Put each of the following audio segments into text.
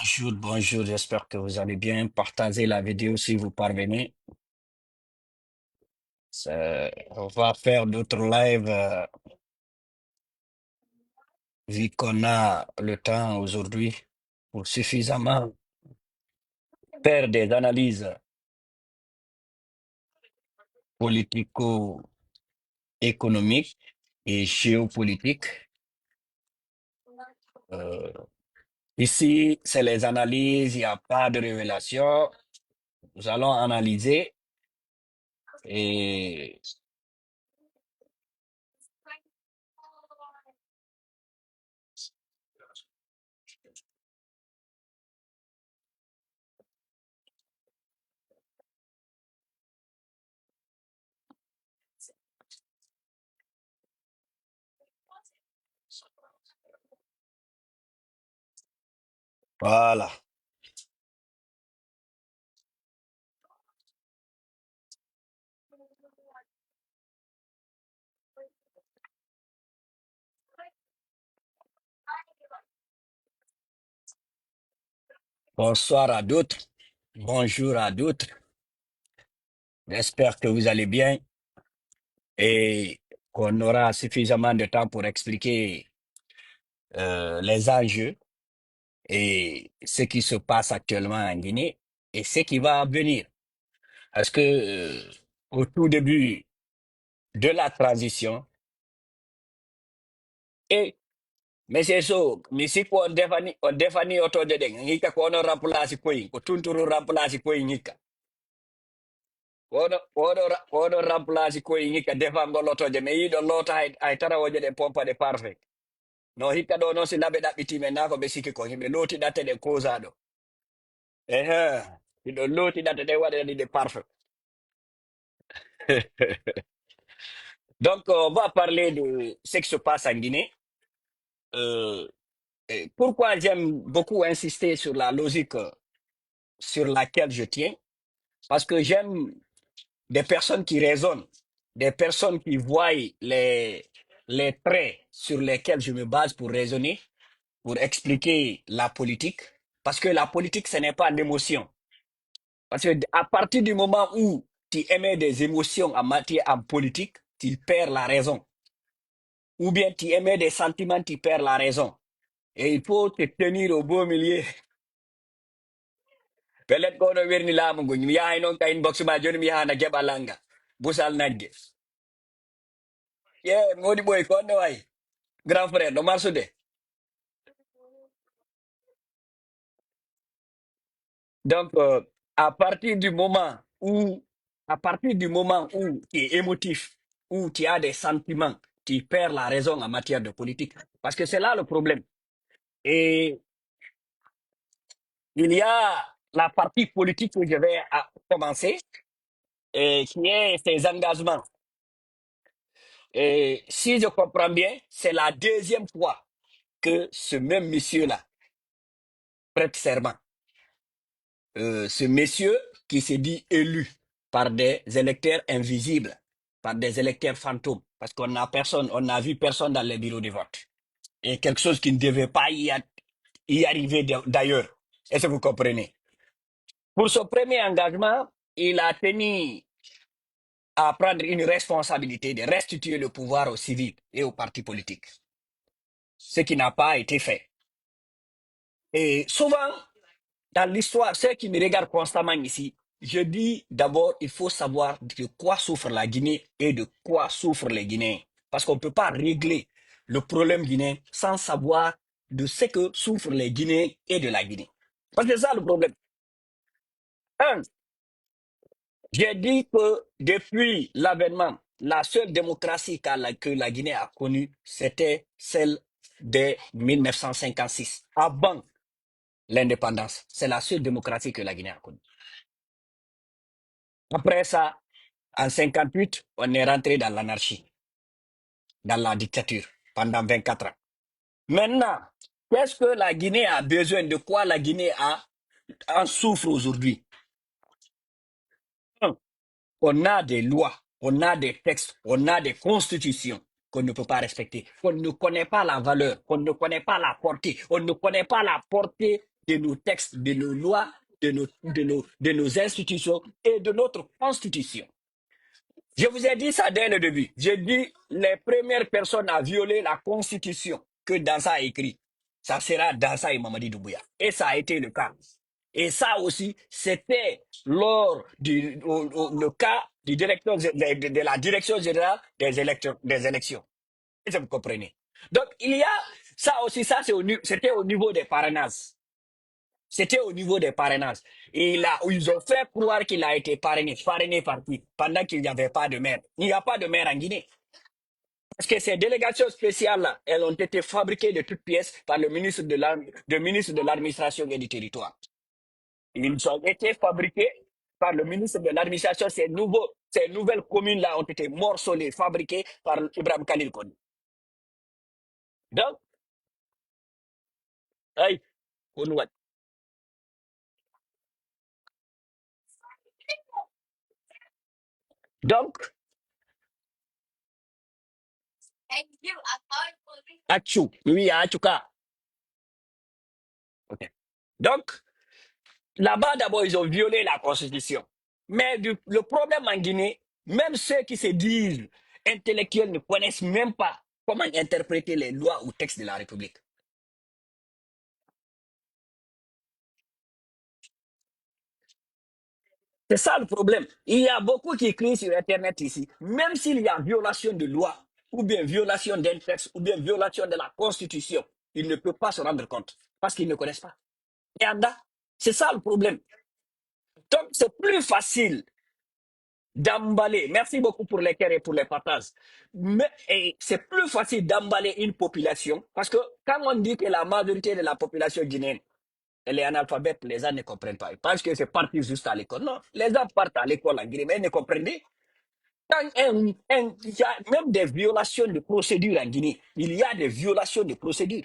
Bonjour, bonjour, j'espère que vous allez bien. Partagez la vidéo si vous parvenez. On va faire d'autres lives vu qu'on a le temps aujourd'hui pour suffisamment faire des analyses politico-économiques et géopolitiques. Euh, Ici, c'est les analyses, il n'y a pas de révélation. Nous allons analyser et voilà. Bonsoir à d'autres. Bonjour à d'autres. J'espère que vous allez bien et qu'on aura suffisamment de temps pour expliquer les enjeux et ce qui se passe actuellement en Guinée et ce qui va venir. Parce que au tout début de la transition, et mais c'est ça, mais si on défini auto de deng, ngika ko no remplace ko yin, ko tunturu remplace ko yin ngika. Wono remplace ko yin ngika defan go loto de mais yido lota ay tara woje de pompa de parfait. No hikka ɗo noon si laɓe ɗaɓɓiti men na ko ɓe sikki ko yimɓe looti ɗatte ɗe causa ɗo ɗiɗo looti ɗatte ɗe waɗani ɗe parfait. Donc on va parler de ce qui se passe en Guinée. Et pourquoi j'aime beaucoup insister sur la logique sur laquelle je tiens? Parce que j'aime des personnes qui raisonnent, des personnes qui voient les traits sur lesquels je me base pour raisonner, pour expliquer la politique. Parce que la politique, ce n'est pas l'émotion. Parce que à partir du moment où tu émets des émotions en matière en politique, tu perds la raison. Ou bien tu émets des sentiments, tu perds la raison. Et il faut te tenir au beau milieu. Pelet ko no werni lamu go mi yahay non ka inbox ma joni mi hana gebalanga. Busal nagge. Modi boy ko no way. Grand frère no marsude. Donc à partir du moment où tu es émotif, où tu as des sentiments, tu perds la raison en matière de politique. Parce que c'est là le problème. Et il y a la partie politique que je vais commencer, et qui est ses engagements. Et si je comprends bien, c'est la deuxième fois que ce même monsieur-là prête serment. Ce monsieur qui s'est dit élu par des électeurs invisibles, par des électeurs fantômes, parce qu'on n'a personne, on n'a vu personne dans les bureaux de vote. Et quelque chose qui ne devait pas y arriver d'ailleurs. Est-ce que vous comprenez? Pour son premier engagement, il a tenu à prendre une responsabilité de restituer le pouvoir aux civils et aux partis politiques. Ce qui n'a pas été fait. Et souvent, dans l'histoire, ceux qui me regardent constamment ici, je dis d'abord, il faut savoir de quoi souffre la Guinée et de quoi souffrent les Guinéens. Parce qu'on ne peut pas régler le problème guinéen sans savoir de ce que souffrent les Guinéens et de la Guinée. Parce que c'est ça le problème. Un, j'ai dit que depuis l'avènement, la seule démocratie que la Guinée a connue, c'était celle de 1956, avant l'indépendance. C'est la seule démocratie que la Guinée a connue. Après ça, en 58, on est rentré dans l'anarchie, dans la dictature, pendant 24 ans. Maintenant, qu'est-ce que la Guinée a besoin? De quoi la Guinée en souffre aujourd'hui? On a des lois, on a des textes, on a des constitutions qu'on ne peut pas respecter, qu'on ne connaît pas la valeur, qu'on ne connaît pas la portée, on ne connaît pas la portée de nos textes, de nos lois, de nos institutions et de notre constitution. Je vous ai dit ça dès le début. J'ai dit les premières personnes à violer la constitution que Dansa a écrit, ça sera Dansa et Mamadi Doumbouya. Et ça a été le cas. Et ça aussi, c'était lors le cas du directeur de la direction générale des élections. Et vous comprenez. Donc, il y a ça aussi, ça c'était au niveau des parrainages. C'était au niveau des parrainages. Et là, ils ont fait croire qu'il a été parrainé. Parrainé par qui? Pendant qu'il n'y avait pas de maire. Il n'y a pas de maire en Guinée. Parce que ces délégations spéciales-là, elles ont été fabriquées de toutes pièces par le ministre de l'administration et du territoire. Ils ont été fabriqués par le ministre de l'administration. Ces nouvelles communes-là ont été morcelées, fabriquées par Ibrahim Khalil Kone. Donc, hey, Konouat. Donc, Achou, oui, à Achouka. Ok. Donc, là-bas, d'abord, ils ont violé la Constitution. Mais le problème en Guinée, même ceux qui se disent intellectuels ne connaissent même pas comment interpréter les lois ou textes de la République. C'est ça le problème. Il y a beaucoup qui écrivent sur Internet ici, même s'il y a violation de loi, ou bien violation d'un texte, ou bien violation de la Constitution, ils ne peuvent pas se rendre compte parce qu'ils ne connaissent pas. Et anda, c'est ça le problème. Donc, c'est plus facile d'emballer. Merci beaucoup pour les cœurs et pour les partages. Mais c'est plus facile d'emballer une population parce que quand on dit que la majorité de la population guinéenne, elle est analphabète, les gens ne comprennent pas. Ils pensent que c'est partir juste à l'école. Non, les gens partent à l'école en Guinée, mais ils ne comprennent pas. Il y a même des violations de procédure en Guinée. Il y a des violations de procédure.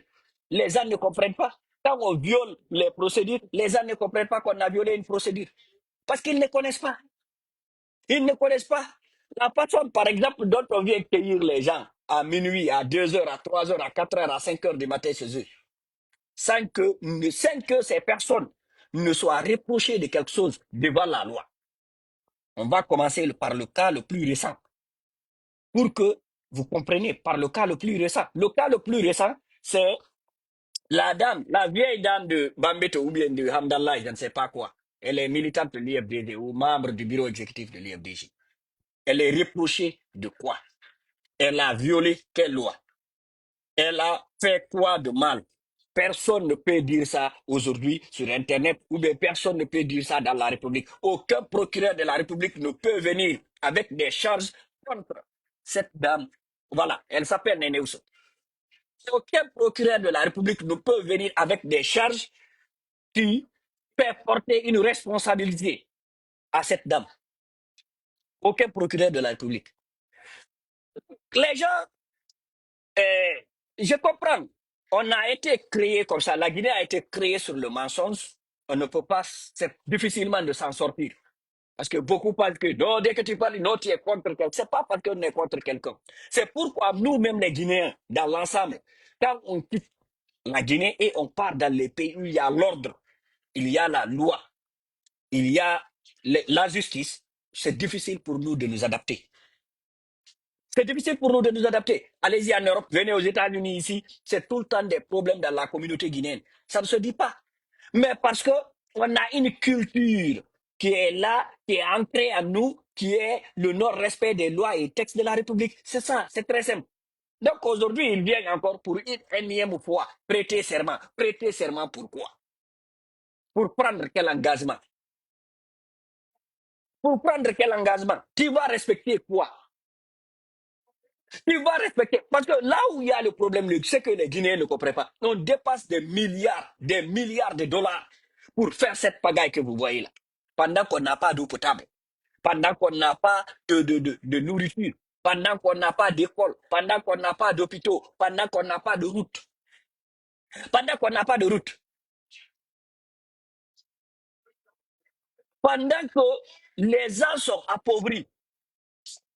Les gens ne comprennent pas. Quand on viole les procédures, les gens ne comprennent pas qu'on a violé une procédure. Parce qu'ils ne connaissent pas. Ils ne connaissent pas la façon, par exemple, dont on vient cueillir les gens à minuit, à 2 heures, à 3 heures, à 4 heures, à 5 heures du matin chez eux, sans que ces personnes ne soient reprochées de quelque chose devant la loi. On va commencer par le cas le plus récent pour que vous compreniez par le cas le plus récent. Le cas le plus récent, c'est la dame, la vieille dame de Bambeto ou bien de Hamdallah, je ne sais pas quoi. Elle est militante de l'IFDD ou membre du bureau exécutif de l'IFDG. Elle est reprochée de quoi? Elle a violé quelle loi? Elle a fait quoi de mal? Personne ne peut dire ça aujourd'hui sur Internet ou bien personne ne peut dire ça dans la République. Aucun procureur de la République ne peut venir avec des charges contre cette dame. Voilà, elle s'appelle Néné Ousso. Aucun procureur de la République ne peut venir avec des charges qui fait porter une responsabilité à cette dame. Aucun procureur de la République. Les gens, euh, je comprends. On a été créé comme ça. La Guinée a été créée sur le mensonge. On ne peut pas, c'est difficilement de s'en sortir. Parce que beaucoup pensent que non, dès que tu parles, non, tu es contre quelqu'un. Ce n'est pas parce qu'on est contre quelqu'un. C'est pourquoi nous-mêmes, les Guinéens, dans l'ensemble, quand on quitte la Guinée et on part dans les pays où il y a l'ordre, il y a la loi, il y a la justice, c'est difficile pour nous de nous adapter. C'est difficile pour nous de nous adapter. Allez-y en Europe, venez aux États-Unis ici, c'est tout le temps des problèmes dans la communauté guinéenne. Ça ne se dit pas. Mais parce que on a une culture qui est là, qui est ancrée en nous, qui est le non-respect des lois et textes de la République. C'est ça, c'est très simple. Donc aujourd'hui, ils viennent encore pour une énième fois prêter serment. Prêter serment pourquoi? Pour prendre quel engagement? Pour prendre quel engagement? Tu vas respecter quoi? Tu vas respecter. Parce que là où il y a le problème, c'est que les Guinéens ne comprennent pas. On dépasse des milliards de dollars pour faire cette pagaille que vous voyez là. Pendant qu'on n'a pas d'eau potable, pendant qu'on n'a pas de nourriture, pendant qu'on n'a pas d'école, pendant qu'on n'a pas d'hôpitaux, pendant qu'on n'a pas de route, pendant qu'on n'a pas de route, pendant que les gens sont appauvris.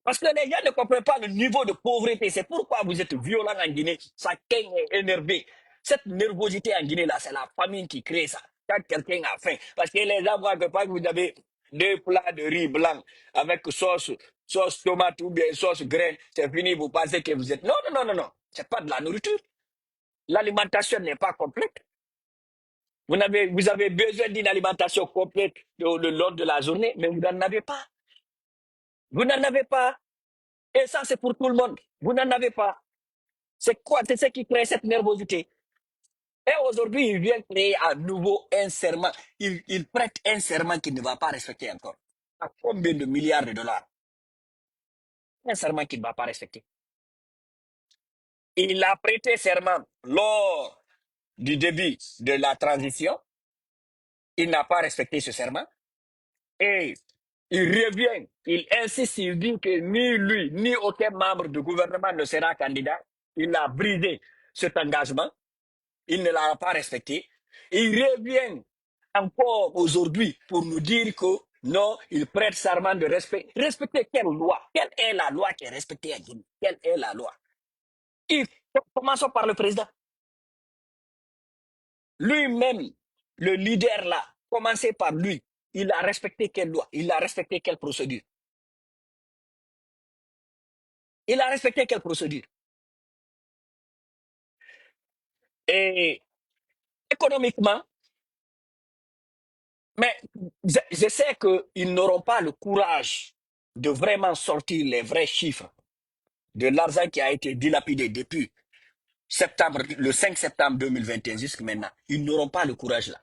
Parce que les gens ne comprennent pas le niveau de pauvreté. C'est pourquoi vous êtes violent en Guinée. Ça est énervé. Cette nervosité en Guinée, là, c'est la famine qui crée ça. quand quelqu'un a faim. Parce que les gens voient que pas que vous avez deux plats de riz blanc avec sauce tomate ou bien sauce graine, c'est fini, vous pensez que vous êtes... Non, non, non, non, non. C'est pas de la nourriture. L'alimentation n'est pas complète. Vous avez besoin d'une alimentation complète le long de la journée, mais vous n'en avez pas. Vous n'en avez pas. Et ça, c'est pour tout le monde. Vous n'en avez pas. C'est quoi? C'est ce qui crée cette nervosité. Et aujourd'hui, il vient créer à nouveau un serment. Il prête un serment qu'il ne va pas respecter encore. À combien de milliards de dollars? Un serment qu'il ne va pas respecter. Il a prêté serment lors du début de la transition. Il n'a pas respecté ce serment. Et il revient, il insiste, il dit que ni lui, ni aucun membre du gouvernement ne sera candidat. Il a brisé cet engagement. Il ne l'a pas respecté. Il revient encore aujourd'hui pour nous dire que non, il prête serment de respect. Respecter quelle loi? Quelle est la loi qui est respectée à Guinée? Quelle est la loi? Et commençons par le président. Lui-même, le leader là, commencez par lui. Il a respecté quelle loi? Il a respecté quelle procédure? Il a respecté quelle procédure? Et économiquement, mais je sais qu'ils n'auront pas le courage de vraiment sortir les vrais chiffres de l'argent qui a été dilapidé depuis septembre, le 5 septembre 2021 jusqu'à maintenant. Ils n'auront pas le courage là.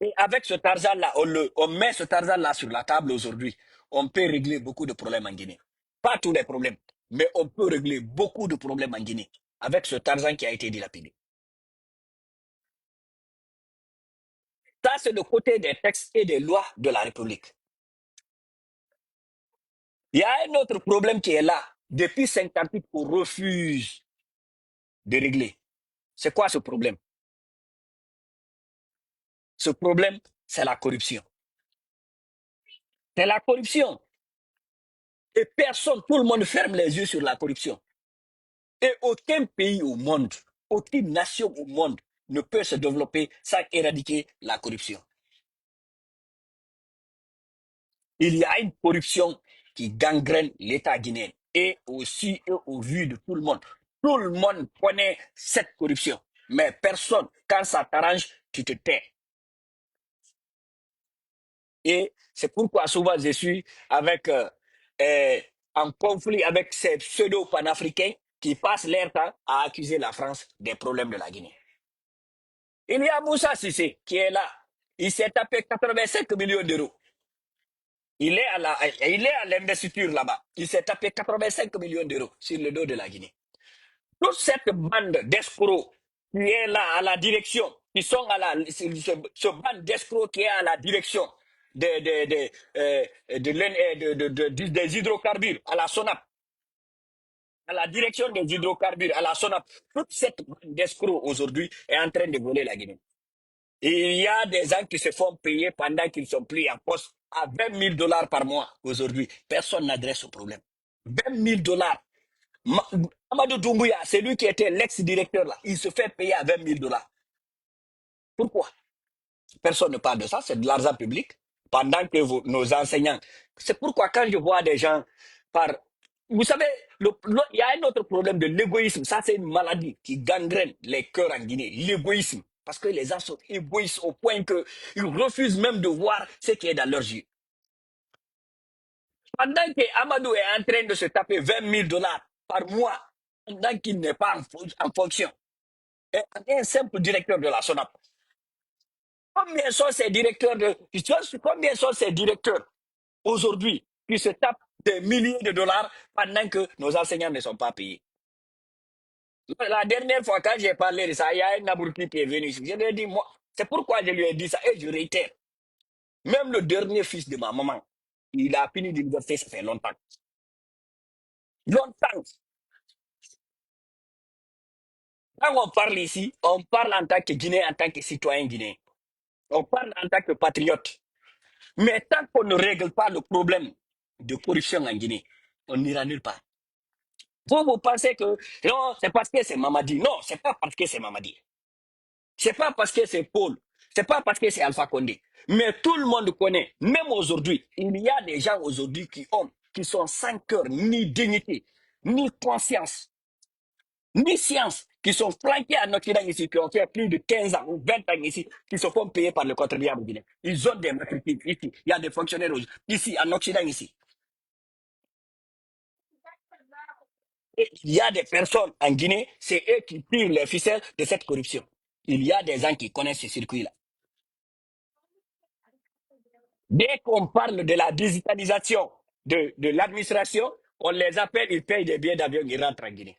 Et avec cet argent-là, on met cet argent-là sur la table aujourd'hui. On peut régler beaucoup de problèmes en Guinée. Pas tous les problèmes, mais on peut régler beaucoup de problèmes en Guinée avec cet argent qui a été dilapidé. Ça, c'est le côté des textes et des lois de la République. Il y a un autre problème qui est là. Depuis 58, on refuse de régler. C'est quoi ce problème? Ce problème, c'est la corruption. C'est la corruption. Et personne, tout le monde ferme les yeux sur la corruption. Et aucun pays au monde, aucune nation au monde ne peut se développer sans éradiquer la corruption. Il y a une corruption qui gangrène l'État guinéen et aussi au vu de tout le monde. Tout le monde connaît cette corruption, mais personne, quand ça t'arrange, tu te tais. Et c'est pourquoi souvent je suis en conflit avec ces pseudo-panafricains qui passent leur temps à accuser la France des problèmes de la Guinée. Il y a Moussa Sissé qui est là. Il s'est tapé 85 millions d'euros. Il est à l'investiture là-bas. Il s'est tapé 85 millions d'euros sur le dos de la Guinée. Toute cette bande d'escrocs qui est là à la direction, qui sont à la, ce bande d'escrocs qui est à la direction des hydrocarbures, à la SONAP, à la direction des hydrocarbures, à la SONAP, toute cette bande d'escrocs aujourd'hui est en train de voler la Guinée. Et il y a des gens qui se font payer pendant qu'ils sont pris en poste à 20 000 dollars par mois aujourd'hui. Personne n'adresse au problème. 20 000 dollars. Amadou Doumbouya, c'est lui qui était l'ex-directeur là. Il se fait payer à 20 000 dollars. Pourquoi? Personne ne parle de ça. C'est de l'argent public. Pendant que nos enseignants. C'est pourquoi quand je vois des gens par. Vous savez, il y a un autre problème de l'égoïsme. Ça, c'est une maladie qui gangrène les cœurs en Guinée. L'égoïsme. Parce que les gens sont égoïstes au point qu'ils refusent même de voir ce qui est dans leurs yeux. Pendant que Amadou est en train de se taper 20 000 dollars par mois, pendant qu'il n'est pas en fonction, et un simple directeur de la SONAP, combien sont ces directeurs aujourd'hui qui se tapent des milliers de dollars pendant que nos enseignants ne sont pas payés? La dernière fois, quand j'ai parlé de ça, il y a un Nabourki qui est venu ici. Je lui ai dit, moi, c'est pourquoi je lui ai dit ça et je réitère. Même le dernier fils de ma maman, il a fini l'université, ça fait longtemps. Longtemps. Quand on parle ici, on parle en tant que Guinéen, en tant que citoyen guinéen. On parle en tant que patriote. Mais tant qu'on ne règle pas le problème de corruption en Guinée, on n'ira nulle part. Vous pensez que non, c'est parce que c'est Mamadi. Non, c'est pas parce que c'est Mamadi. C'est pas parce que c'est Paul. C'est pas parce que c'est Alpha Condé. Mais tout le monde connaît, même aujourd'hui, il y a des gens aujourd'hui qui sont sans cœur, ni dignité, ni conscience, ni science, qui sont flanqués en Occident ici, qui ont fait plus de 15 ans ou 20 ans ici, qui se font payer par le contribuable guinéen. Ils ont des matricules ici. Il y a des fonctionnaires ici, en Occident ici. Et il y a des personnes en Guinée, c'est eux qui tirent les ficelles de cette corruption. Il y a des gens qui connaissent ce circuit-là. Dès qu'on parle de la digitalisation de l'administration, on les appelle, ils payent des billets d'avion, ils rentrent en Guinée.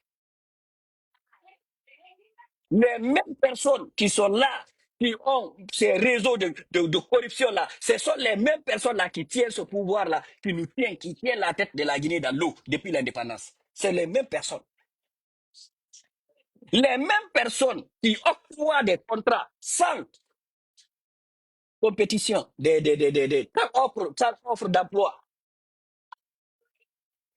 Les mêmes personnes qui sont là, qui ont ces réseaux de corruption-là, ce sont les mêmes personnes-là qui tiennent ce pouvoir-là, qui tiennent la tête de la Guinée dans l'eau depuis l'indépendance. C'est les mêmes personnes. Les mêmes personnes qui octroient des contrats sans compétition, sans offre d'emploi.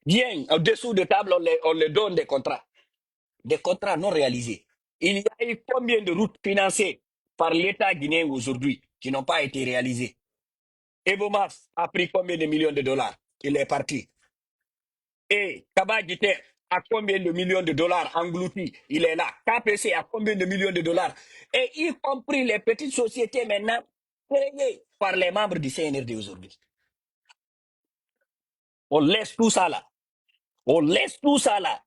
Bien, en dessous de table, on les donne des contrats non réalisés. Il y a eu combien de routes financées par l'État guinéen aujourd'hui qui n'ont pas été réalisées? Evomas a pris combien de millions de dollars? Il est parti. Et Kabagite a combien de millions de dollars engloutis? Il est là. KPC a combien de millions de dollars? Et y compris les petites sociétés maintenant payées par les membres du CNRD aujourd'hui. On laisse tout ça là. On laisse tout ça là.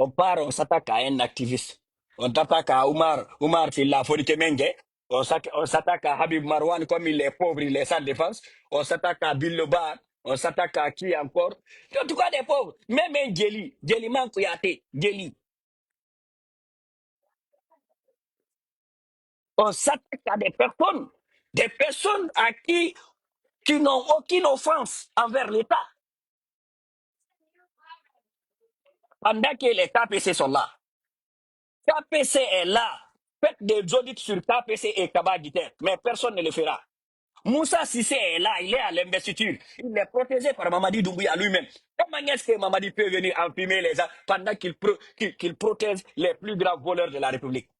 On part, on s'attaque à un activiste. On s'attaque à Oumar Silla Menge. On s'attaque à Habib Marwan comme il est pauvre, il est sans défense. On s'attaque à Bill Lebar. On s'attaque à qui encore? En tout cas, des pauvres. Même un Djeli Mankouyaté, Djeli. On s'attaque à des personnes qui n'ont aucune offense envers l'État. Pendant que les KPC sont là. KPC est là. Faites des audits sur KPC et Kabagiter, mais personne ne le fera. Moussa Sissé est là, il est à l'investiture. Il est protégé par Mamadi Doumbouya lui-même. Comment est-ce que Mamadi peut venir empimer les gens pendant qu'il protège les plus grands voleurs de la République?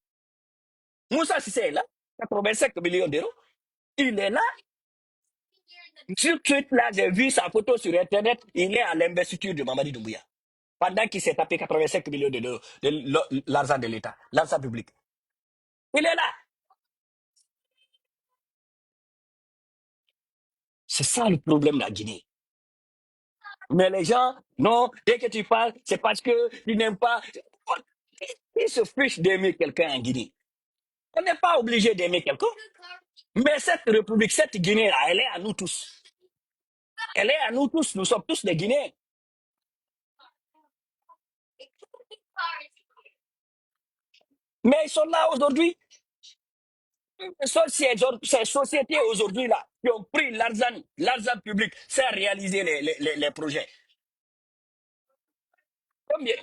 Moussa Sissé est là, 85 millions d'euros. Il est là. Tout de suite, là, j'ai vu sa photo sur Internet. Il est à l'investiture de Mamadi Doumbouya. Pendant qu'il s'est tapé 85 millions d'euros de l'argent de l'État, l'argent public. Il est là. C'est ça le problème de la Guinée. Mais les gens, non, dès que tu parles, c'est parce que tu n'aimes pas. Ils se fichent d'aimer quelqu'un en Guinée. On n'est pas obligé d'aimer quelqu'un. Mais cette République, cette Guinée, elle est à nous tous. Elle est à nous tous. Nous sommes tous des Guinéens. Mais ils sont là aujourd'hui. Ce sont ces sociétés aujourd'hui-là qui ont pris l'argent public sans réaliser les projets. Combien?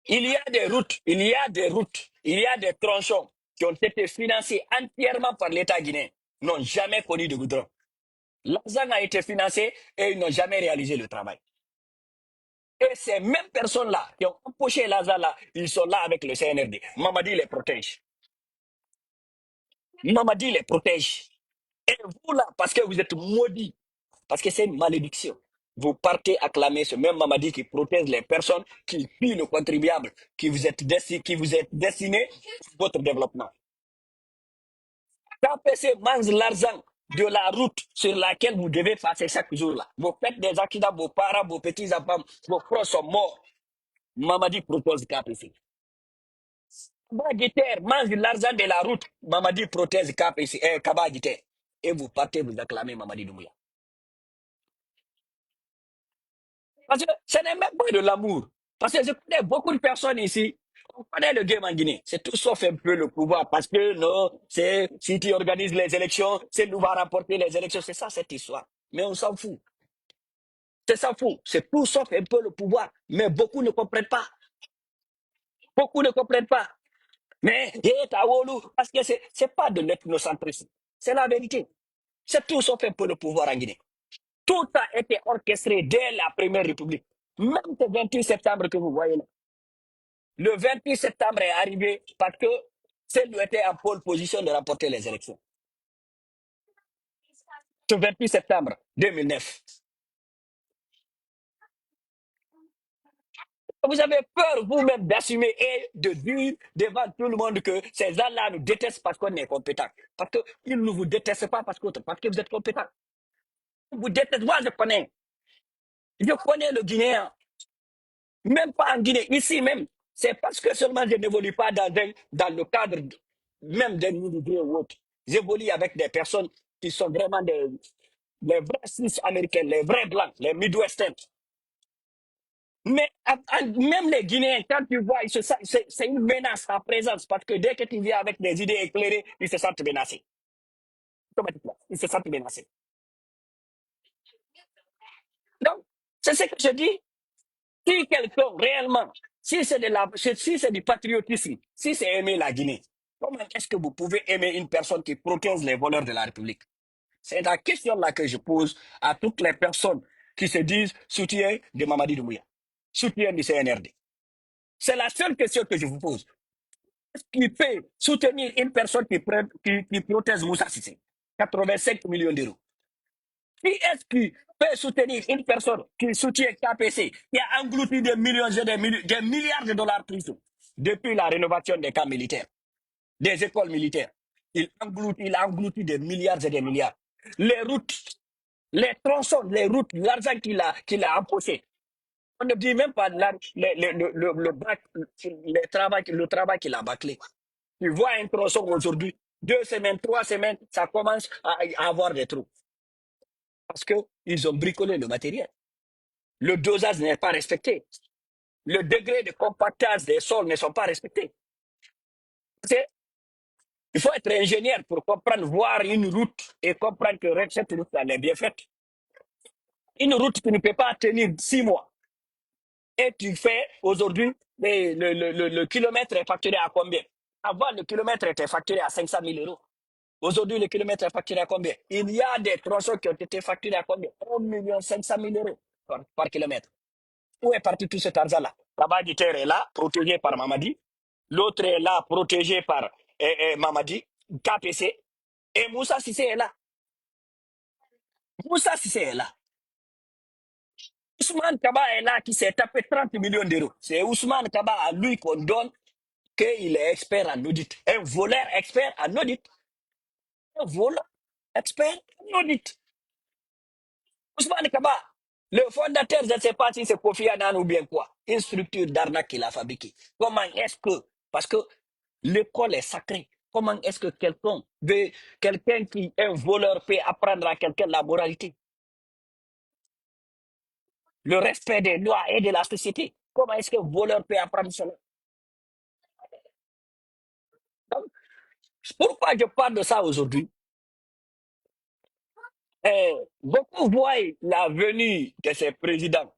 Il y a des routes, il y a des routes, il y a des tronçons qui ont été financés entièrement par l'État guinéen, n'ont jamais connu de goudron. L'argent a été financé et ils n'ont jamais réalisé le travail. Et ces mêmes personnes-là qui ont empoché l'argent là, ils sont là avec le CNRD. Mamadi les protège. Mamadi les protège. Et vous là, parce que vous êtes maudits, parce que c'est une malédiction, vous partez acclamer ce même Mamadi qui protège les personnes, qui pillent le contribuable, qui vous êtes destiné pour votre développement. KPC mange l'argent de la route sur laquelle vous devez passer chaque jour là. Vous faites des accidents, vos parents, vos petits-enfants, vos proches sont morts. Mamadi protège KPC. Kabagiter mange l'argent de la route. Mamadi protège KPC, Kabagiter. Et vous partez vous acclamer Mamadi Doumbouya. Parce que ce n'est même pas de l'amour. Parce que je connais beaucoup de personnes ici. On connaît le game en Guinée. C'est tout sauf un peu le pouvoir. Parce que non, c'est si tu organises les élections, c'est nous va remporter les élections. C'est ça cette histoire. Mais on s'en fout. C'est ça fou. C'est tout sauf un peu le pouvoir. Mais beaucoup ne comprennent pas. Beaucoup ne comprennent pas. Mais parce que c'est pas de l'ethnocentrisme. C'est la vérité. C'est tout sauf un peu le pouvoir en Guinée. Tout a été orchestré dès la première république. Même le 28 septembre que vous voyez là. Le 28 septembre est arrivé parce que Celle-là était en pole position de remporter les élections. Ce 28 septembre 2009. Vous avez peur vous-même d'assumer et de dire devant tout le monde que ces gens-là nous détestent parce qu'on est compétent. Parce qu'ils ne vous détestent pas parce que vous êtes compétent. Ils vous détestent. Moi, je connais. Je connais le Guinéen. Même pas en Guinée, ici même. C'est parce que seulement je n'évolue pas dans le cadre même d'un individu ou autre. J'évolue avec des personnes qui sont vraiment les vrais Suisses américains, les vrais blancs, les Midwestern. Mais même les Guinéens, quand tu vois, c'est une menace en présence parce que dès que tu viens avec des idées éclairées, ils se sentent menacés. Automatiquement, ils se sentent menacés. Donc, c'est ce que je dis. Si quelqu'un réellement, si c'est du patriotisme, si c'est aimer la Guinée, comment est-ce que vous pouvez aimer une personne qui protège les voleurs de la République? C'est la question là que je pose à toutes les personnes qui se disent soutien de Mamadi Doumbouya, soutien du CNRD. C'est la seule question que je vous pose. Est-ce qu'il peut soutenir une personne qui protège Moussa Sissé? 85 millions d'euros. Qui est-ce qui peut soutenir une personne qui soutient KPC, qui a englouti des millions et des milliards de dollars plus tôt, depuis la rénovation des camps militaires, des écoles militaires? Il a englouti des milliards et des milliards. Les routes, les tronçons, les routes, l'argent qu'il a empoché. On ne dit même pas le travail qu'il a bâclé. Tu vois un tronçon aujourd'hui, 2 semaines, 3 semaines, ça commence à avoir des trous. Parce qu'ils ont bricolé le matériel. Le dosage n'est pas respecté. Le degré de compactage des sols ne sont pas respectés. Il faut être ingénieur pour comprendre, voir une route et comprendre que cette route-là est bien faite. Une route qui ne peut pas tenir 6 mois. Et tu fais aujourd'hui, le kilomètre est facturé à combien? Avant, le kilomètre était facturé à 500 000 euros. Aujourd'hui, le kilomètre est facturé à combien? Il y a des tronçons qui ont été facturés à combien? 1 500 000 euros par kilomètre. Où est parti tout cet argent-là? Tabadji est là, protégé par Mamadi. L'autre est là, protégé par Mamadi, KPC. Et Moussa Sissé est là. Moussa Sissé est là. Ousmane Kaba est là qui s'est tapé 30 millions d'euros. C'est Ousmane Kaba à lui qu'on donne qu'il est expert en audit. Un voleur expert en audit. Un voleur expert en audit. Ousmane Kaba, le fondateur, je ne sais pas si c'est Kofi Annan ou bien quoi, une structure d'arnaque qu'il a fabriquée. Comment est-ce que, parce que l'école est sacrée, comment est-ce que quelqu'un qui est un voleur peut apprendre à quelqu'un la moralité, le respect des lois et de la société? Comment est-ce qu'un voleur peut apprendre cela? Donc, pourquoi je parle de ça aujourd'hui? Beaucoup voient la venue de ces présidents.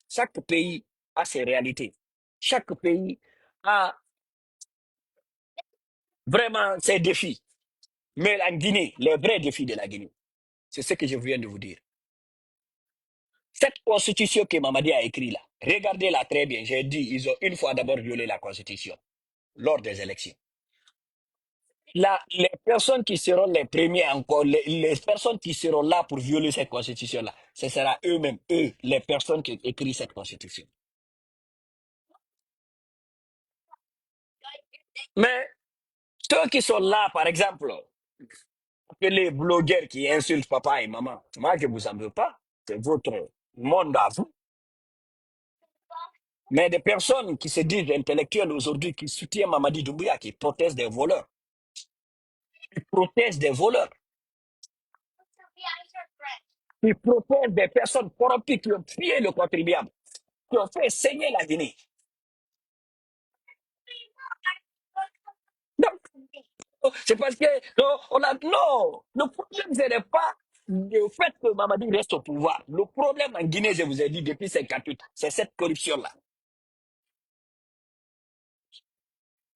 Chaque pays a ses réalités. Chaque pays a vraiment ses défis. Mais la Guinée, les vrais défis de la Guinée, c'est ce que je viens de vous dire. Cette constitution que Mamadi a écrite là, regardez-la très bien. J'ai dit, ils ont une fois d'abord violé la constitution lors des élections. Là, les personnes qui seront les premiers encore, les personnes qui seront là pour violer cette constitution-là, ce sera eux-mêmes, eux, les personnes qui écrivent cette constitution. Mais ceux qui sont là, par exemple, les blogueurs qui insultent papa et maman, moi je ne vous en veux pas, c'est votre monde à vous. Mais des personnes qui se disent intellectuelles aujourd'hui, qui soutiennent Mamadi Doumbouya, qui protestent des voleurs, qui protestent des voleurs, qui protestent des personnes corrompues qui ont pillé le contribuable, qui ont fait saigner la Guinée. Donc, c'est parce que non, le problème ce n'est pas le fait que Mamadi reste au pouvoir. Le problème en Guinée, je vous ai dit depuis 58, c'est cette corruption-là.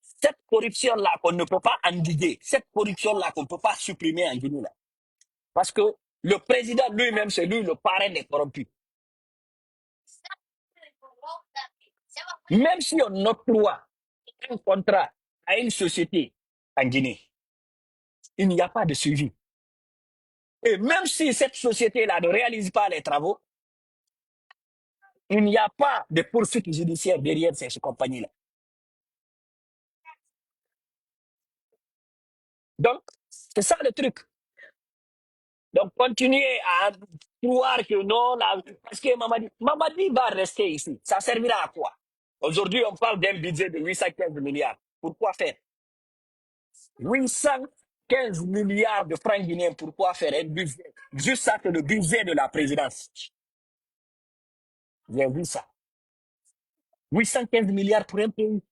Cette corruption-là qu'on ne peut pas endiguer, cette corruption-là qu'on ne peut pas supprimer en Guinée. Là. Parce que le président lui-même, c'est lui le parrain des corrompus. Même si on octroie un contrat à une société en Guinée. Il n'y a pas de suivi. Et même si cette société-là ne réalise pas les travaux, il n'y a pas de poursuite judiciaire derrière ces compagnies-là. Donc, c'est ça le truc. Donc, continuez à croire que non, parce que Mamadi va rester ici. Ça servira à quoi? Aujourd'hui, on parle d'un budget de 815 milliards. Pourquoi faire? 815 milliards de francs guinéens, pourquoi faire un budget? Juste ça, c'est le budget de la présidence. J'ai vu ça. 815 milliards pour un pays.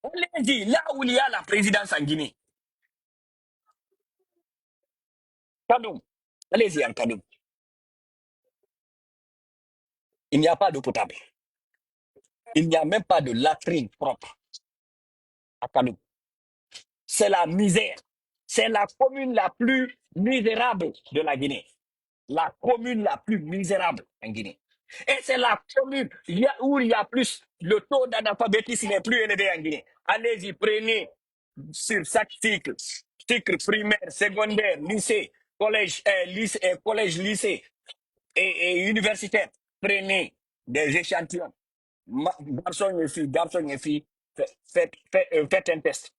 Allez-y, là où il y a la présidence en Guinée. Kadoum. Allez-y en Kadoum. Il n'y a pas d'eau potable. Il n'y a même pas de latrine propre à Kadoum. C'est la misère. C'est la commune la plus misérable de la Guinée. La commune la plus misérable en Guinée. Et c'est la commune où il y a plus, le taux d'analphabétisme est plus élevé en Guinée. Allez-y, prenez sur chaque cycle primaire, secondaire, lycée, collège, lycée et universitaire. Prenez des échantillons. Garçon et filles, faites un test.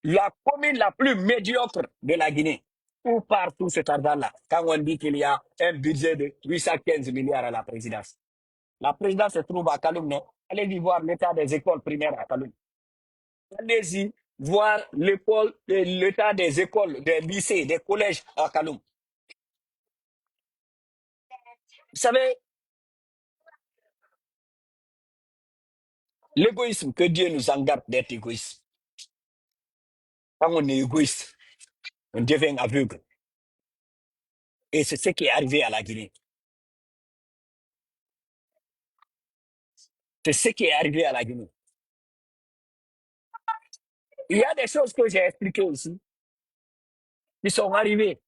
La commune la plus médiocre de la Guinée. Où part tout cet argent-là quand on dit qu'il y a un budget de 815 milliards à la présidence? La présidence se trouve à Kaloum, non? Allez-y voir l'état des écoles primaires à Kaloum. Allez-y voir l'état des écoles, des lycées, des collèges à Kaloum. Vous savez, l'égoïsme, que Dieu nous en garde d'être égoïste. Quand on est égoïste, on devient aveugle. Et c'est ce qui est arrivé à la Guinée. C'est ce qui est arrivé à la Guinée. Il y a des choses que j'ai expliquées ici qui sont arrivées.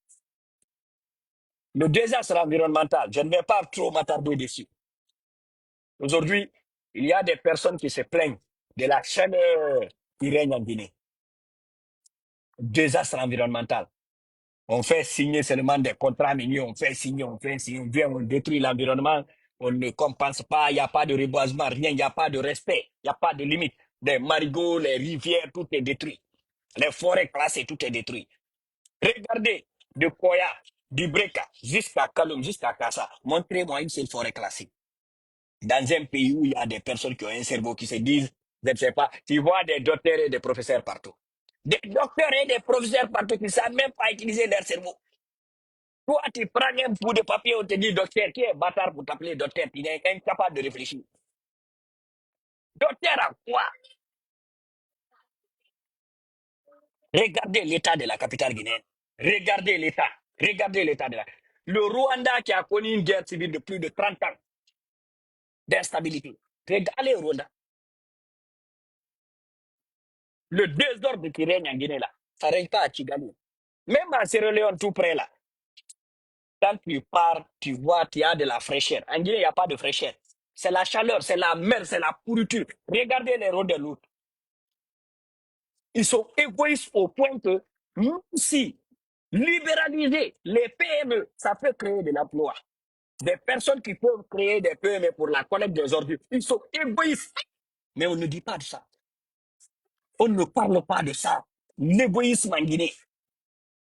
Le désastre environnemental, je ne vais pas trop m'attarder dessus. Aujourd'hui, il y a des personnes qui se plaignent de la chaleur qui règne en Guinée. Désastre environnemental. On fait signer seulement des contrats miniers, on fait signer, on vient, on détruit l'environnement, on ne compense pas, il n'y a pas de reboisement, rien, il n'y a pas de respect, il n'y a pas de limite. Les marigots, les rivières, tout est détruit. Les forêts classées, tout est détruit. Regardez, de Koya, du Breka, jusqu'à Kaloum, jusqu'à Kassa, montrez-moi une seule forêt classée. Dans un pays où il y a des personnes qui ont un cerveau qui se disent, je ne sais pas, tu vois des docteurs et des professeurs partout. Des docteurs et des professeurs partout qui ne savent même pas utiliser leur cerveau. Toi, tu prends un bout de papier, on te dit docteur, qui est bâtard pour t'appeler docteur, il est incapable de réfléchir. Docteur à quoi? Regardez l'état de la capitale guinéenne. Regardez l'état. Regardez l'état de la. Le Rwanda qui a connu une guerre civile de plus de 30 ans d'instabilité. Regardez le Rwanda. Le désordre qui règne en Guinée là, ça ne règne pas à Kigali. Même à Sierra Leone tout près là, quand tu pars, tu vois, tu as de la fraîcheur. En Guinée, il n'y a pas de fraîcheur. C'est la chaleur, c'est la mer, c'est la pourriture. Regardez les routes de l'autre. Ils sont égoïstes au point que même si libéraliser les PME, ça peut créer de l'emploi. Des personnes qui peuvent créer des PME pour la collecte des ordures, ils sont égoïstes. Mais on ne dit pas de ça. On ne parle pas de ça. L'égoïsme en Guinée.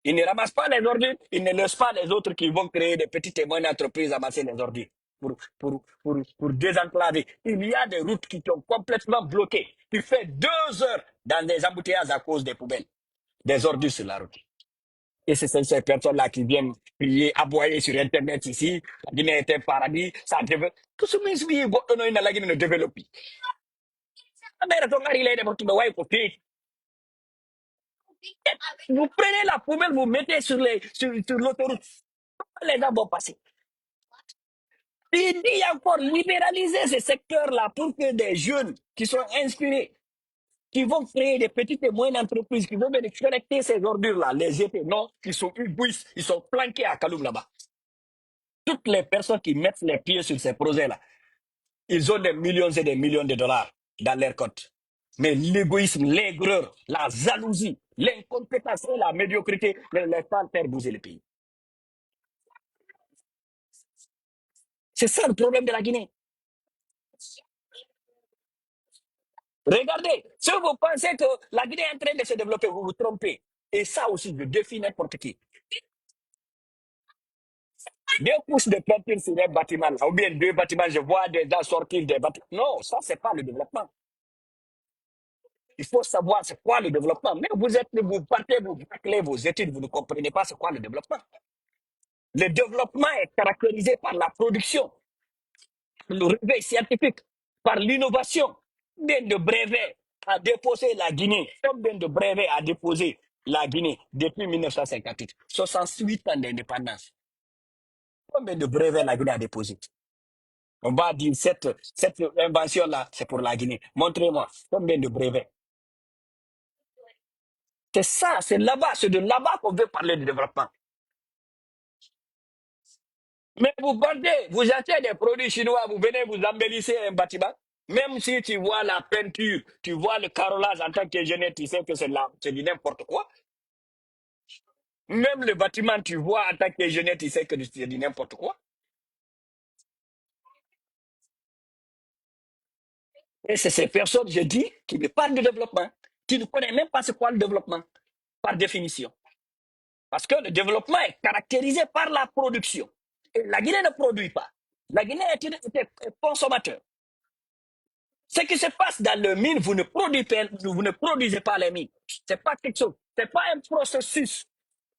Ils ne ramassent pas les ordures, ils ne laissent pas les autres qui vont créer des petites et moyennes entreprises amasser les ordures pour désenclaver. Il y a des routes qui sont complètement bloquées. Tu fais 2 heures dans des embouteillages à cause des poubelles, des ordures sur la route. Et c'est ces personnes-là qui viennent crier, aboyer sur Internet ici. La Guinée est un paradis. Ça développe. Tout ce monde la Guinée ne développe. Vous prenez la poubelle, vous mettez sur l'autoroute. Les gens vont passer. Il dit encore libéraliser ce secteur-là pour que des jeunes qui sont inspirés, qui vont créer des petites et moyennes entreprises, qui vont venir collecter ces ordures-là, les jeter. Non, ils sont égoïstes, ils sont planqués à Kaloum là-bas. Toutes les personnes qui mettent les pieds sur ces projets-là, ils ont des millions et des millions de dollars dans leur compte. Mais l'égoïsme, l'aigreur, la jalousie, l'incompétence et la médiocrité ne laissent pas faire bouger le pays. C'est ça le problème de la Guinée. Regardez, si vous pensez que la Guinée est en train de se développer, vous vous trompez. Et ça aussi, je défie n'importe qui. 2 couches de peinture sur un bâtiment, là, ou bien 2 bâtiments, je vois des gens sortir des bâtiments. Non, ça, c'est pas le développement. Il faut savoir c'est quoi le développement. Mais vous partez, vous bâclez vos études, vous ne comprenez pas c'est quoi le développement. Le développement est caractérisé par la production, le réveil scientifique, par l'innovation. Combien de brevets a déposé la Guinée? Combien de brevets a déposé la Guinée depuis 1958? 68 ans d'indépendance. Combien de brevets la Guinée a déposé? On va dire cette invention-là, c'est pour la Guinée. Montrez-moi combien de brevets. C'est ça, c'est là-bas, c'est de là-bas qu'on veut parler de développement. Mais vous partez, vous achetez des produits chinois, vous venez vous embellissez un bâtiment. Même si tu vois la peinture, tu vois le carrelage en tant qu'ingénieur, tu sais que c'est du n'importe quoi. Même le bâtiment, tu vois en tant qu'ingénieur, tu sais que c'est du n'importe quoi. Et c'est ces personnes, je dis, qui me parlent de développement, qui ne connaissent même pas ce qu'est le développement, par définition. Parce que le développement est caractérisé par la production. Et la Guinée ne produit pas. La Guinée est consommateur. Ce qui se passe dans le mine, vous ne produisez pas les mines. C'est pas quelque chose. C'est pas un processus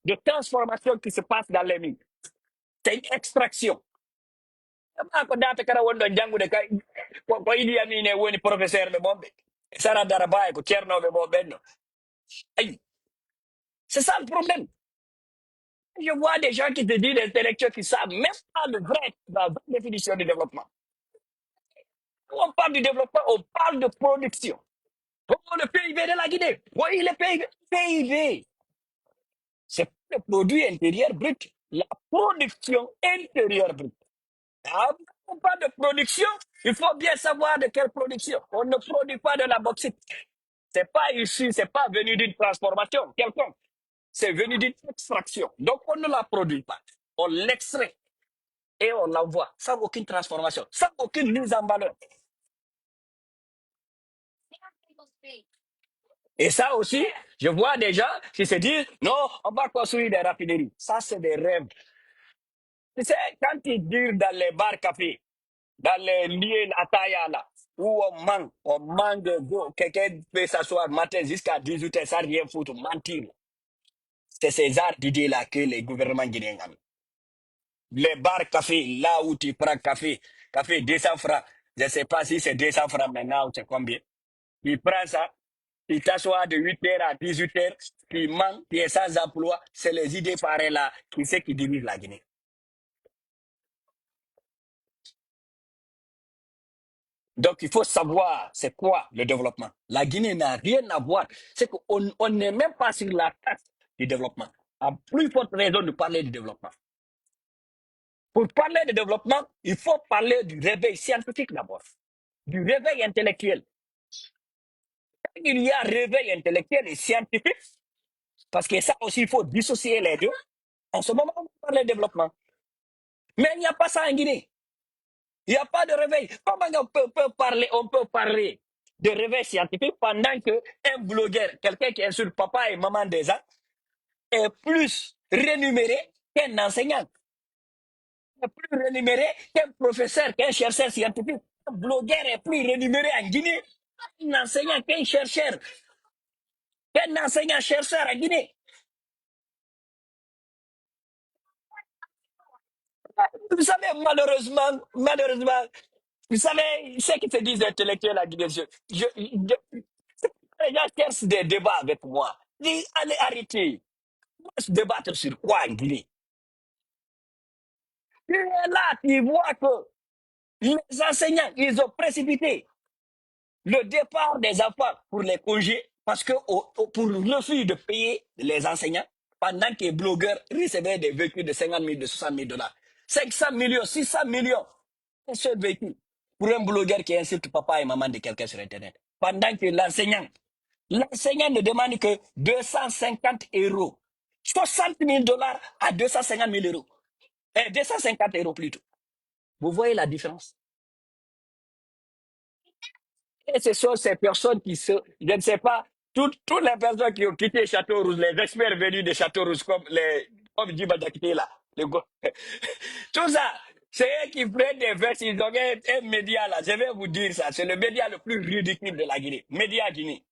de transformation qui se passe dans les mines. C'est une extraction. Ko data kara wondo jangude kay ko Idi Amin e woni professeur de mombe. Sara Daraba ko Cerno be mo benno. Ay, c'est ça le problème. Je vois des gens qui te disent, des intellectuels qui savent même pas la vraie définition du développement. Quand on parle du développement, on parle de production. Oh, le PIB de la Guinée. Oui, le PIB. C'est pas le produit intérieur brut, la production intérieure brute. Ah, on parle de production, il faut bien savoir de quelle production. On ne produit pas de la bauxite. C'est pas issu, c'est pas venu d'une transformation quelconque. C'est venu d'une extraction. Donc on ne la produit pas. On l'extrait et on l'envoie sans aucune transformation, sans aucune mise en valeur. Et ça aussi, je vois des gens qui se disent, non, on va construire des raffineries. Ça, c'est des rêves. Tu sais, quand ils disent dans les bars cafés, dans les lieux Ataya là, où on manque de go, quelqu'un peut s'asseoir matin jusqu'à 18h sans rien foutre, mentir. C'est ces genres d'idées-là que les gouvernements guinéens ont. Les bars café, là où tu prends café 200 francs, je ne sais pas si c'est 200 francs maintenant ou c'est combien. Tu prends ça, tu t'assois de 8h à 18h, tu manques, tu es sans emploi, c'est les idées pareilles là qui c'est qui dirigent la Guinée. Donc, il faut savoir c'est quoi le développement. La Guinée n'a rien à voir. C'est qu'on n'est même pas sur la taxe du développement. À plus forte raison de parler du développement. Pour parler de développement, il faut parler du réveil scientifique d'abord, du réveil intellectuel. Il y a réveil intellectuel et scientifique, parce que ça aussi, il faut dissocier les deux. En ce moment, on parle de développement. Mais il n'y a pas ça en Guinée. Il n'y a pas de réveil. Comment on peut parler de réveil scientifique pendant qu'un blogueur, quelqu'un qui insulte papa et maman des gens, est plus rémunéré qu'un enseignant, est plus rémunéré qu'un professeur, qu'un chercheur scientifique. Un blogueur est plus rémunéré en Guinée qu'un enseignant, qu'un enseignant-chercheur en Guinée. Vous savez, malheureusement, vous savez, ce qui se disent intellectuels à Guinée, les gens cherchent des débats avec moi. Dis, allez arrêter. On va se débattre sur quoi en Guinée? Tu es là, tu vois que les enseignants, ils ont précipité le départ des enfants pour les congés parce que pour le refus de payer les enseignants pendant que les blogueurs recevaient des véhicules de 50 000, de 60 000 dollars. 500 millions, 600 millions, un seul véhicule pour un blogueur qui insulte papa et maman de quelqu'un sur Internet. pendant que l'enseignant ne demande que 250 euros. 60 000 dollars à 250 000 euros. 250 euros plutôt. Vous voyez la différence? Et ce sont ces personnes qui se, je ne sais pas, toutes les personnes qui ont quitté Château Rouge, les experts venus de Château Rouge, comme Djiba Diakité là, tout ça, c'est eux qui prennent des vestes, ils ont un média là, je vais vous dire ça, c'est le média le plus ridicule de la Guinée, Média Guinée.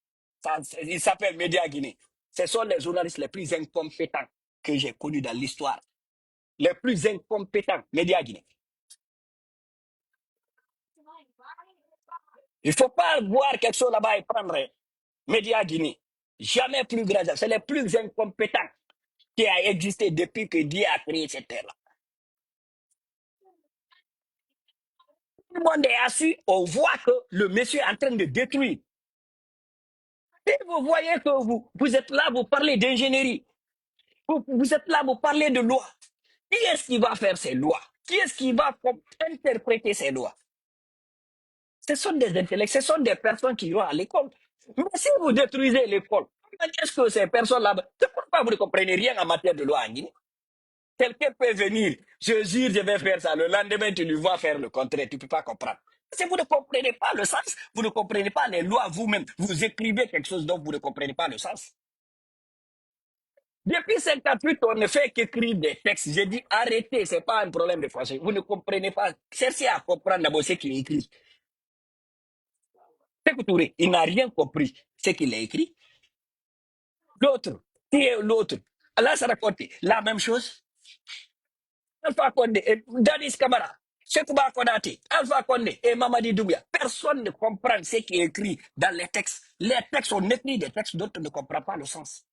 Il s'appelle Média Guinée. Ce sont les journalistes les plus incompétents que j'ai connus dans l'histoire. Les plus incompétents, Média Guinée. Il ne faut pas voir quelque chose là-bas et prendre Média Guinée. Jamais plus grand. C'est les plus incompétents qui a existé depuis que Dieu a créé cette terre-là. Tout le monde est assis, on voit que le monsieur est en train de détruire. Et vous voyez que vous êtes là, vous parlez d'ingénierie. Vous êtes là, vous parlez de loi. Qui est-ce qui va faire ces lois? Qui est-ce qui va interpréter ces lois? Ce sont des intellectuels, ce sont des personnes qui vont à l'école. Mais si vous détruisez l'école, est-ce que ces personnes-là, c'est pourquoi vous ne comprenez rien en matière de loi en Guinée? Quelqu'un peut venir, je jure, je vais faire ça. Le lendemain, tu lui vois faire le contraire, tu ne peux pas comprendre. Si vous ne comprenez pas le sens, vous ne comprenez pas les lois vous-même. Vous écrivez quelque chose dont vous ne comprenez pas le sens. Depuis 58, on ne fait qu'écrire des textes. J'ai dit arrêtez, ce n'est pas un problème de français. Vous ne comprenez pas. Cherchez à comprendre d'abord ce qu'il écrit. Sékou Touré, il n'a rien compris ce qu'il a écrit. L'autre, qui est l'autre? Allah se raconte la même chose. Alpha Condé et Dadis Kamara, Sekouba Konate, Alpha Condé et Mamadi Doumbia. Personne ne comprend ce qui est écrit dans les textes. Les textes, on écrit des textes dont on ne comprend pas le sens.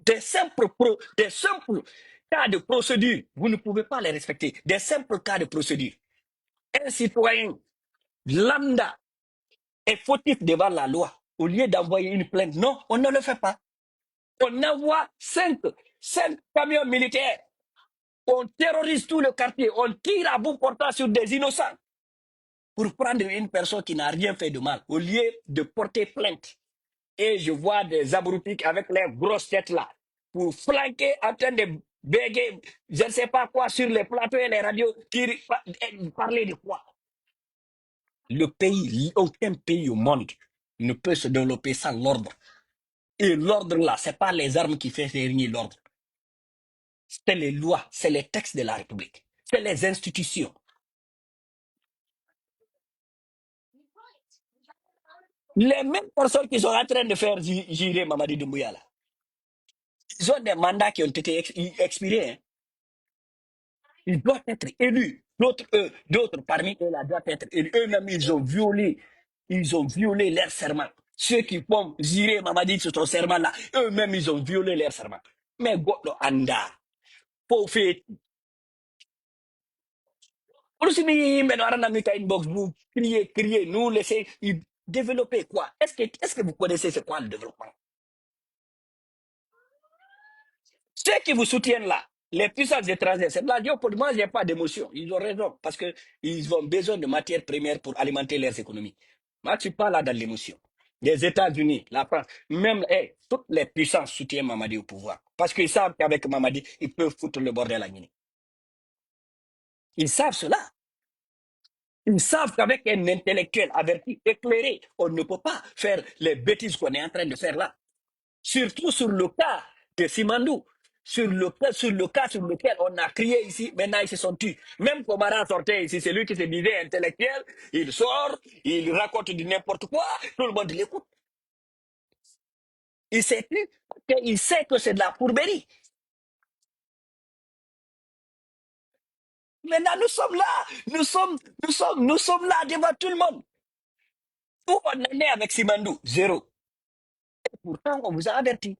Des simples cas de procédure, vous ne pouvez pas les respecter. Des simples cas de procédure. Un citoyen lambda est fautif devant la loi. Au lieu d'envoyer une plainte, non, on ne le fait pas. On envoie cinq camions militaires. On terrorise tout le quartier. On tire à bout portant sur des innocents pour prendre une personne qui n'a rien fait de mal, au lieu de porter plainte. Et je vois des abrutis avec leurs grosses têtes là, pour flanquer en train de béguer, je ne sais pas quoi, sur les plateaux et les radios, parler de quoi? Le pays, aucun pays au monde ne peut se développer sans l'ordre. Et l'ordre là, ce n'est pas les armes qui font régner l'ordre. C'est les lois, c'est les textes de la République, c'est les institutions. Les mêmes personnes qui sont en train de faire girer Mamadi Doumbouya là, ils ont des mandats qui ont été expirés. Hein. Ils doivent être élus. D'autres parmi eux là doivent être élus. Eux-mêmes, ils ont violé leur serment. Ceux qui font girer Mamadi sur son serment là, eux-mêmes, ils ont violé leur serment. Mais Godlo Anda, pour faire. Vous criez, nous laissez développer quoi? Est-ce que vous connaissez ce quoi le développement? Ceux qui vous soutiennent là, les puissances étrangères, c'est de la pour moi, il n'y a pas d'émotion. Ils ont raison, parce qu'ils ont besoin de matières premières pour alimenter leurs économies. Moi, je ne suis pas là dans l'émotion. Les États-Unis, la France, même toutes les puissances soutiennent Mamadi au pouvoir. Parce qu'ils savent qu'avec Mamadi, ils peuvent foutre le bordel à la Guinée. Ils savent cela. Ils savent qu'avec un intellectuel averti, éclairé, on ne peut pas faire les bêtises qu'on est en train de faire là. Surtout sur le cas de Simandou. Sur le cas sur lequel on a crié ici, maintenant ils se sont tus. Même Komara sortait ici, c'est lui qui se disait intellectuel, il sort, il raconte du n'importe quoi, tout le monde l'écoute. Il sait plus, il sait que c'est de la fourberie. Maintenant nous sommes là, nous sommes là devant tout le monde. Où on en est avec Simandou? Zéro. Et pourtant, on vous a averti.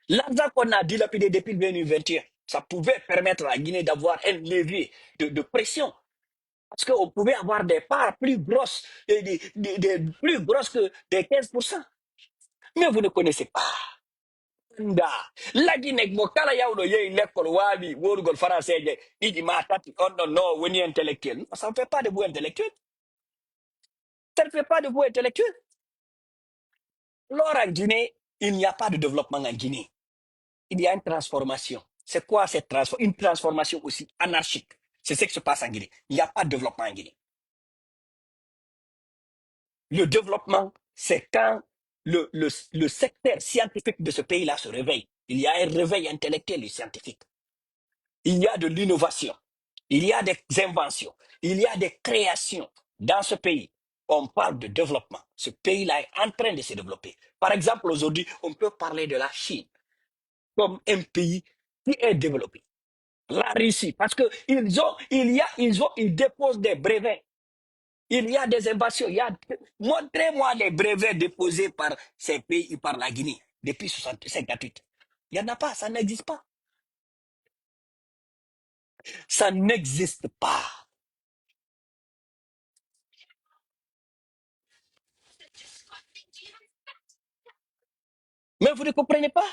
L'argent qu'on a dilapidé depuis le 2021, ça pouvait permettre à la Guinée d'avoir un levier de pression. Parce qu'on pouvait avoir des parts plus grosses, plus grosses que des 15%. Mais vous ne connaissez pas. La Guinée, kala yawno yeyi l'école wawi worugol français il dit ma tati on non non woni intellectuel. Ça ne fait pas de vous intellectuel. Ça ne fait pas de vous intellectuel. Alors en Guinée, il n'y a pas de développement en Guinée. Il y a une transformation. C'est quoi cette transformation? Une transformation aussi anarchique. C'est ce qui se passe en Guinée. Il n'y a pas de développement en Guinée. Le développement, c'est quand le secteur scientifique de ce pays-là se réveille. Il y a un réveil intellectuel et scientifique. Il y a de l'innovation. Il y a des inventions. Il y a des créations dans ce pays. On parle de développement. Ce pays-là est en train de se développer. Par exemple, aujourd'hui, on peut parler de la Chine comme un pays qui est développé. La Russie, parce que ils déposent des brevets. Il y a des invasions. Montrez-moi les brevets déposés par ces pays, par la Guinée, depuis 1958. Il n'y en a pas, ça n'existe pas. Ça n'existe pas. Mais vous ne comprenez pas.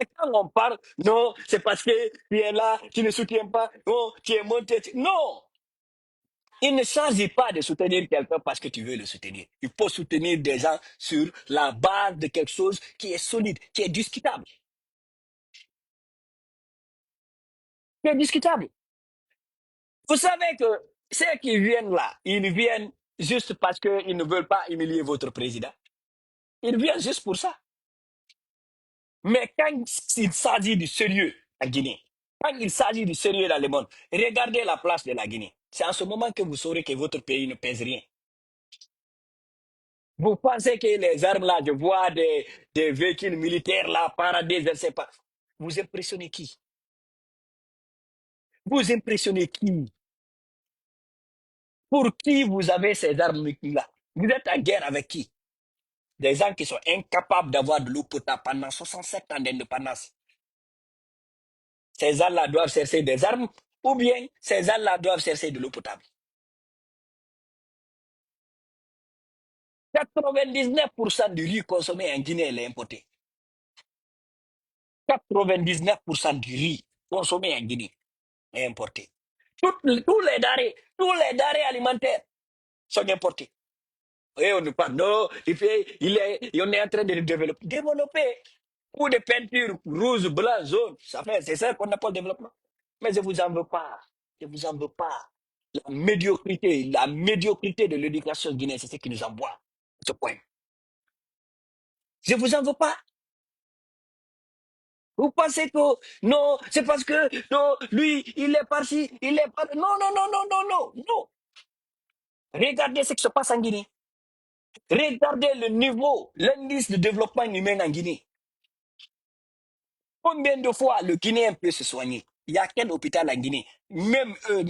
Et quand on parle, non, c'est parce que tu es là, tu ne soutiens pas, non, tu es monté. Non, il ne s'agit pas de soutenir quelqu'un parce que tu veux le soutenir. Il faut soutenir des gens sur la base de quelque chose qui est solide, qui est discutable. Qui est discutable. Vous savez que ceux qui viennent là, ils viennent juste parce qu'ils ne veulent pas humilier votre président. Ils viennent juste pour ça. Mais quand il s'agit du sérieux en Guinée, quand il s'agit du sérieux dans le monde, regardez la place de la Guinée. C'est en ce moment que vous saurez que votre pays ne pèse rien. Vous pensez que les armes là, je vois des véhicules militaires là, parader, je ne sais pas. Vous impressionnez qui? Vous impressionnez qui? Pour qui vous avez ces armes là? Vous êtes en guerre avec qui? Des gens qui sont incapables d'avoir de l'eau potable pendant 67 ans d'indépendance. Ces gens-là doivent chercher des armes ou bien ces gens-là doivent chercher de l'eau potable. 99% du riz consommé en Guinée est importé. 99% du riz consommé en Guinée est importé. Tous les denrées alimentaires sont importés. Et on nous parle, non, on est en train de le développer. Développer ou de peinture rouge, blanc, jaune, c'est ça qu'on appelle développement. Mais je ne vous en veux pas. Je ne vous en veux pas. La médiocrité de l'éducation guinéenne, c'est ce qui nous envoie à ce point. Je ne vous en veux pas. Vous pensez que non, c'est parce que non, lui, il est parti, il est pas. Non, non, non, non, non, non, non. Regardez ce qui se passe en Guinée. Regardez le niveau, l'indice de développement humain en Guinée. Combien de fois le Guinéen peut se soigner? Il y a quel hôpital en Guinée? Même eux,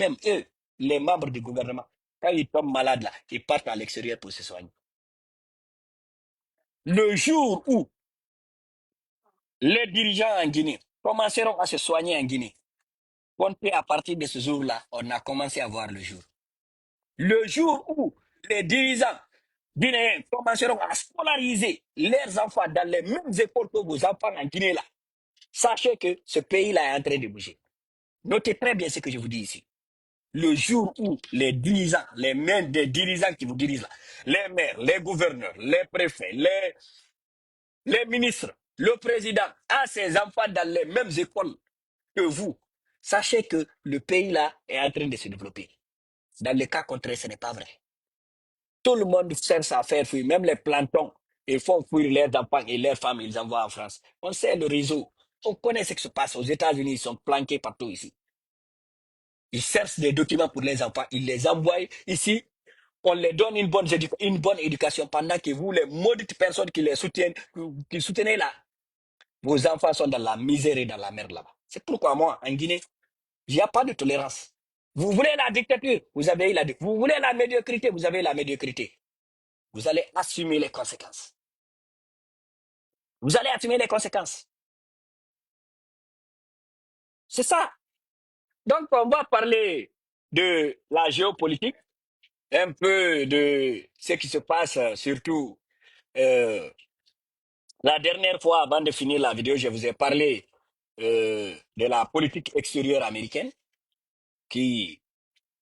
les membres du gouvernement, quand ils tombent malades là, ils partent à l'extérieur pour se soigner. Le jour où les dirigeants en Guinée commenceront à se soigner en Guinée, comptez à partir de ce jour-là, on a commencé à voir le jour. Le jour où les dirigeants guinéens commenceront à scolariser leurs enfants dans les mêmes écoles que vos enfants en Guinée là, sachez que ce pays-là est en train de bouger. Notez très bien ce que je vous dis ici. Le jour où les dirigeants, les mêmes des dirigeants qui vous dirigent là, les maires, les gouverneurs, les préfets, les ministres, le président a ses enfants dans les mêmes écoles que vous, sachez que le pays là est en train de se développer. Dans le cas contraire, ce n'est pas vrai. Tout le monde cherche à faire fuir, même les plantons, ils font fuir leurs enfants et leurs femmes, ils envoient en France. On sait le réseau. On connaît ce qui se passe aux États-Unis, ils sont planqués partout ici. Ils cherchent des documents pour les enfants, ils les envoient ici. On les donne une bonne éducation pendant que vous, les maudites personnes qui les soutiennent, qui soutenez là, vos enfants sont dans la misère et dans la merde là-bas. C'est pourquoi moi, en Guinée, il n'y a pas de tolérance. Vous voulez la dictature, vous avez la dictature. Vous voulez la médiocrité, vous avez la médiocrité. Vous allez assumer les conséquences. Vous allez assumer les conséquences. C'est ça. Donc, on va parler de la géopolitique, un peu de ce qui se passe, surtout euh, la dernière fois, avant de finir la vidéo, je vous ai parlé de la politique extérieure américaine qui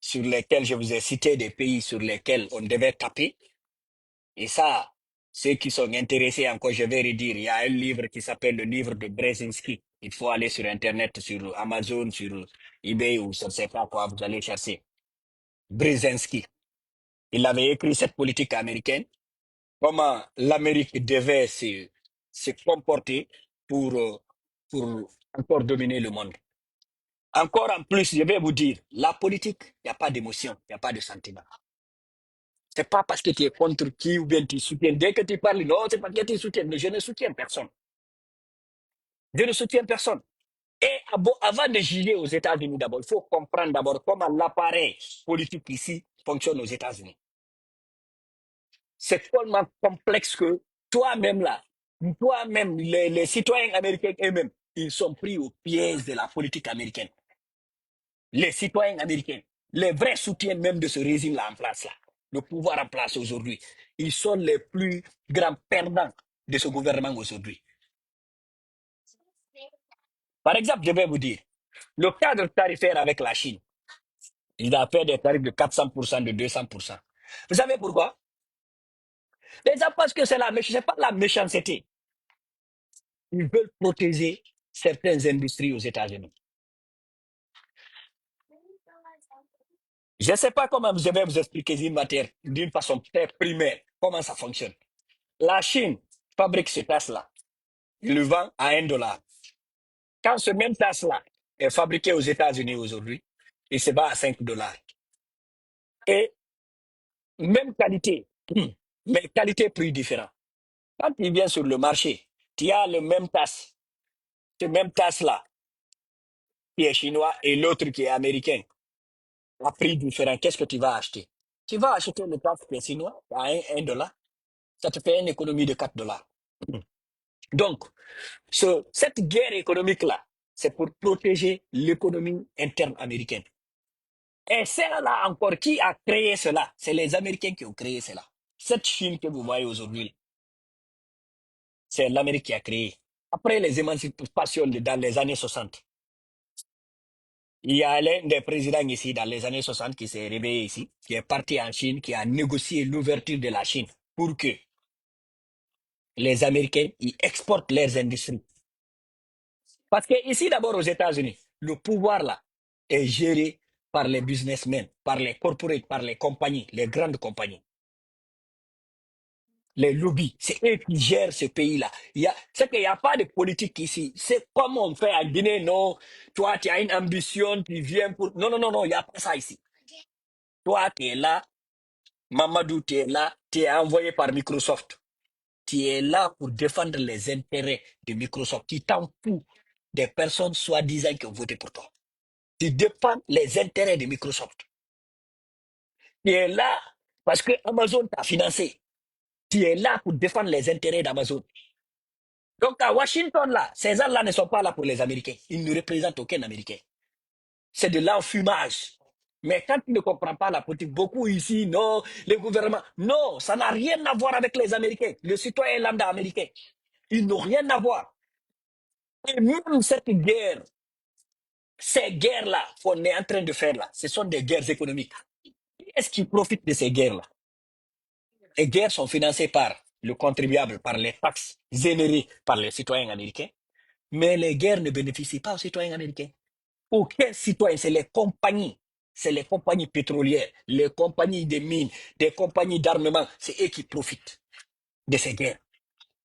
sur lesquels je vous ai cité des pays sur lesquels on devait taper. Et ça, ceux qui sont intéressés encore, je vais redire, il y a un livre qui s'appelle le livre de Brzezinski. Il faut aller sur Internet, sur Amazon, sur eBay ou je ne sais pas quoi, vous allez chercher. Brzezinski. Il avait écrit cette politique américaine, comment l'Amérique devait se comporter pour, pour encore dominer le monde. Encore en plus, je vais vous dire, la politique, il n'y a pas d'émotion, il n'y a pas de sentiment. C'est pas parce que tu es contre qui ou bien tu soutiens. Dès que tu parles, non, c'est parce que tu soutiens. Mais je ne soutiens personne. Je ne soutiens personne. Et avant de juger aux États-Unis d'abord, il faut comprendre d'abord comment l'appareil politique ici fonctionne aux États-Unis. C'est tellement complexe que toi-même là, toi-même, les citoyens américains eux-mêmes, ils sont pris au piège de la politique américaine. Les citoyens américains, les vrais soutiens même de ce régime-là en place là, le pouvoir en place aujourd'hui, ils sont les plus grands perdants de ce gouvernement aujourd'hui. Par exemple, je vais vous dire, le cadre tarifaire avec la Chine, il a fait des tarifs de 400%, de 200%. Vous savez pourquoi? Déjà parce que c'est pas la méchanceté. Ils veulent protéger certaines industries aux États-Unis. Je ne sais pas comment je vais vous expliquer d'une façon très primaire comment ça fonctionne. La Chine fabrique ce tasse-là. Il le vend à 1 dollar. Quand ce même tasse-là est fabriqué aux États-Unis aujourd'hui, il se bat à 5 dollars. Et même qualité, mais qualité-prix différent. Quand il vient sur le marché, tu as le même tasse, ce même tasse-là, qui est chinois, et l'autre qui est américain, à prix différent. Qu'est-ce que tu vas acheter? Tu vas acheter le tasse qui est chinois à 1 dollar. Ça te fait une économie de 4 dollars. Donc, cette guerre économique-là, c'est pour protéger l'économie interne américaine. Et c'est là encore qui a créé cela. C'est les Américains qui ont créé cela. Cette Chine que vous voyez aujourd'hui, c'est l'Amérique qui a créé. Après les émancipations dans les années 60, il y a l'un des présidents ici dans les années 60 qui s'est réveillé ici, qui est parti en Chine, qui a négocié l'ouverture de la Chine pour que les Américains y exportent leurs industries. Parce que ici, d'abord aux États-Unis, le pouvoir là est géré par les businessmen, par les corporates, par les compagnies, les grandes compagnies. Les lobbies, c'est eux qui gèrent ce pays-là. C'est qu'il n'y a pas de politique ici. C'est comme on fait en Guinée, non. Toi, tu as une ambition, tu viens pour... Non, non, non, non, il n'y a pas ça ici. Toi, tu es là, Mamadou, tu es là, tu es envoyé par Microsoft. Tu es là pour défendre les intérêts de Microsoft. Tu t'en fous des personnes soi-disant qui ont voté pour toi. Tu défends les intérêts de Microsoft. Tu es là parce que Amazon t'a financé. Tu es là pour défendre les intérêts d'Amazon. Donc à Washington, là, ces gens-là ne sont pas là pour les Américains. Ils ne représentent aucun Américain. C'est de l'enfumage. Mais quand tu ne comprends pas la politique, beaucoup ici, non, les gouvernements, non, ça n'a rien à voir avec les Américains. Le citoyen lambda américain, ils n'ont rien à voir. Et même cette guerre, ces guerres-là qu'on est en train de faire là, ce sont des guerres économiques. Qui est-ce qui profite de ces guerres-là? Les guerres sont financées par le contribuable, par les taxes générées par les citoyens américains, mais les guerres ne bénéficient pas aux citoyens américains. Aucun citoyen, c'est les compagnies pétrolières, les compagnies de mines, des compagnies d'armement, c'est eux qui profitent de ces guerres.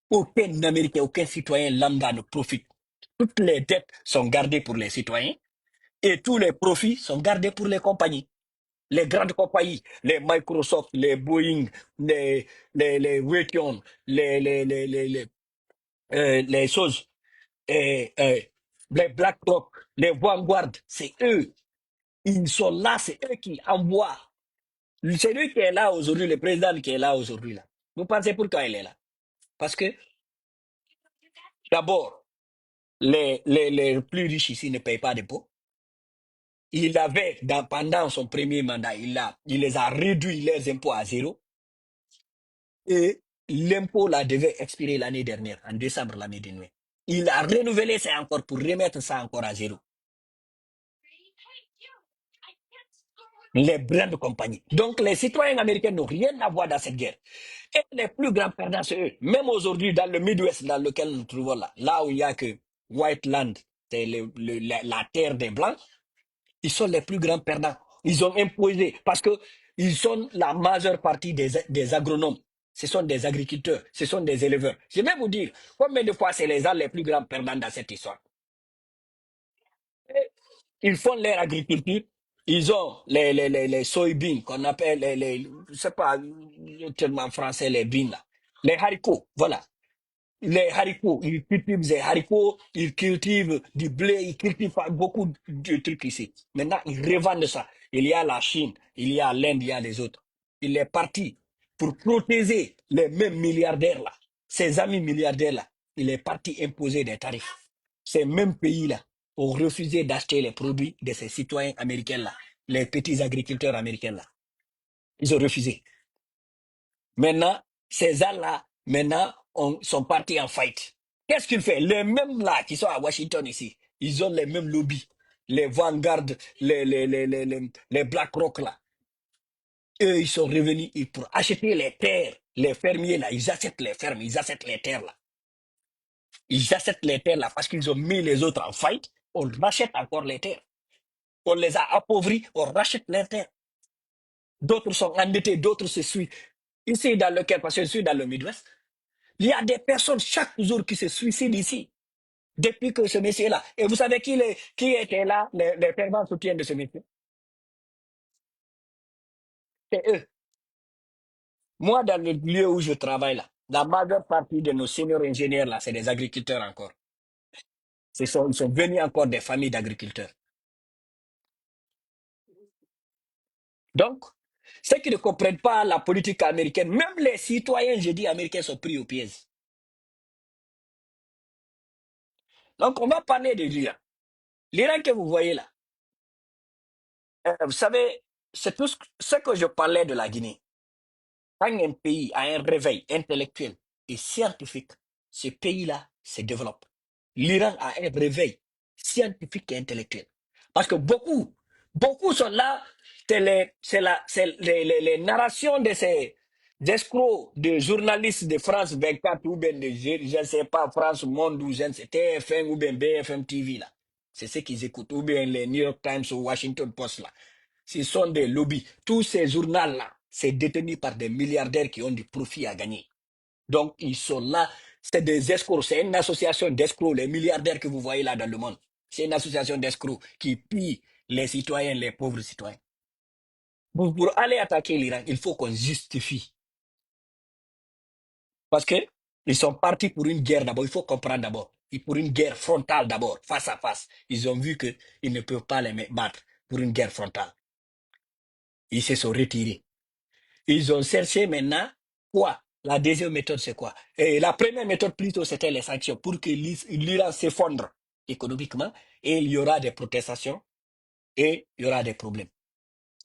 Aucun Américain, aucun citoyen lambda ne profite. Toutes les dettes sont gardées pour les citoyens et tous les profits sont gardés pour les compagnies. Les grandes compagnies, les Microsoft, les Boeing, les Raytheon, les choses, les BlackRock, les Vanguard, c'est eux. Ils sont là, c'est eux qui envoient. C'est lui qui est là aujourd'hui, le président qui est là aujourd'hui. Là. Vous pensez pourquoi il est là? Parce que, d'abord, les plus riches ici ne payent pas d'impôts. Il avait, pendant son premier mandat, il les a réduits leurs impôts à zéro. Et l'impôt là devait expirer l'année dernière, en décembre l'année dernière. Il a renouvelé ça encore pour remettre ça encore à zéro. les grandes compagnies. Donc les citoyens américains n'ont rien à voir dans cette guerre. Et les plus grands perdants, c'est eux. Même aujourd'hui, dans le Midwest, dans lequel nous nous trouvons là, là où il n'y a que White Land, c'est la terre des Blancs, ils sont les plus grands perdants. Ils ont imposé, parce que ils sont la majeure partie des agronomes. Ce sont des agriculteurs, ce sont des éleveurs. Je vais vous dire, combien de fois c'est les gens les plus grands perdants dans cette histoire. Ils font leur agriculture, ils ont les soybeans qu'on appelle je sais pas tellement en français, les beans là. Les haricots, voilà. Les haricots, ils cultivent des haricots, ils cultivent du blé, ils cultivent beaucoup de trucs ici. Maintenant, ils revendent ça. Il y a la Chine, il y a l'Inde, il y a les autres. Il est parti pour protéger les mêmes milliardaires là, ses amis milliardaires là. Il est parti imposer des tarifs. Ces mêmes pays-là ont refusé d'acheter les produits de ces citoyens américains-là, les petits agriculteurs américains-là. Ils ont refusé. Maintenant, ces gens-là, maintenant, sont partis en fight. Qu'est-ce qu'ils font? Les mêmes là qui sont à Washington ici, ils ont les mêmes lobbies. Les Vanguard, les BlackRock là. Eux, ils sont revenus pour acheter les terres. Les fermiers là, ils achètent les fermes, ils achètent les terres là. Ils achètent les terres là parce qu'ils ont mis les autres en fight. On rachète encore les terres. On les a appauvris, on rachète les terres. D'autres sont endettés, d'autres se suivent. Ici, dans lequel, parce que je suis dans le Midwest, il y a des personnes chaque jour qui se suicident ici, depuis que ce monsieur-là. Et vous savez qui était là, les fervents soutiens de ce monsieur? C'est eux. Moi, dans le lieu où je travaille là, la majeure partie de nos seniors ingénieurs là, c'est des agriculteurs encore. Ils sont venus encore des familles d'agriculteurs. Donc, ceux qui ne comprennent pas la politique américaine, même les citoyens, je dis américains, sont pris au piège. Donc, on va parler de l'Iran. L'Iran que vous voyez là, vous savez, c'est tout ce que je parlais de la Guinée. Quand un pays a un réveil intellectuel et scientifique, ce pays-là se développe. L'Iran a un réveil scientifique et intellectuel. Parce que beaucoup sont là, c'est les narrations de ces escrocs de journalistes de France 24 ou bien de, je ne sais pas, France Monde ou je ne sais, TF1 ou bien BFM TV là. C'est ce qu'ils écoutent, ou bien les New York Times ou Washington Post là. Ce sont des lobbies. Tous ces journaux-là, c'est détenu par des milliardaires qui ont du profit à gagner. Donc, ils sont là. C'est des escrocs. C'est une association d'escrocs, les milliardaires que vous voyez là dans le monde. C'est une association d'escrocs qui pille les citoyens, les pauvres citoyens. Pour aller attaquer l'Iran, il faut qu'on justifie. Parce que ils sont partis pour une guerre d'abord. Il faut comprendre d'abord. Et pour une guerre frontale d'abord, face à face. Ils ont vu qu'ils ne peuvent pas les battre pour une guerre frontale. Ils se sont retirés. Ils ont cherché maintenant quoi? La deuxième méthode, c'est quoi? Et la première méthode, plutôt, c'était les sanctions pour que l'Iran s'effondre économiquement et il y aura des protestations et il y aura des problèmes.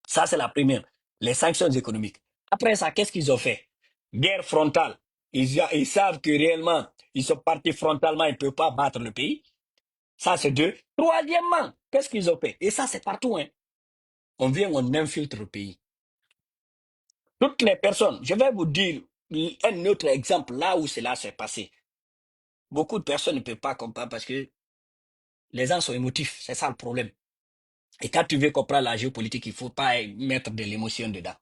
Ça, c'est la première. Les sanctions économiques. Après ça, qu'est-ce qu'ils ont fait? Guerre frontale. Ils savent que réellement, ils sont partis frontalement, ils ne peuvent pas battre le pays. Ça, c'est deux. Troisièmement, qu'est-ce qu'ils ont fait? Et ça, c'est partout. Hein. On vient, on infiltre le pays. Toutes les personnes, je vais vous dire un autre exemple là où cela s'est passé. Beaucoup de personnes ne peuvent pas comprendre parce que les gens sont émotifs, c'est ça le problème. Et quand tu veux comprendre la géopolitique, il ne faut pas mettre de l'émotion dedans.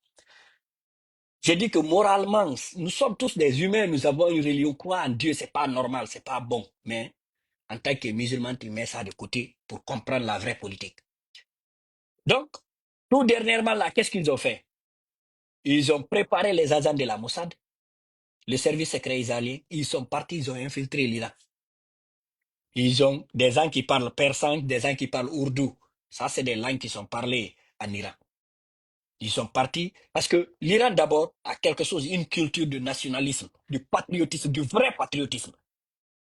J'ai dit que moralement, nous sommes tous des humains, nous avons une religion, croire en Dieu, c'est pas normal, c'est pas bon. Mais en tant que musulman, tu mets ça de côté pour comprendre la vraie politique. Donc, tout dernièrement là, qu'est-ce qu'ils ont fait? Ils ont préparé les agents de la Mossad, le service secret israélien, ils sont partis, ils ont infiltré l'Iran. Ils ont des gens qui parlent persan, des gens qui parlent ourdou. Ça, c'est des langues qui sont parlées en Iran. Ils sont partis parce que l'Iran, d'abord, a quelque chose, une culture de nationalisme, du patriotisme, du vrai patriotisme.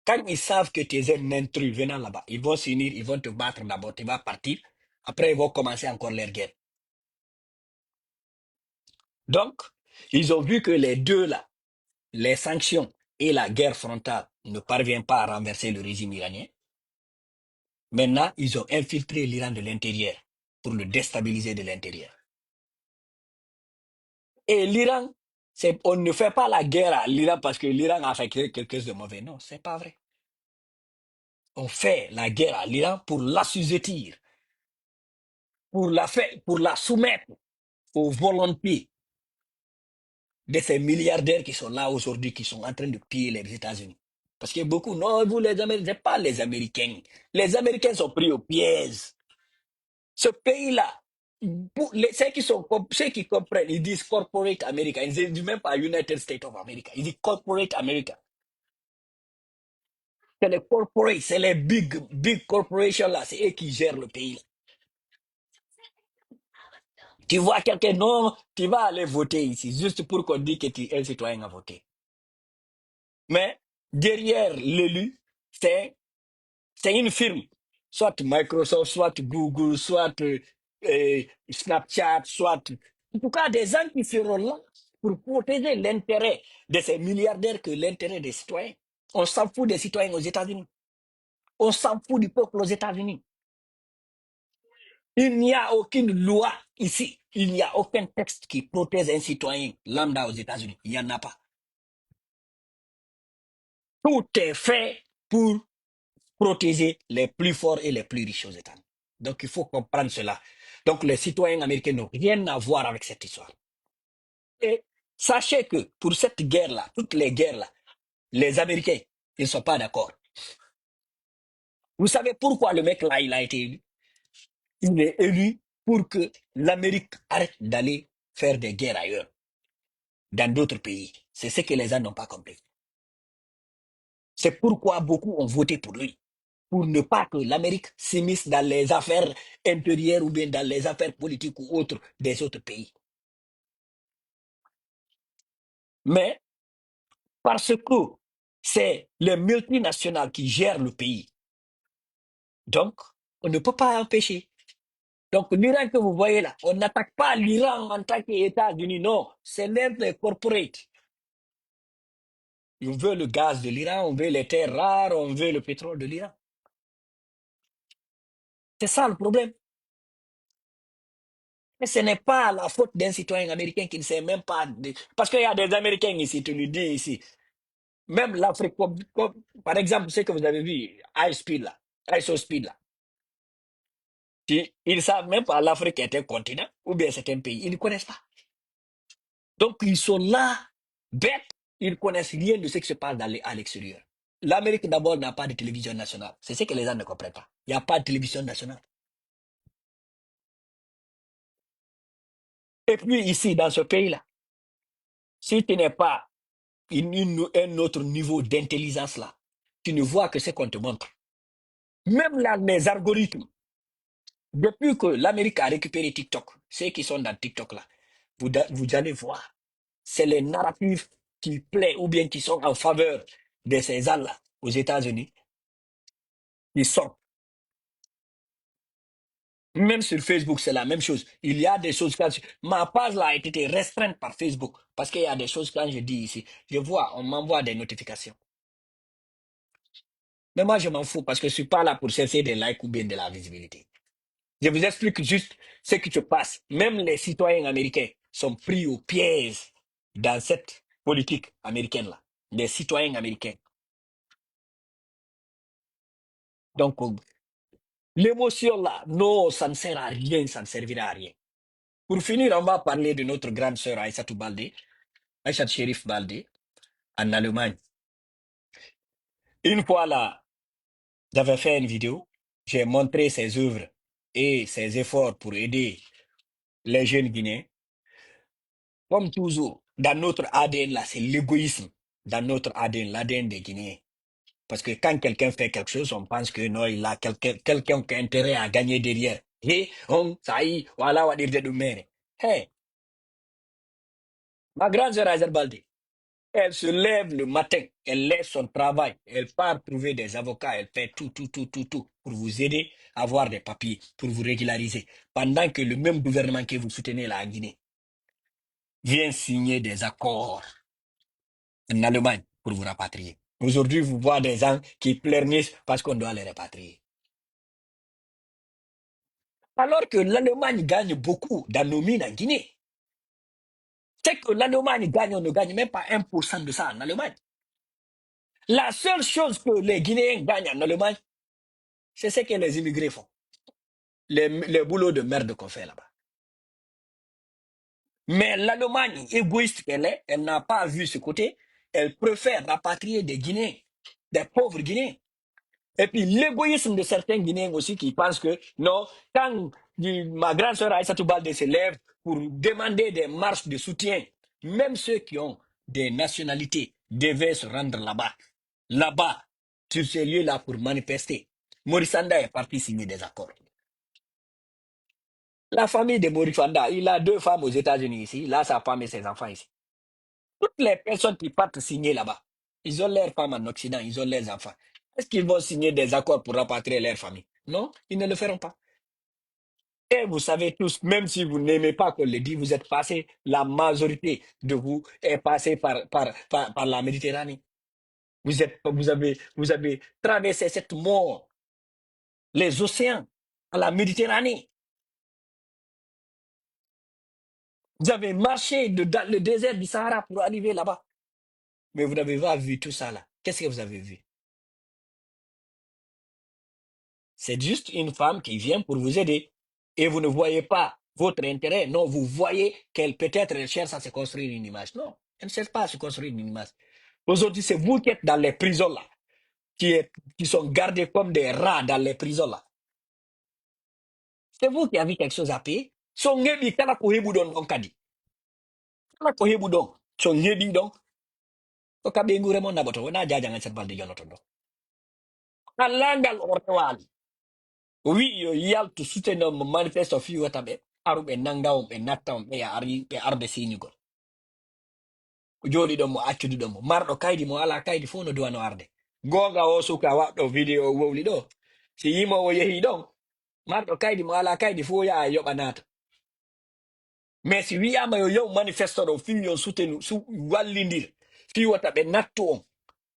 Quand ils savent que tu es un intrus venant là-bas, ils vont s'unir, ils vont te battre d'abord, tu vas partir. Après, ils vont commencer encore leur guerre. Donc, ils ont vu que les deux là, les sanctions et la guerre frontale ne parviennent pas à renverser le régime iranien. Maintenant, ils ont infiltré l'Iran de l'intérieur pour le déstabiliser de l'intérieur. Et l'Iran, on ne fait pas la guerre à l'Iran parce que l'Iran a fait quelque chose de mauvais. Non, c'est pas vrai. On fait la guerre à l'Iran pour l'assujettir, pour la soumettre aux volontés de ces milliardaires qui sont là aujourd'hui, qui sont en train de piller les États-Unis. Parce que beaucoup, non, vous les Américains, c'est pas les Américains. Les Américains sont pris au piège. Ce pays-là, ceux qui comprennent, ils disent corporate America. Ils ne disent même pas United States of America. Ils disent corporate America. C'est les corporates, c'est les big corporations là, c'est eux qui gèrent le pays. Tu vois quelqu'un, non, tu vas aller voter ici, juste pour qu'on dise que tu es un citoyen à voter. Mais derrière l'élu, c'est une firme, soit Microsoft, soit Google, soit Snapchat, soit... En tout cas, des gens qui seront là pour protéger l'intérêt de ces milliardaires que l'intérêt des citoyens. On s'en fout des citoyens aux États-Unis. On s'en fout du peuple aux États-Unis. Il n'y a aucune loi ici. Il n'y a aucun texte qui protège un citoyen lambda aux États-Unis. Il n'y en a pas. Tout est fait pour protéger les plus forts et les plus riches aux États-Unis. Donc, il faut comprendre cela. Donc, les citoyens américains n'ont rien à voir avec cette histoire. Et sachez que pour cette guerre-là, toutes les guerres-là, les Américains, ils ne sont pas d'accord. Vous savez pourquoi le mec là, il a été élu? Il est élu pour que l'Amérique arrête d'aller faire des guerres ailleurs, dans d'autres pays. C'est ce que les gens n'ont pas compris. C'est pourquoi beaucoup ont voté pour lui, pour ne pas que l'Amérique s'immisce dans les affaires intérieures ou bien dans les affaires politiques ou autres des autres pays. Mais parce que c'est les multinationales qui gèrent le pays, donc on ne peut pas empêcher. Donc l'Iran que vous voyez là, on n'attaque pas l'Iran en tant qu'État-Unis, non, c'est l'un des corporates. On veut le gaz de l'Iran, on veut les terres rares, on veut le pétrole de l'Iran. C'est ça le problème. Et ce n'est pas la faute d'un citoyen américain qui ne sait même pas. Parce qu'il y a des Américains ici, tu nous dis ici. Même l'Afrique, par exemple, ce que vous avez vu, High Speed là, ISO Speed là. Ils ne savent même pas l'Afrique est un continent ou bien c'est un pays. Ils ne connaissent pas. Donc ils sont là, bêtes, ils ne connaissent rien de ce qui se passe à l'extérieur. L'Amérique d'abord n'a pas de télévision nationale. C'est ce que les gens ne comprennent pas. Il n'y a pas de télévision nationale. Et puis ici, dans ce pays-là, si tu n'es pas un autre niveau d'intelligence là, tu ne vois que ce qu'on te montre. Même là, les algorithmes, depuis que l'Amérique a récupéré TikTok, ceux qui sont dans TikTok là, vous allez voir, c'est les narratifs qui plaisent ou bien qui sont en faveur de ces gens-là aux États-Unis. Ils sont. Même sur Facebook, c'est la même chose. Il y a des choses quand ma page là a été restreinte par Facebook parce qu'il y a des choses quand je dis ici, je vois, on m'envoie des notifications. Mais moi, je m'en fous parce que je ne suis pas là pour chercher des likes ou bien de la visibilité. Je vous explique juste ce qui se passe. Même les citoyens américains sont pris au piège dans cette politique américaine-là. Les citoyens américains. Donc, l'émotion là, non, ça ne sert à rien, ça ne servira à rien. Pour finir, on va parler de notre grande sœur Aïssatou Baldé, Aïssat Sherif Baldé, en Allemagne. Une fois là, j'avais fait une vidéo, j'ai montré ses œuvres et ses efforts pour aider les jeunes Guinéens. Comme toujours, dans notre ADN, là, c'est l'égoïsme. Dans notre ADN, l'ADN des Guinéens. Parce que quand quelqu'un fait quelque chose, on pense que non, il a quelqu'un qui a intérêt à gagner derrière. Et on, ça y est, voilà, on va dire de nous. Hey, ma grande sœur Azerbaldi, elle se lève le matin, elle laisse son travail, elle part trouver des avocats, elle fait tout pour vous aider à avoir des papiers, pour vous régulariser. Pendant que le même gouvernement que vous soutenez là en Guinée vient signer des accords en Allemagne pour vous rapatrier. Aujourd'hui, vous voyez des gens qui pleurnichent parce qu'on doit les rapatrier. Alors que l'Allemagne gagne beaucoup dans nos mines en Guinée. C'est que l'Allemagne gagne, on ne gagne même pas 1% de ça en Allemagne. La seule chose que les Guinéens gagnent en Allemagne, c'est ce que les immigrés font. Les boulots de merde qu'on fait là-bas. Mais l'Allemagne, égoïste qu'elle est, elle n'a pas vu ce côté. Elle préfère rapatrier des Guinéens, des pauvres Guinéens. Et puis l'égoïsme de certains Guinéens aussi qui pensent que non, quand ma grande sœur Aïssatou Baldé se lève pour demander des marches de soutien, même ceux qui ont des nationalités devaient se rendre là-bas. Là-bas, sur ces lieux-là pour manifester. Maurice Anda est parti signer des accords. La famille de Maurice Anda, il a 2 femmes aux États-Unis ici, là sa femme et ses enfants ici. Toutes les personnes qui partent signer là-bas, ils ont leurs femmes en Occident, ils ont leurs enfants. Est-ce qu'ils vont signer des accords pour rapatrier leur famille? Non, ils ne le feront pas. Et vous savez tous, même si vous n'aimez pas qu'on le dise, vous êtes passé, la majorité de vous est passée par la Méditerranée. Vous avez traversé cette mort, les océans, à la Méditerranée. Vous avez marché dans le désert du Sahara pour arriver là-bas. Mais vous n'avez pas vu tout ça là. Qu'est-ce que vous avez vu? C'est juste une femme qui vient pour vous aider. Et vous ne voyez pas votre intérêt. Non, vous voyez qu'elle peut-être elle cherche à se construire une image. Non, elle ne cherche pas à se construire une image. Aujourd'hui, c'est vous qui êtes dans les prisons là, qui sont gardés comme des rats dans les prisons là. C'est vous qui avez quelque chose à payer. Son ngebi kala ko hebu don don kadi. Kala ko hebu don. Son ngebi don. Ko kabe ngure mon naboto wona jaja ngan set balde jonoto do. Alangal ortewali. Oui, yo yaltu soutenir mo manifesto fi watabe. Arube nanga be natta be ari be arde sinigol. Ko jodi do mo accudu do mo mardo kaydi mo ala kaydi fu no duwano arde. Gonga o suka waddo video wowli do. Si yimo o yehi don mardo kaydi mo ala kaydi fu ya yoba nata. Mais si wiyama yo yow manifesto do fi yon soutenu su wallindir fi watabe natto on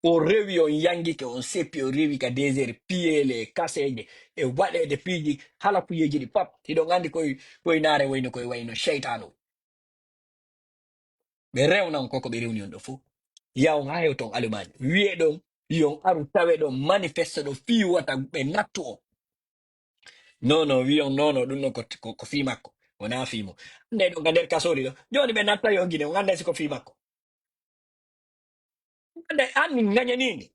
o rewi on yangi ke on seppi o rewi ka désert piyele kaseje e waɗede piiji hala kuyeji ɗi pap hiɗon andi koye naare wayno koye wayno cheytanu ɓe rewnan koko ɓe rewni on ɗo fo yaw ha hew ton alumani wiye ɗon yon aru tawe ɗon manifeste ɗo fi wata ɓe nattu on non non wiyon nono ɗum ɗon ko fi makko wona fimo ande ɗon ka nder kasori ɗo joni ɓe natta yo guine on anda siko fi makko ande anni gañanini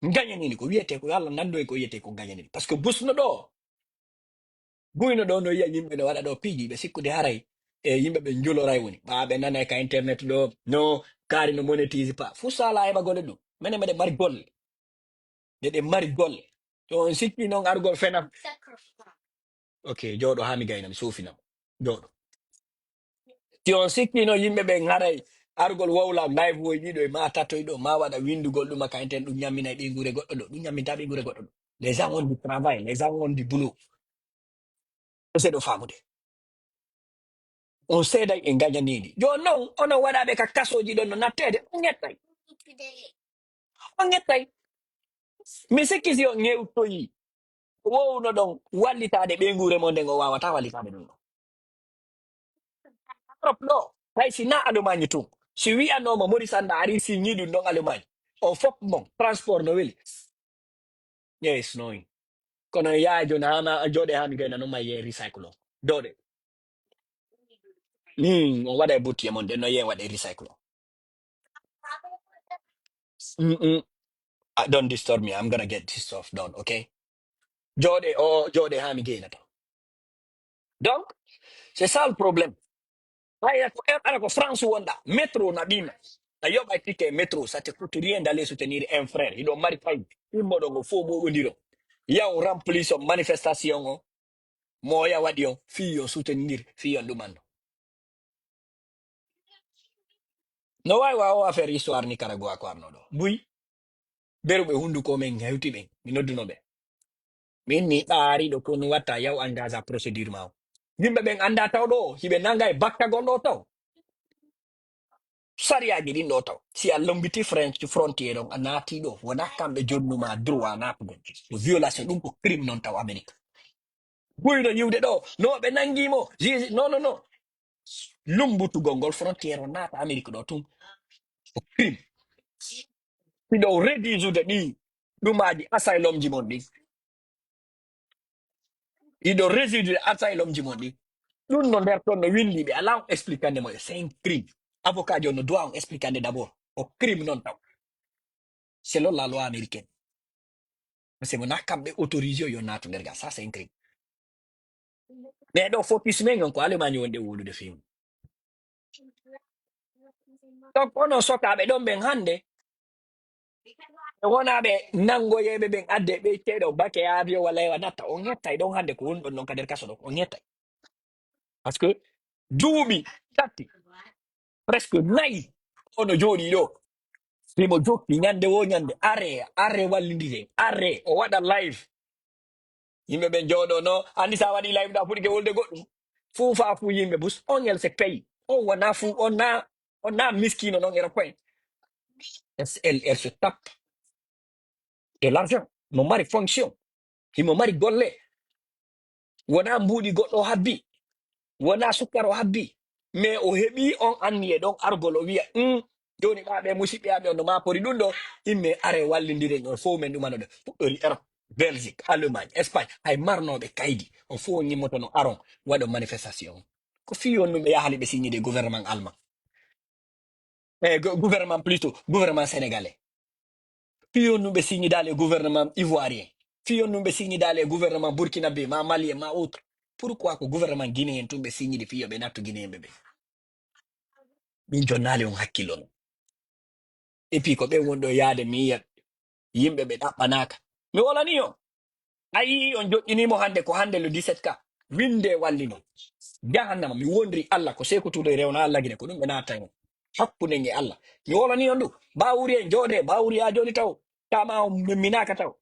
gañanini ko wiyete ko Allah nando e ko wiyete ko gañanini par ce que busno ɗo guyno ɗo no yiya yimɓe no waɗa ɗo piiji ɓe sikkude haray e yimɓe ɓe juloray woni ɓe nana ka internet ɗo no kaari no monétise pas fu sala heɓa golle ɗum minen meɗen mari golle ndeɗen mari golle to on sikki noon argol fenam ok jooɗo ha mi gayna mi suufinam jooɗo si on sikki no yimɓe ɓe haray argol wowla live woy ɗiɗo e ma tattoy ɗo ma waɗa windugol ɗum ka internet ɗum ñamminay ɓeygure goɗɗo ɗo ɗum ñamminta ɓeygure goɗɗo ɗo les gens ont du travail les gens ont du boulot seeɗo famude on seeday e gañaniɗi joni noon ono waɗaɓe ka kasoji ɗon no nattede on ƴettay mi sikki si on ƴewtoyi wowno ɗon wallitade ɓeygure mo nden o wawata wallitade ɗum ɗon Europe ɗo hay si na Allemagne tun si wiyanoma Maurice Sanda ari signi ɗum ɗon Allemagne on fop mon transport no weli yes noyi kono yaa joni hama jooɗe ha mi gayna noon ma yiye recycle o jooɗe on waɗa e buttiye mon nden no yiyen waɗe recycle o Mm, mm. Don't disturb me. I'm gonna get this stuff done, okay? Jode, oh, Jode, Hami Gaynata. Donc, c'est ça le problème. Alors, France, Wanda, métro, Nabima. D'ailleurs, il ticket métro, ça te coûte rien d'aller soutenir un frère. Il doit marier pas. Il m'a donné faux mot, on dirait. Il y a un rempli son manifestation, moya wadion, fille soutenir, fille en demande. No, wa faire histoire Nicaragua, quoi, non, non. Oui, berube hundu ko men hewti ben, mi nodduno be. Min mi ɓaari ɗo ko no watta yaw engage procédure ma o yimɓe ɓen anda taw ɗo hiɓe nanga e bakka gonɗo taw sariyaji ɗin ɗo taw si a lombiti french frontiére on a naati ɗo wona kamɓe jonnuma droit natugo ko violation ɗum ko crime noon taw amérique ɓuyno yiwde ɗo no ɓe nangimo juge non non non lumbutu gongol frontière o naata Amérique ɗo tum ko crime. Ɗiɗo rédigeude ɗi ɗumaji asylum ji mon ɗi. Ɗiɗo résidude asylum ji mon ɗi. Ɗum no nder toon no windi ɓe ala on explicande mo c'est un crime. Avocat jo no doit on explicande d'abord. O crime non taw. Selon la loi américaine. Parce que mon kamɓe autorisé yo naatu nder ga. Ça c'est un crime. Mais ɗo focus men on ko Allemagne wonde wolude fewi. Donc onon sokaɓe ɗon ɓen hande ɓe wonaɓe nangoyeɓe ɓen adde ɓe teɗo bake avion walla ewa natta on hettay ɗon hande ko woni ɗon ɗon ka nder kaso ɗon on hettay par ce que duuɓi tati presque nayi ono jooɗi ɗo mimo jokki ñande wo ñande are wallidire are o waɗa live yimɓe ɓen jooɗo no andi sa waɗi live ɗa fuɗike wolde goɗɗum fuu fa fuu yimɓe bus on el se paye on wona fuu on na miskino noon ero point elle se tape de l'argent mo mari fonction himo mari golle wona mbuuɗi goɗɗo habbi wona sukkaro habbi mais o heɓi on anni e ɗon argol o wiya joni ɓaɓe musidɓe aɓe ono mapori ɗum ɗo yimɓe are wallidire on fof men ɗumanoɗe fuɗɗori Europe Belgique Allemagne Espagne hay marnoɓe kaydi on fof on yimmotono aron waɗo manifestation on ko fi on ɗum ɓe yahali ɓe signide gouvernement allemand gouvernement plutôt gouvernement sénégalais fi on ɗum ɓe signidale gouvernement ivoirien fi on ɗum ɓe signidale gouvernement burkinabé ma malien ma autre pourquoi ko gouvernement guinéen tum ɓe signidi fiyo ɓe nattu guinéen ɓe min jonnali on hakkilo non et puis ko ɓen wonɗo yaade mi yiya yimɓe ɓe ɗaɓɓanaka mi wolani on a yii on joƴƴinimo hande ko hande le 17 ka winde wallino jahannama mi wondri Allah ko seko tuɗo rewna Allah guine ko ɗum ɓe naatan on hakkude e Allah mi wolani on ɗum bawuri en joode bawuri ha joni taw tama on minaka taw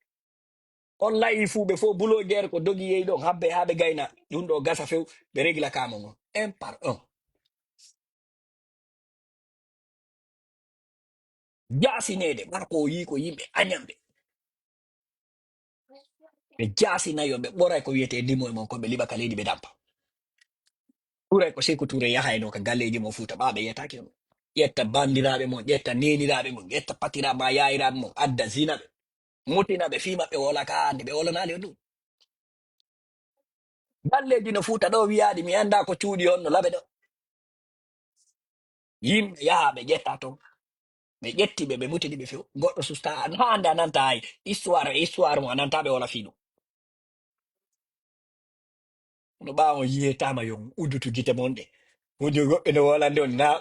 on layi fuu ɓe fof bulo guerre ko dogi yeyi ɗon habbe ha ɓe gayna ɗum ɗo gasa few ɓe régla kamo on un par un jasinede ɓar ko o yi ko yimɓe añamɓe ɓe jasinayo ɓe ɓoray ko wiyete ndimo e mon ko ɓe liɓa ka leydi ɓe dampa ɓuray ko seko touré yahayno ka galleji mo fuuta ɓa ɓe yetaki on ƴetta bandiraɓe mon ƴetta neniraɓe mon ƴetta patiraɓe ma yayiraɓe mon adda zina ɓe mutina ɓe fi maɓɓe wola ka hande ɓe wolanali on ɗum galleji no fuuta ɗo wiyaɗi mi anda ko cuuɗi on no laɓe ɗo yimɓe yaha ɓe ƴetta toon ɓe ƴetti ɓe ɓe mutini ɓe few goɗɗo susta ha hande a nanta hay histoire mo a nanta ɓe wola fiɗum no ɓawo yiyetama yo uddutu gite mon ɗe hunde goɗɗo no wolande on na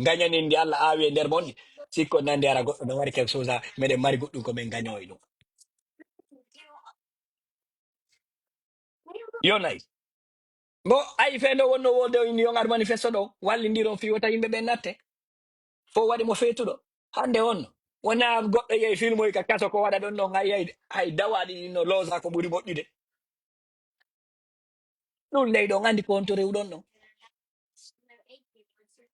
gañanin ndi Allah awi e nder mon sikko nande ara goɗɗo no wari quelque chose a meɗen mari goɗɗum ko min gaño e ɗum yo nayi bo ayi fe ndo wonno wolde o yon ar manifeste ɗo wallidiron fi wota yimɓe ɓen natte fo waɗi mo feetuɗo hande on wona goɗɗo yehi film oy ka kaso ko waɗa ɗon ɗon hay dawaɗi no loosa ko ɓuuri moƴƴude ɗum leyɗo andi ko on to rewɗon ɗon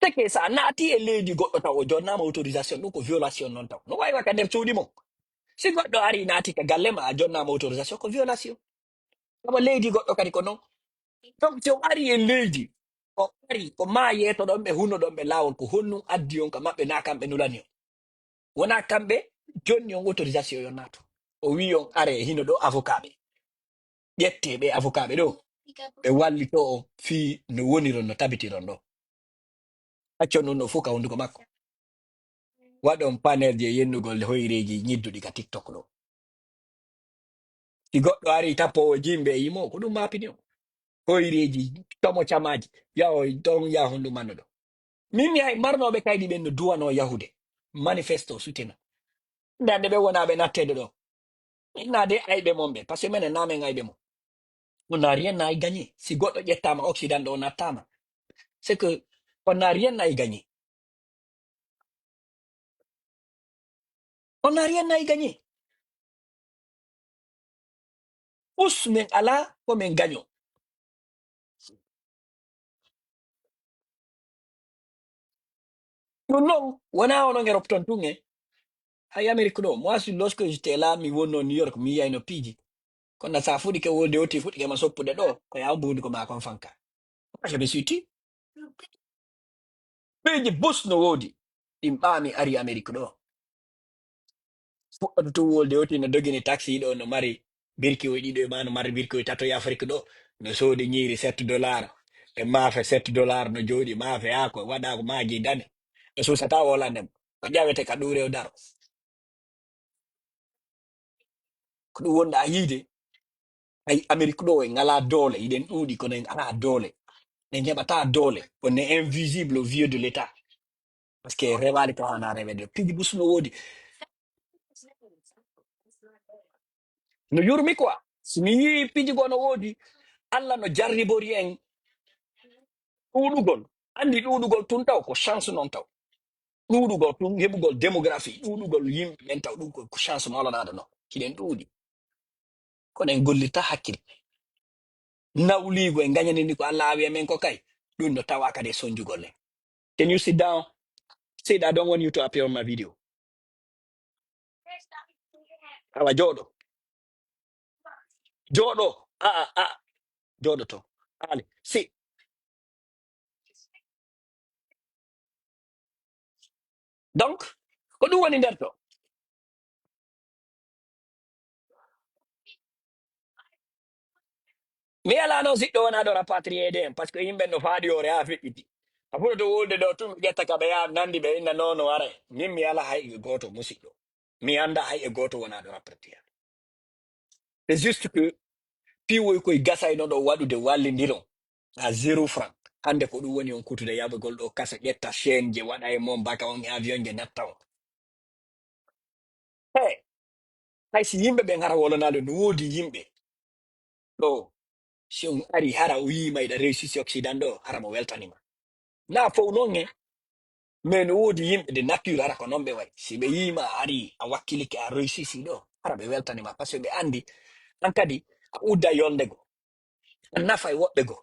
teke sa naati e leydi goɗɗo taw o jonnama autorisation ɗum ko violation noon taw no wawi waka nder cuuɗi mon si goɗɗo ari naati ka galle ma a jonnama autorisation ko violation sabo leydi goɗɗo kadi ko noon donc so ari e leydi o ari ko ma yeeto ɗon ɓe hunno ɗon ɓe lawol ko honnum addi on ka maɓɓe na kamɓe nulani on wona kamɓe jonni on autorisation yo naatu o wi on are hino ɗo avocat ɓe ƴette ɓe avocat ɓe ɗo ɓe wallito on fi no woniron no tabitiron ɗo accon ɗum ɗo fof ka honduko makko waɗon panel je yennugol hoyreji ñidduɗi ka tiktok ɗo si goɗɗo ari tappowo jimɓe e yimo ko ɗum mapini on hoyreji tomo camaji yaho don ya hondu manno ɗo min mi hay marnoɓe kayɗi ɓen no duwano yahude manifesto sutina ndande ɓe wonaɓe nattede ɗo innade ayɓe mon ɓe par ce que minen namen ayɓe mon on n'a rien à y gagner si goɗɗo ƴettama occident ɗo o nattama c'est que on n'a rien à y gagner on n'a rien à y gagner us min ala ko min gaño ɗum noon wona onon Europe ton tun e hay Amérique ɗo moi lorsque j'étais là mi wonno New York mi yiyayno piiji kono sa fuɗike wonde oti fuɗike ma soppude ɗo ko yaw mbudi ko ma kon fanka je me suis dit Peji bus no wodi. Imbami ari America do. Fuɗɗata to wolde woti no dogini taxi ɗo no mari birki o ɗiɗo ma no mari birki o tato e Afrique ɗo no sodi ñiiri $7 e maafe $7 no jooɗi maafe ha ko waɗa ko maaji dane e susata wolande ko ƴawete ka ɗure o daro ko ɗum wonɗa yiide ay Amérique ɗo en ngala doole iɗen ɗuuɗi kono en ala doole en heɓata doole on est invisible au vieux de l'état parce que rewani ko hana rewede piji bus no woodi no yurmi quoi so mi yii piji go no woodi Allah no jarribori en ɗuɗugol andi ɗuɗugol tun taw ko chance non taw ɗuɗugol tun heɓugol démographie ɗuɗugol yimɓe men taw ɗum ko chance nolonaɗo no kiɗen ɗuuɗi kono en gollirta hakkille nawligo en gañanini ko Allah awi men ko kay ɗum no tawa kadi e sonjugol en. Can you sit down? Sid, I don't want you to appear on my video. Awa jooɗo jooɗo jooɗo to ali si donc ko ɗum woni nder to mi ala noon siɗɗo wona ɗo rapatrié en par ce que yimɓe no faaɗi hoore ha feƴƴiti a fuɗa to wolde ɗo tun mi ƴetta ka ɓe yaha nandi ɓe inna noon wara min mi ala hay e goto musidɗo mi anda hay e goto wona ɗo rapatrié c'est juste que piiwoy koye gasayno ɗo waɗude wallidiron à 0 franc hande ko ɗum woni on kutude yaɓugol ɗo kasa ƴetta chaine je waɗa e moom baka on e avion je natta on he hay si yimɓe ɓe gara wolonade no woodi yimɓe ɗo si on ari hara o yima iɗa réussisi occident ɗo hara mo weltanima na fof noon e mais no woodi yimɓe de nature hara ko noon ɓe wayi si ɓe yima a ari a wakkilike a réussisi ɗo hara ɓe weltanima par ce que ɓe andi an kadi a udda yolde go a nafa e woɓɓe go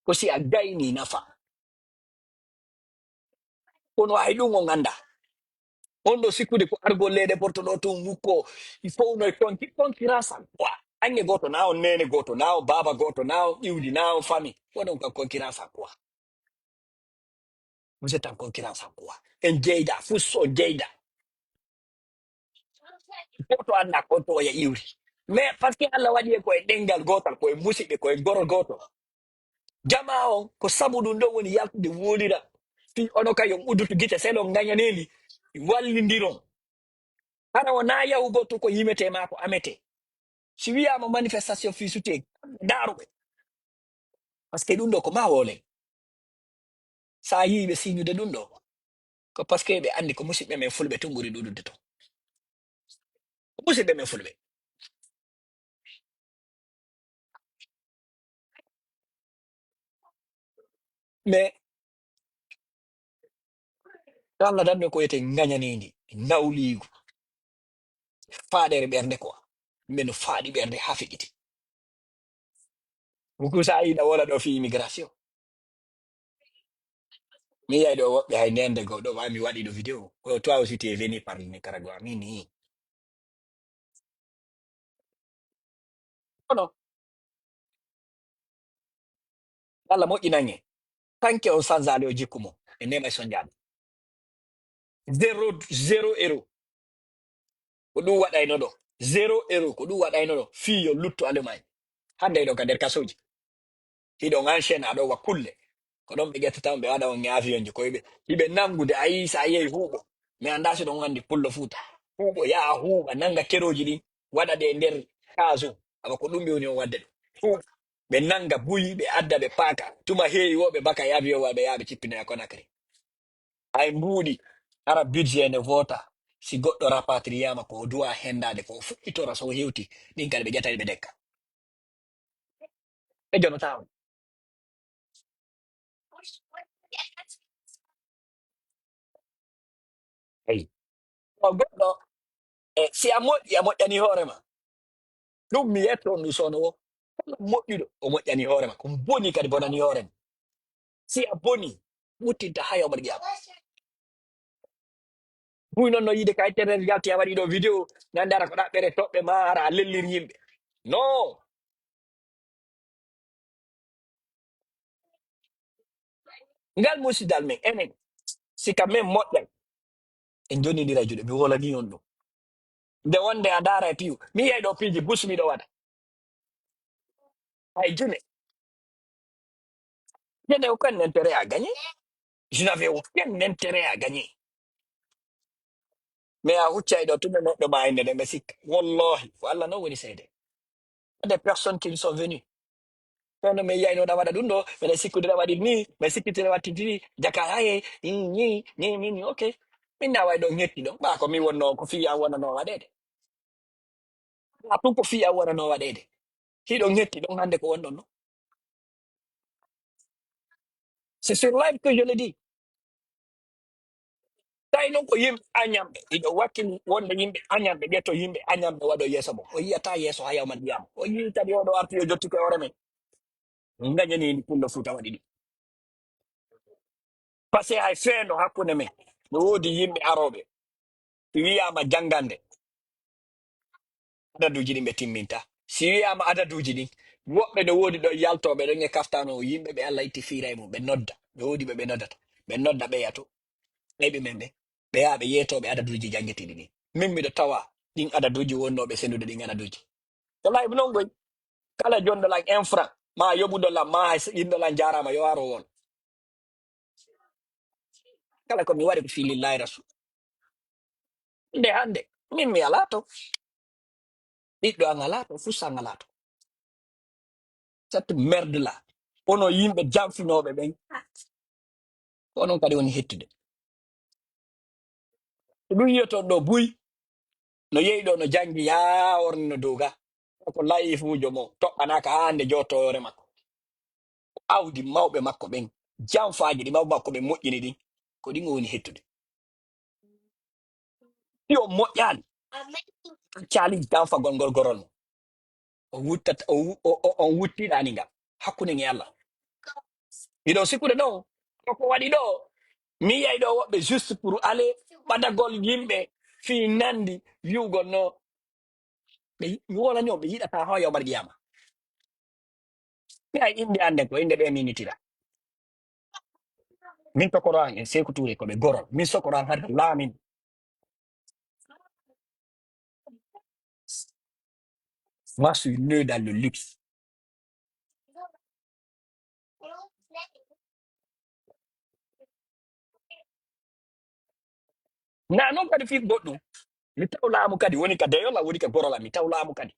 ko si a gayni nafa kono hay ɗum o ganda on ɗo sikkude ko argol leyɗe porto ɗo tun mukko il faut no concurrence am quoi ange goto na on nene goto na on baba goto na on ƴiwdi na on famille wonon kam concurrence am quoi vous êtes en concurrence am quoi en jeyda fusso jeyda goto anda konto oya iwri mais par ce que Allah waɗi e koye ɗengal gotal koye musidɓe koye goro goto jama on ko sabu ɗum ɗon woni yaltude wolira fi ono kay on uddutu gite seɗon gañaneli wallidiron hana o na yahugo to ko yimete ma ko amete si wiyama manifestation fi sute daruɓe par ce que ɗum ɗo ko ma wolen sa yiɓe signude ɗum ɗo ko par ce que ɓe andi ko musidɓe men fulɓe tun ɓuuri ɗuɗude to ko musidɓe men fulɓe mais Allah dan ɗo ko wiyete gañanidi nawligu faɗere ɓernde quoi mino faaɗi ɓernde ha feƴƴiti hukum sa yiɗa wola ɗo fi immigration mi yiyay ɗo woɓɓe hay nende go ɗo ma mi waɗi ɗo vidéo ko toi aussi tu es venu par Nicaragua mini kono Allah moƴƴinan en tanke on sansali o jikku mo e nema e soñjaɗo 0 ko ɗum waɗayno ɗo 0 ko ɗum waɗayno ɗo fiyo lutto Allemagne hande ɗo ka nder kasoji hiɗon enchaine aɗo wa kulle ko ɗon ɓe ƴettata on ɓe waɗa on e avion ji koyeɓe hiɓe nangude a yi sa yehi huuɓo mi anda si ɗon andi pullo fuuta huuɓo yaha huuɓa nanga keroji ɗin waɗa ɗe e nder kaso aba ko ɗum ɓe woni on wadde ɗo huuɓa ɓe nanga buyi ɓe adda ɓe paaka tuma heewi woɓe baka e avion wa ɓe yaha ɓe cippinoya Conakry hay mbuuɗi ara budget ne vota si goɗɗo rapatriama ko o duwa hendade ko o fuɗɗitora so o hewti ɗin kadi ɓe ƴetani ɓe dekka ɓe jonotama ayi o goɗɗo si a moƴƴi a moƴƴani hoorema ɗum mi yetto on ɗum sono o kala moƴƴuɗo o moƴƴani hoorema ko boni kadi bonani hoorema si a boni wuttinta ha yawmal qiyama ɓuy noon no yiide ka internet jalti a waɗi ɗo vidéo nande ara ko ɗaɓɓere toɓɓe ma ara a lelliri yimɓe non ngal musidal men enen sika men moƴƴal en jonidira juɗe mi wolani on ɗum nde wonde a daara e piiw mi yey ɗo piiji bus miɗo waɗa hay june je n'ai aucun intérêt à gagner. Je n'avais aucun intérêt à gagner. Mais à Hucha, il doit tout le monde de ma haine, mais c'est, Wallahi, voilà, non, oui, c'est des personnes qui sont venues. Kono me yayi no da wada dundo me da sikku da wadi ni me sikki da wadi ni jaka haye ni okay min na way do ngetti do ba ko mi wonno ko fi ya wona no wadede la ko fi ya wona no wadede hiɗo ngetti ɗon hande ko wonɗon no c'est sur live que je le dis tawi noon ko yimɓe añamɓe iɗo wakkili wonde yimɓe añamɓe ɓe to yimɓe añamɓe waɗo yeeso mo o yiyata yeeso ha yawman ndiyama o yii kadi oɗo arti yo jotti koye hoore men gañani pullo fuuta waɗi ɗi par ce que hay feendo hakkunde men no woodi yimɓe aroɓe wiyama jangande adaduji ɗin ɓe timminta si wiyama adaduji ɗin woɓɓe no woodi ɗo yaltoɓe ɗon e kaftano yimɓe ɓe Allah itti fiira e mum ɓe nodda no woodi ɓe ɓe noddata ɓe nodda ɓe yato ɓeyɓe men ɓe yaha ɓe yetoɓe adaduji jangetiɗi ɗin min miɗo tawa ɗin adaduji wonnoɓe sendude ɗin adaduji to live noon goy kala jondolan 1 franc ma yoɓudolan ma hay yindolan jarama yo aro won kala ko mi waɗi ko filillahi rasul nde hande min mi ala to ɓiɗɗo an ala to fussa an ala to cette merde là ono yimɓe jamfinoɓe ɓen ko onon kadi woni hettude to ɗum yiyoton ɗo buy no yehi ɗo no jangi yaa orni no doga ko layifujo mo toɓɓanaka ha hande jotoyore makko awdi mawɓe makko ɓen jamfaji ɗi mawɓe makko ɓe moƴƴini ɗin ko ɗin o woni hettude ɗi o moƴƴani cali jamfa gongol gorol mo o wuttata on wuttiɗani ngam hakkude e Allah miɗo sikkude ɗon koko waɗi ɗo mi yiyay ɗo woɓɓe juste pour aller ɓadagol yimɓe fi nandi wiwgol no mi wolani on ɓe yiɗata ha yawmal qiyama mi ay inde anden ko inde ɓe minitira min tokoro an en Sékou Touré koɓe gorol min sokoro an hade laamin moi je suis né dans le luxe na noon kadi fi goɗɗum mi taw laamu kadi woni ka deyol woni ka gorol am mi taw laamu kadi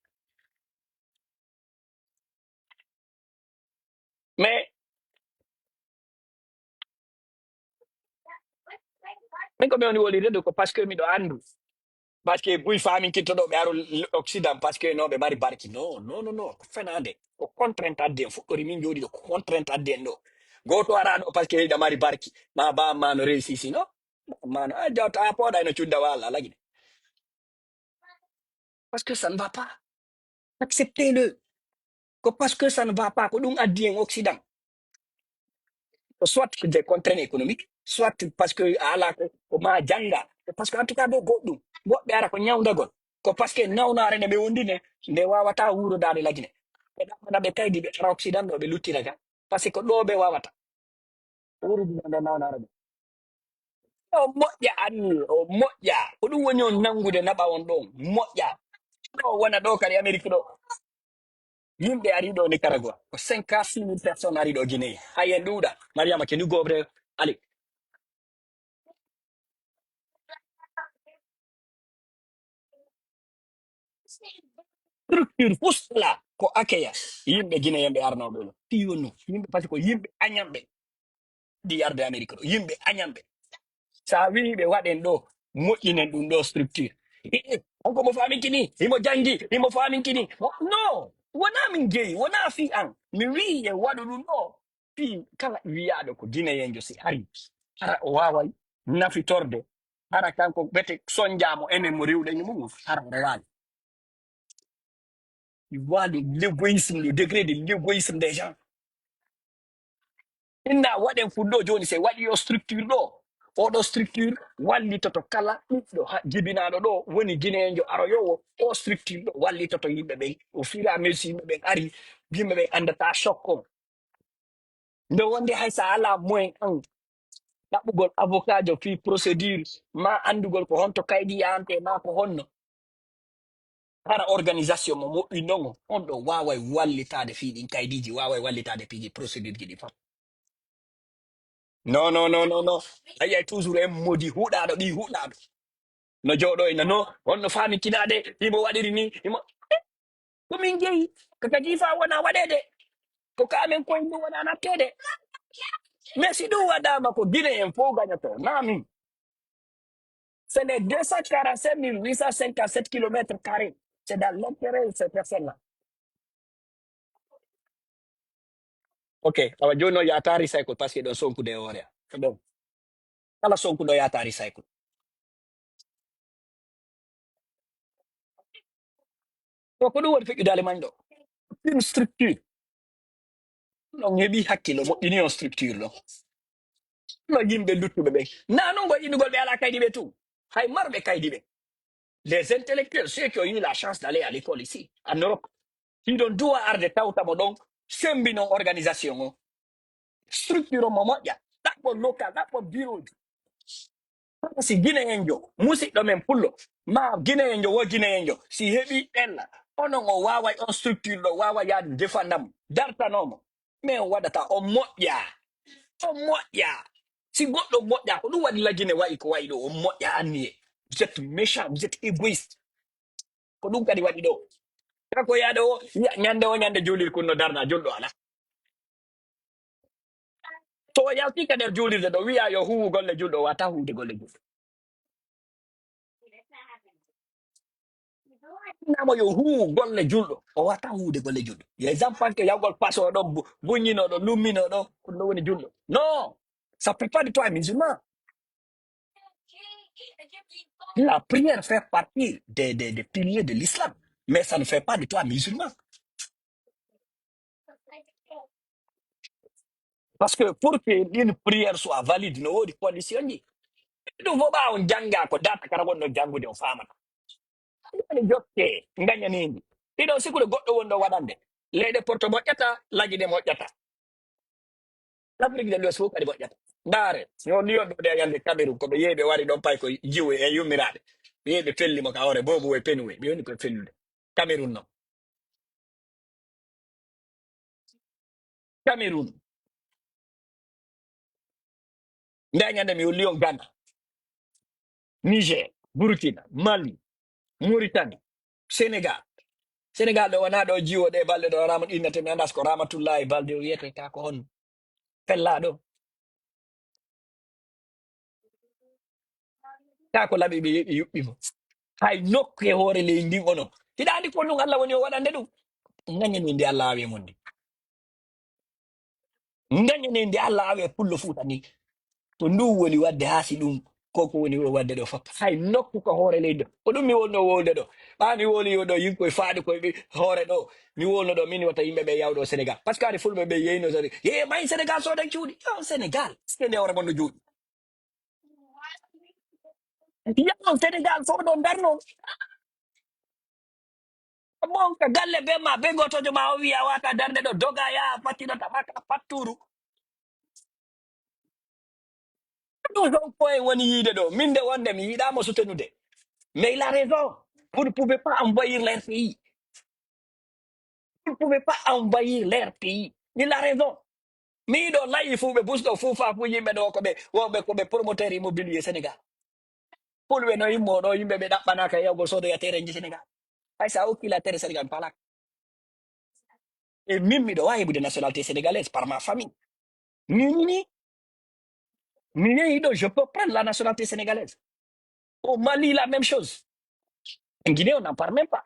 mais min ko ɓe woni woli redu ko par ce que miɗo andu par ce que buy famin kittoɗo ɓe aro occident par ce que no ɓe mari barki non ko fenade ko contrainte addi en fuɗɗori min jooɗi ɗo ko contrainte addi en ɗo goto ara ɗo par ce que yiɗa mari barki ma ba ma no réussisi no mano a jawta a pooɗa eno cudda walla lagui parce que ça ne va pas acceptez-le ko parce que ça ne va pas ko ɗum addi en occident soit des contraintes économiques soit parce que ala ko ma janga parce que en tout cas ɗo goɗɗum woɓɓe ara ko ñawdagol ko parce que nawnare nde ɓe wondine nde wawata wurodade lagine ɓe ɗaɓɓana ɓe kaydi ɓe ara occident ɗo ɓe luttira ga par ce que ɗo ɓe wawata wurudina nde nawnare ɗo o moƴƴa anni o moƴƴa ko ɗum woni on nangude naɓa on ɗon moƴƴa ɗo wona ɗo kadi amérique ɗo yimɓe ari ɗo nicaragua ko 56 000 personnes ari ɗo guinée hayen ɗuuɗa mariama keni gobre ali structure fustala ko akeya yimɓe guinée yemɓe arnoɓe ɗo tiyonno yimɓe par ce que ko yimɓe añamɓe ɗi yarde amérique ɗo yimɓe añamɓe sa wi ɓe waɗen ɗo moƴƴinen ɗum ɗo structure onko mo faminki ni imo jangi imo faminki ni non wona min jeeyi wona fi an mi wi e waɗu ɗum ɗo fi kala wiyaɗo ko guinéyenjo si ari hara o waway nafitorde hara kanko ɓete sonjamo enen mo rewɗen mum hara oɗo waali il voit l'égoïsme, le degré de l'égoïsme des gens. Inna waɗen fuɗɗo joni se waɗi yo structure ɗo oɗo structure wallitoto kala ɓiɗɗo jibinaɗo ɗo woni guinéenjo aroyowo o structure ɗo wallitoto yimɓe ɓen au fur et à mesure yimɓe ɓen ari yimɓe ɓen andata choc on nde wonde hay sa ala moyen an ɗaɓɓugol avocat jo fi procédure ma andugol ko honto kaydi yante ma ko honno hara organisation mo moƴƴi nongo on ɗo wawai wallitade fiɗin kaydiji wawai wallitade piiji procédure ji ɗi fam non non non non non ayiyay toujours en modi huuɗaɗo ɓi huuɗaɗo no jooɗo e nano on no famikinade imo waɗiri ni imo komin jeeyi kaka jifa wona waɗede ko kamen koye ɗum wona nattede mais si ɗum waɗama ko guine en fo gañoto namin c'est les 245 857 kilomètres carrés c'est dans l'intérêt de ces personnes là ok awa joni o yata recycle par ce que ɗon sonkude e hoore a ko ɗon kala sonkuɗo yata recycle to ko ɗum woni feƴƴude alemagne ɗo une structure ɗon heeɓi hakkille moƴƴini on structure ɗo no yimɓe luttuɓe ɓen na noon go innugol ɓe ala kaydi ɓe tout hay marɓe kaydi ɓe les intellectuels ceux qui ont eu la chance d'aller à l'école ici en Europe hiɗon duwa arde tawtamo ɗon sembinon organisation o structure o mo moƴƴa ɗaɓɓon local ɗaɓɓon bureau ji si guinéen jo musidɗo men pullo ma guinéen jo wo guinéen jo si heeɓi ɗella onon o wawa on structure ɗo wawa yaade defandamo dartanomo mais on waɗata on moƴƴa on moƴƴa si goɗɗo moƴƴa ko ɗum waɗi la Guinée wayi ko wayi ɗo on moƴƴa anniye vous êtes méchant vous êtes égoïste ko ɗum kadi waɗi ɗo kako yaade o ñande o ñande juulir kunno darna julɗo ala to o yaltika nder juulirde ɗo wiya yo huwu golle julɗo o wata huwde golle julɗo namo yo huwu golle julɗo o wata huwde golle julɗo les enfants que yawgol paso ɗo buññinoɗo lumminoɗo ko ɗum woni julɗo non ça fait pas de toi un musulman la prière fait partie des piliers de l'islam mais ça ne fait pas de toi un musulman parce que pour que une prière soit valide no woodi condition ji ɗum fo ɓa on janga ko data kara wonno jangude o famata ɗani jokke gañanidi ɗiɗo sikude goɗɗo wonɗo waɗande leyɗe porto moƴƴata lagui ɗe moƴƴata l'Afrique de l'Ouest fof kadi moƴƴata ndaare yo liyon ɗo ɗe yande Cameroun koɓe yeehi ɓe wari ɗon pay ko jiwe e yummiraɓe ɓe yeehi ɓe fellimo ka hoore bobo e penuwe ɓe woni koye fellude Cameroun noon Cameroun nde ñande mi liyon Ghana Niger Burkina Mali Mauritanie Sénégal Sénégal ɗo wona ɗo jiwoɗe balɗe ɗo rama innete mi andas ko Ramatullahi Balde o wiyete ka ko hon fellaɗo ka ko laɓi ɓe yeeɓi yuɓɓimo hay nokke hoore ley ndin onon hiɗa andi ko ɗum Allah woni o waɗande ɗum gañani nde Allah awi e mon ndi gañani nde Allah awi e pullo fuuta ni to ndu woni wadde haasi ɗum koko woni o wadde ɗo fop hay nokku ko hoore leydi ɗo ko ɗum mi wonno wolde ɗo ɓa mi woli ɗo yimkoye faaɗi koye hoore ɗo mi wolno ɗo min wata yimɓe ɓe yawɗo Sénégal par ce que ari fulɓe ɓe yeyno sode ye mayi Sénégal soodan cuuɗi yo Sénégal est ce que nde hoore mon no juuɗi yaw Sénégal fof ɗo darno monka galle be ma be gotojo ma o wiya wata darde ɗo doga ya pattino tabaka patturu ɗum ɗon koye woni yiide ɗo min nde wonde mi yiɗamo soutenude mais il a raison vous ne pouvez pas envahir leur pays vous ne pouvez pas envahir leur pays il a raison miɗo layi fu ɓe busɗo fu fa fu yimɓe ɗo koɓe wonɓe koɓe promoteur immobilier Sénégal fulɓe no yimmo ɗo yimɓe ɓe ɗaɓɓanaka e yawgol sodoya terrain Sénégal hay sa hokkila terre Sénégal mi falaka e min miɗo wawi heɓude nationalité sénégalaise par ma famille ni mi yehi ɗo je peux prendre la nationalité sénégalaise au Mali la même chose en Guinée on n'en parle même pas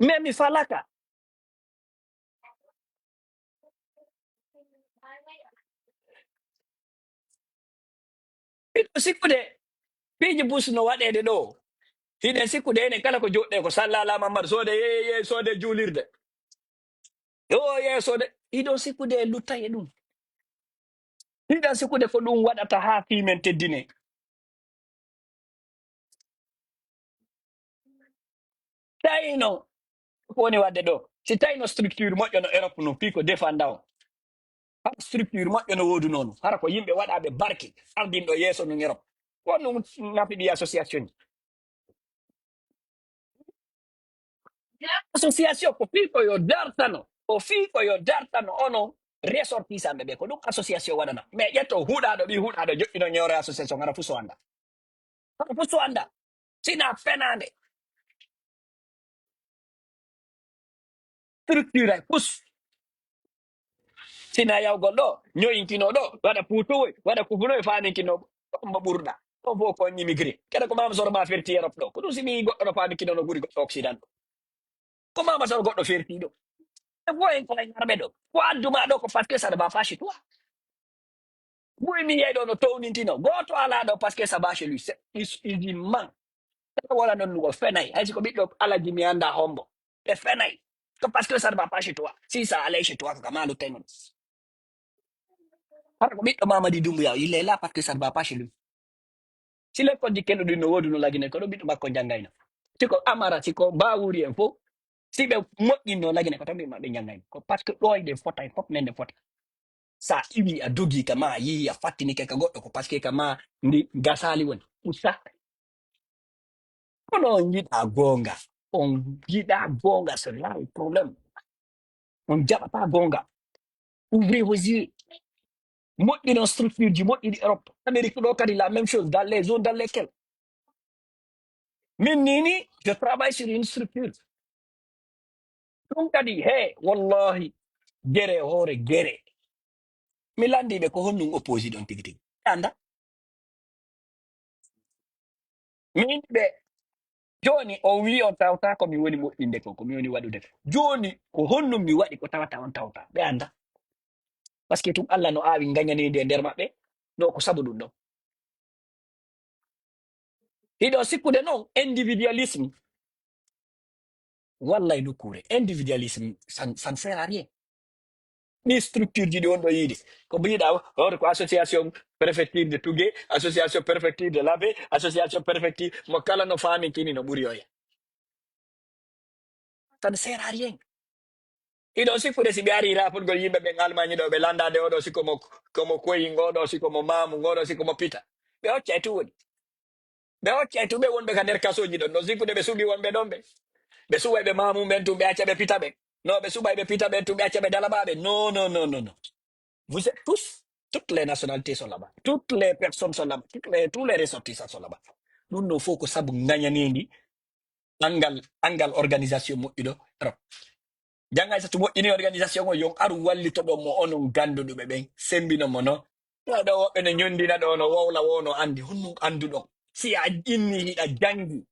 mais mi falaka hiɗo sikkude piiji bus no waɗede ɗo hiɗen sikkude enen kala ko joɗɗe ko sallala mamadou sode ye sode juulirde yo ye sode hiɗon sikkude e luttay e ɗum hiɗen sikkude ko ɗum waɗata ha fimen teddine tawi non ko woni wadde ɗo si tawi no structure moƴƴo no Europe no fii ko défenda o har structure moƴƴo no woodi noon hara ko yimɓe waɗaɓe barke ardinɗo yeeso no Europe ko ɗum nafi ɗi association association ko fii ko yo dartano o fii ko yo dartano onon ressortissant ɓe ko ɗum association waɗana mais ƴetto huuɗaɗo ɓi huuɗaɗo joƴƴino ñewre association hara fu so anda hara fu so anda sina fenade structure ay pus sina yawgol ɗo ñoyinkino ɗo waɗa puutowoy waɗa kufunoy faaminkino mbo ɓurɗa on fof ko immigré kede ko mama soro ma ferti Europe ɗo ko ɗum simi goɗɗo no faamikino no ɓuri goɗɗo occident ɗo ko mama soro goɗɗo ferti ɗo e fo en koye garɓe ɗo ko adduma ɗo ko par ce que ça ne va pas chez toi ɓuri mi yeyɗo no townintino goto ala ɗo par ce que ça va chez lui il ment wala nonnugo fenay hay siko ɓiɗɗo alaji mi anda hombo ɓe fenay ko parce que ça ne va pas chez toi si ça allait chez toi ko kama luttaynon hara ko ɓiɗɗo mamadi dumbuya il est là parce que ça ne va pas chez lui si lekkol jikkelɗo ɗin no woodi no lagine ko ɗo ɓiɗɗo makko janggayno siko amara siko bawuri en fof si ɓe moƴƴinno lagine ko tan ɓe maɓɓe janggayno ko par ce que ɗo ɗe fotay fof men ɗe fota sa iwi a dogi kama a yii a fattinike ka goɗɗo ko par ce que kama ndi gasali woni usta kono on yiɗa gonga on yiɗa gonga c'est là le problème on jaɓata gonga ouvrez vos yeux moƴƴinon structure ji moƴƴiɗi Europe Amérique ɗo kadi la même chose dans les zones dans lesquelles min nini je travaille sur une structure ɗum kadi he wallahi gere hoore gere mi landiɓe ko honnum opposé ɗon tigi tigi anda min ɓe joni o wi on tawta komi woni moƴƴinde ko komi woni waɗude ko joni ko honnum mi waɗi ko tawata on tawta ɓe anda par ce que tum Allah no awi gañanide e nder maɓɓe no ko sabu ɗum ɗon hiɗo sikkude noon individualisme wallay nokkure individualisme ça ne sert à rien ni structure ji ɗi on ɗo yiide ko mbiɗa hoto ko association préfecture de Tougué association préfecture de Labé association préfecture mo kala no faami kini no ɓuri oya ça ne sert à rien iɗo sikkude si ɓe ari rapulgol yimɓe ɓen Allemagne ɗo ɓe landade oɗo siko mo komo koyi ngoɗo siko mo mamu ngoɗo siko mo pita ɓe hoccay tu woni ɓe hoccay tu ɓe wonɓe ka nder kasoji ɗon no sikkude ɓe suɓi wonɓe ɗon ɓe suɓay ɓe mamum ɓen tum ɓe acca ɓe pita ɓe no ɓe suɓay ɓe pita ɓen tum ɓe acca ɓe dalaɓaɓe non non non non non vous êtes tous toutes les nationalités sont là-bas toutes les personnes sont là-bas tous les ressortissants sont là-bas ɗum ɗo fof ko saabu gañanidi angal organisation moƴƴuɗo Europe jangay so to moƴƴini organisation o yon aru wallitoɗo mo onon ganduɗuɓe ɓen sembino mo no ɗo woɓɓe no ñondina ɗo no wowla wo no andi honno anduɗon si a inni hiɗa jangi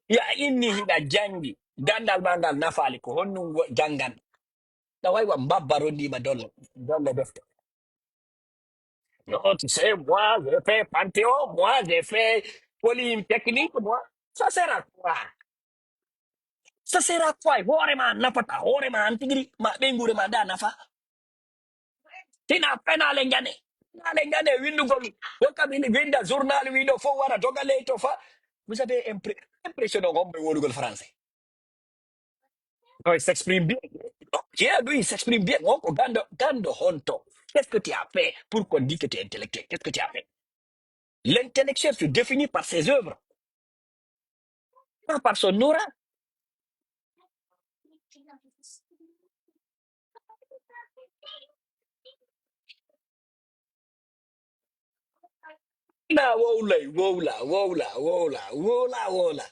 ya inni hiɗa jangi gandal ma ngal nafali ko honnum jangan ɗa way wa mbabba rondima dolle defte non tu sais moi j'ai fait Panthéon moi j'ai fait Polytechnique moi ça sert à quoi ça sert à quoi hoorema nafata hoorema an tigiri ma ɓengure ma nda nafa tina penale ngane windugol wokkabini winda journal wiɗo fof wara doga ley to fa vous avez impression on homɓe wolugol français non, il s'exprime bien. Tiens, lui, il s'exprime bien. Oh, gando honto. Qu'est-ce que tu as fait pour qu'on dise que tu es intellectuel? Qu'est-ce que tu as fait? L'intellectuel se définit par ses œuvres, pas par son aura. Na wola, wola, wola, wola, wola, wola.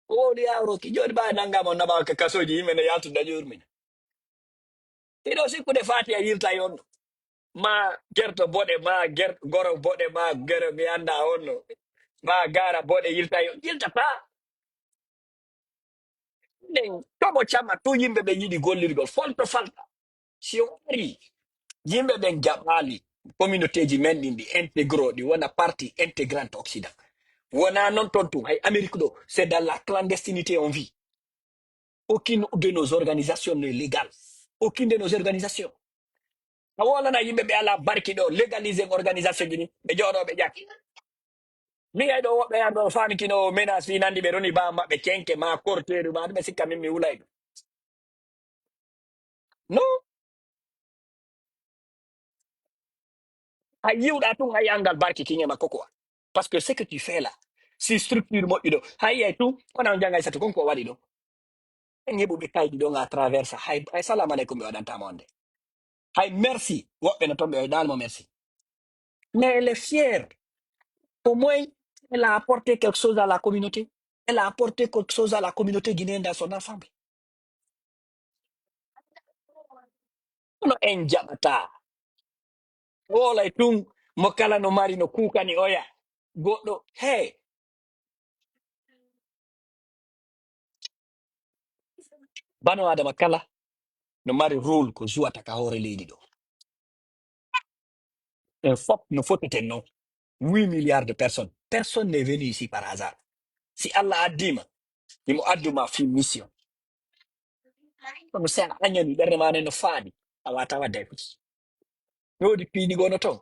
Wodi awro ki jodi ba nanga mo naba ka kasoji yimene yaltu dajurmin. Tido sikkude fati a yilta yon. Ma gerto bode ma goro bode ma gero mi anda onno. Ma gara bode yilta yon. Yilta pa. Nden tomo chama tu yimbe be yidi gollirgol folto falta. Si on ari yimɓe ɓen jaɓali communauté ji men ɗin ɗi intégro ɗi wona partie intégrante occident wona non toon tum hay amérique ɗo c'est dans la clandestinité on vit aucune de nos organisations ne légale aucune de nos organisations a wolana yimɓe ɓe ala barki ɗo légaliser organisation ji ni ɓe jooɗo ɓe ƴakki mi ay ɗo woɓɓe yan ɗo fami kino menace fi nandi ɓe roni ba maɓɓe kenke ma korteru ma ɗume sikka min mi wulay ɗum non hay yiwɗa tun hay angal barki kiñe makko quoi parce que ce que tu fais là si structure moƴƴi ɗo hay ay tun kono jangay satu konko waɗi ɗo en heɓuɓe kayɗi ɗon à travers ça hay salamu aleykum ɓe waɗantama on de hay merci woɓɓe no toon ɓe dalmo merci mais elle est fière au moins elle a apporté quelque chose à la communauté elle a apporté quelque chose à la communauté guinéenne dans son ensemble kono en jaɓata wolay tun mo kala no mari no kukani oya goɗɗo hey bano adama kala no mari rôle ko jouata ka hoore leydi ɗo un fop no foteten non 8 milliards de personnes personne n'est venu ici par hasard si Allah addima imo adduma fi mission kono se a añani ɓerde ma nen no faadi a wata wadde e foti mi wodi piinigono toon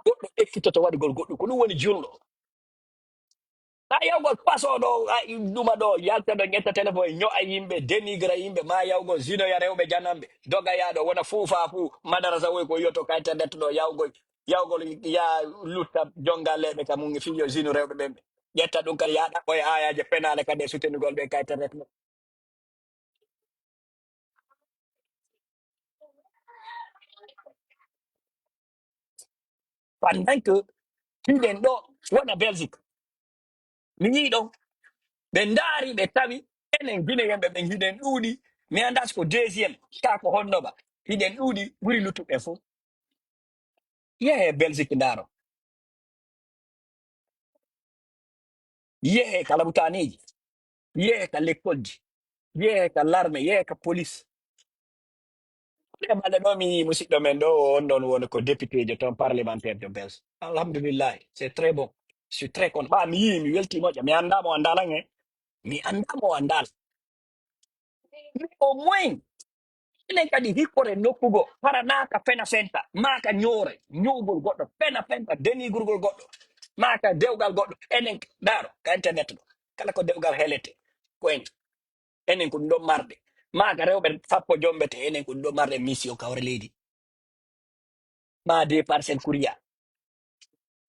goɗɗo ekkitoto waɗugol goɗɗum ko ɗum woni julɗo ha yawgol paso ɗo ɗuma ɗo yalta ɗo ƴetta téléphone ño'a yimɓe dénigra yimɓe ma yawgol zinoya rewɓe janamɓe doga yaɗo wona fuufa fuu madarasa woy ko yiyoto ka internet ɗo yawgol ya lutta jongalleɓe ka mum fiyo zino rewɓe ɓen ƴetta ɗum kadi yaɗa koye ayaje penale kadi e sutenugol ɓe ka internet ɗo pendant que hiɗen ɗo wona belgique mi yii ɗon ɓe ndaari ɓe tawi enen gine yemɓe ɓen hiɗen ɗuuɗi mi annda ko deuxiéme ka ko honnoba hiɗen ɗuuɗi ɓuri luttuɓe fof yehe belgique ndaaro yehe ka labutaneji yehe ka l'école ji yehe ka l'armée yehe ka police ɗe balɗe ɗo mi yii musidɗo men ɗo on ɗon woni ko député jo toon parlementaire de belge alhamdoulillahi c'est très bon je suis très content ɓa mi yii mi welti moƴƴa mi anndamo andalan he mi anndamo andal mais au moins enen kadi hikkore nokkugo hara naaka fena fenta maaka ñoore ñuugol goɗɗo fena fenta denigurgol goɗɗo maaka dewgal goɗɗo enen ndaaro ka internet ɗo kala ko dewgal helete ko enen ko ɗum ɗon marde maaka rewɓe sappo jombete enen ko ɗum ɗon marde mission kawre leydi ma de parcelle courrier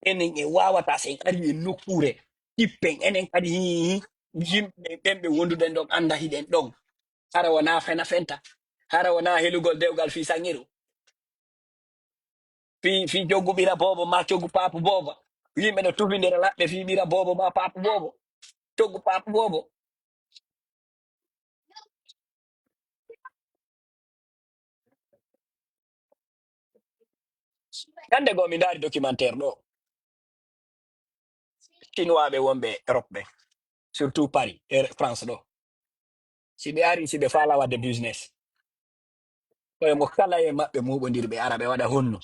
enen e wawata sen ari e nokkure tippen enen kadi yimɓe ɓen ɓe wonduɗen ɗon anda hiɗen ɗon hara wona fena fenta hara wona helugol dewgal fi sangiru fi joggu ɓira bobo ma coggu papu bobo yimɓe no tufidira laɓɓe fi ɓira bobo ma papu bobo coggu papu bobo hande go mi daari documentaire ɗo chinois ɓe wonɓe europe ɓe surtout paris e france ɗo si ɓe ari si ɓe fala wadde business koye mo kala e maɓɓe muɓodiri ɓe ara ɓe waɗa honno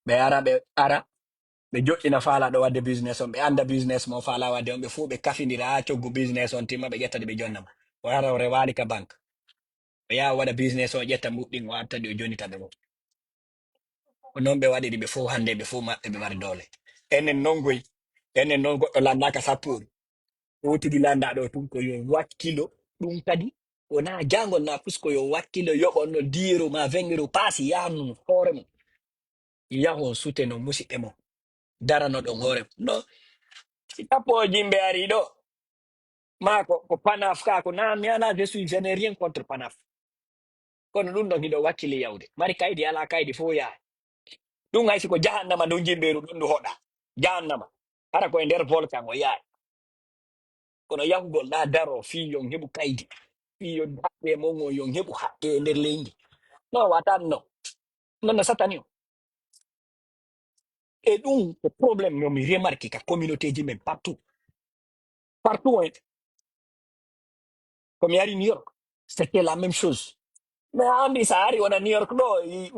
ɓe ara ɓe ara ɓe joƴƴina faala ɗo wadde business on ɓe anda business mo faala wadde on ɓe fuu ɓe kafidira ha coggu business on timma ɓe ƴettade ɓe jonnama o ara o rewali ka banque o yaha waɗa business o ƴetta muɗɗin o artadi o jonita ɓe ko noon ɓe waɗiri ɓe fof hande ɓe fof maɓɓe ɓe mari doole enen noon goy enen noon goɗɗo landaka sappoɗo wotidi landaɗo tun ko yo wakkilo ɗum kadi wona jangol na pusko yo wakkilo yoɓonno diyero ma 20 € paasi yahnu hoore mum yahon suteno musidɓe mo darano ɗon hoore mum no si tappo jimɓe ari ɗo ma ko panaf ka ko na mi ana je n'ai rien contre panaf kono ɗum ɗon hiɗo wakkili yawde mari kaydi ala kaydi fof yaha ɗum haysi ko jahannama ndun jimɓeru ɗum ndu hoɗa jahannama hara koye nder volcan o yahay kono yahugol ɗa daro fi yon heɓu kaydi fi yon haɓɓe mon o yon heɓu haqqe e nder leydi non watan non non no satani o e ɗum ko probléme yomi remarque ka communauté ji men partout partout hein komi ari new york c'était la même chose mais andi sa ari wona new york ɗo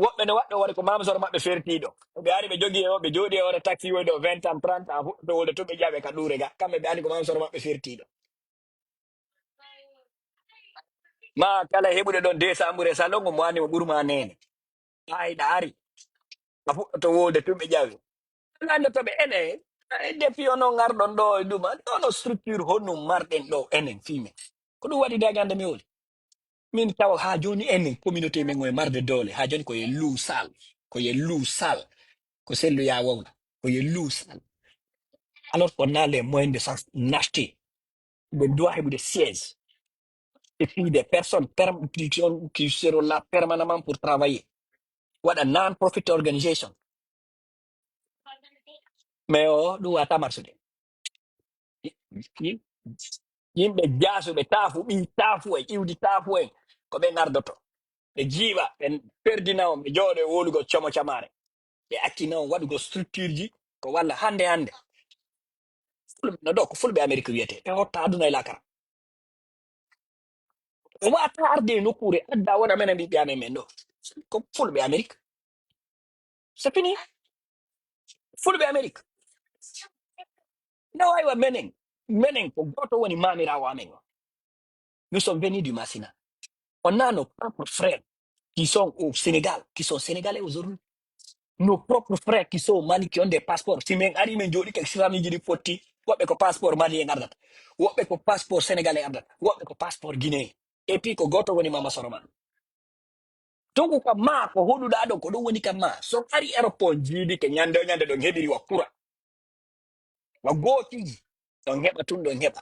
woɓɓe ne waɗɗo waɗi ko mamsoro maɓɓe fertiɗo ɓe ari ɓe jogui e o ɓe jooɗi e ore taxi woy ɗo 20 ans 30 ans fuɗɗo wolde to ɓe ƴaɓe ka ɗuure ga kamɓe ɓe andi ko mamsoro maɓɓe fertiɗo ma kala heɓude ɗon décembre e salon mo wani mo ɓurma nene ayɗa ari a fuɗɗoto wolde to ɓe ƴawi ande to ɓe ene Depuis on ngar don do duma no structure honno marden do enen fime ko dum wadi dagande mi woli min taw ha joni enen communauté men ngoy marde dole ha joni ko ye lou sal ko ye lou sal ko sellu ya wawla ko ye lou sal alors qu'on a les moyens de s'acheter des droits et des sièges et puis des personnes qui seront là permanemment pour travailler what a non-profit organization mais oh du wata marsude yimɓe jaasu taafu ɓi taafu e iwdi taafu en ko ɓe gardoto ɓe jiiɓa ɓe perdina on ɓe jooɗo e wolugo como camare ɓe accina on waɗugo structure ji ko walla hande hande fulɓe no ɗo ko fulɓe amérique wiyete ɓe hotta aduna e lakara ɓe wata arde e nokkure adda wona menen ɓiɓɓe amen men ɗo ko fulɓe amérique c'est fini fulɓe amérique no aywa menen ko goto woni mamirawo amen o nous sommes venus du Massina. On a nos propres frères qui sont au Sénégal, qui sont sénégalais aujourd'hui. Nos propres frères qui sont au Mali, qui ont des passeports. Si men ari men jodi kek sirami jidi foti, woɓɓe ko passeport malien ardata, woɓɓe ko passeport sénégalais ardata, woɓɓe ko passeport guinéen. Et puis ko goto woni Mama Soroman. Donc ko ma ko hoɗuɗa ɗo ko ɗum woni kam ma. So ari aéroport jiidi ke ñande ñande ɗon heɓiri wa kura, wa gootiji ɗon heɓa tun ɗon heɓa.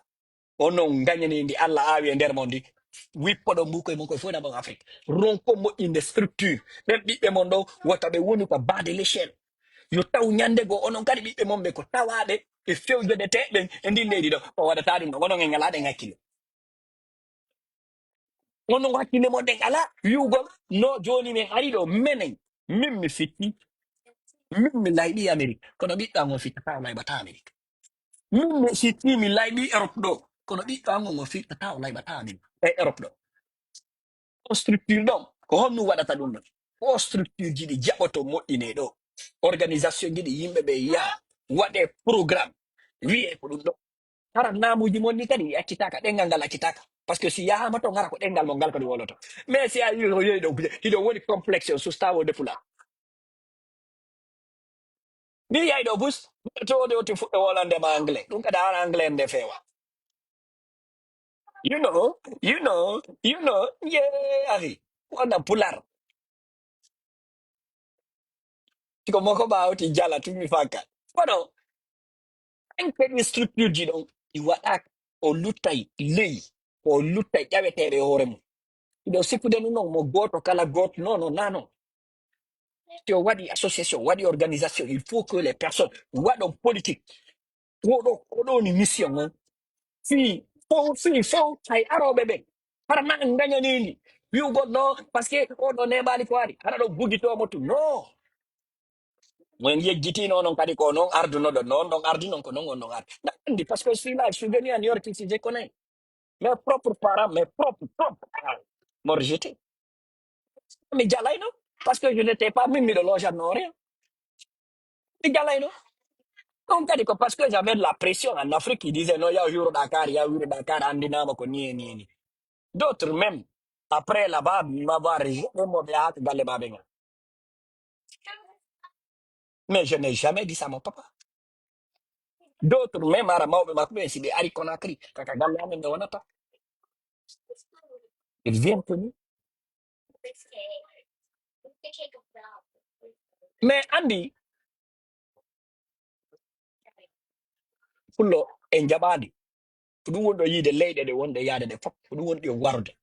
Onon gagnani ndi Allah awi e nder mon ndi wippoɗo mbuko e mon koye fof na bon Afrique ronko moƴƴinde structure ɓen ɓiɓɓe mon ɗo wota ɓe woni ko bas de l'échelle yo taw ñande goo onon kadi ɓiɓɓe mon ɓe ko tawaɓe e fewjode teɗen e ndin leydi ɗo o waɗata ɗum ɗo onon e ngalaɗen hakkille onon hakkille mon ɗen ala wiwgol no joni min ari ɗo menen min mi fitti min mi layɓi Amérique kono ɓiɗɗo an on fittata o layɓata Amérique min mi sitti mi layɓi Europe ɗo kono ɓiɗɗo an on fittata o layɓata Amérique e Europe ɗo o structure ɗon ko honno waɗata ɗum ɗon o structure ji ɗi jaɓoto moƴƴine ɗo organisation ji ɗi yimɓe ɓe yaha waɗe programme wiye ko ɗum ɗo hara namuji mon ni kadi ɗi accitaka ɗengal ngal accitaka par ce que si yahama to ngara ko ɗengal mon ngal kadi woloto mais si a yi o yeyi ɗo hiɗo woni complexe o sustawo defula ni yayi ɗo bus to de oti fuɗɗo wolandema anglais ɗum kadi ara anglais nde fewa ye ari wona pular tiko moko ɓawti jala tumi fakka kono en kadi structure ji ɗon ɗi waɗaka o luttay ley o luttay ƴaweteɓe hoore mum ɗo sikkude ɗum noon mo goto kala goto non non nano si o waɗi association waɗi organisation il faut que les personnes waɗon politique oɗo ni mission on fi fof hay aroɓe ɓen hara na en gañanini wiwgol non par ce que oɗo neɓali ko waɗi haɗa ɗo bugitomo tu non mon yejjitino onon kadi ko noon ardunoɗo noon ɗon ardi noon ko noon on ɗon ardi na andi par ce que je suis là je suis venu à New York ici je connais mes propres parents mes propres parents m'ont rejeté mi jalayno parce que je n'étais pas min miɗo lojanno rien mi jalayno ɗum kadi ko parce que j'avais de la pression en Afrique qui disait non yaw hiwro Dakar yaw hiwro Dakar andinama ko ni e ni e ni d'autres même après là-bas m'avoir rejeté mo ɓe yahata galle baɓe ngal mais je n'ai jamais dit ça à mon papa d'autres même ara mawɓe makko ɓen si ɓe ari Conakry kaka galle amen ɓe wonata ils viennent que nous mais andi pullo en jaɓadi ko ɗum woni ɗo yiide leyɗe ɗe wonɗe yaade ɗe fof ko ɗum woni ɗo warude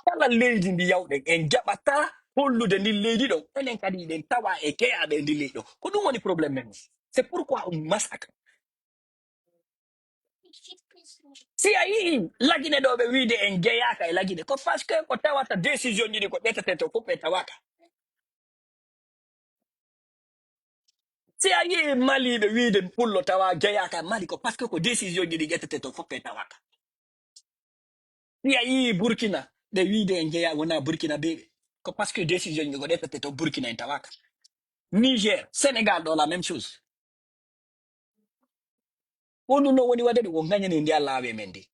kala leydi ndi yawɗen en jaɓata hollude ndin leydi ɗon enen kadi ɗen tawa e keyaɓe e ndi leydi ɗo ko ɗum woni probléme men c'est pourquoi on massacre si a yii lagine ɗo ɓe wiide en jeyaka e lagine ko par ce que ko tawata décision ji ɗi ko ɓetete to fof ɓe tawaka si a yii mali ɓe wiide pullo tawa jeyaka mali ko par ce que ko décision ji ɗi ƴettete to fof ɓe tawaka si a yii burkina ɓe wiide en jeeya wona burkina beɓe ko par ce que décision ji ko ƴettete to burkina en tawaka Niger Sénégal ɗo la même chose ko ɗum no woni waɗde ɗum ko gañani ndi Allah awe men ndi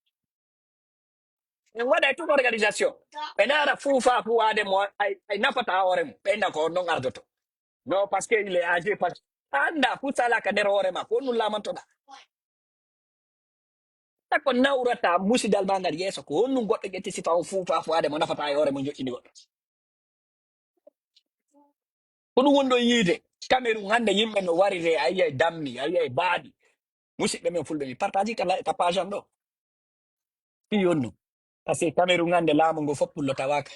en waɗa toute organisation ɓe nara fuufa fuwade mo ay nafata hoore mum ɓe inna ko on ɗon ardoto non parce que il est âgé anda fusala ka der hore ma ko nun lamantoɗa tako nawrata musidal ma ngal yeeso ko honnum goɗɗo ƴetti sifa on fuu fa fuade mo nafata e hoore mo joƴƴini goɗɗo ko ɗum wonɗo yiide cameron hande yimɓe no warire a yiya e dammi a yiya e baaɗi musidɓe men fulɓe mi partage ka page am ɗo fi yonnu par ce que cameron hande laamu ngu fof pullo tawaka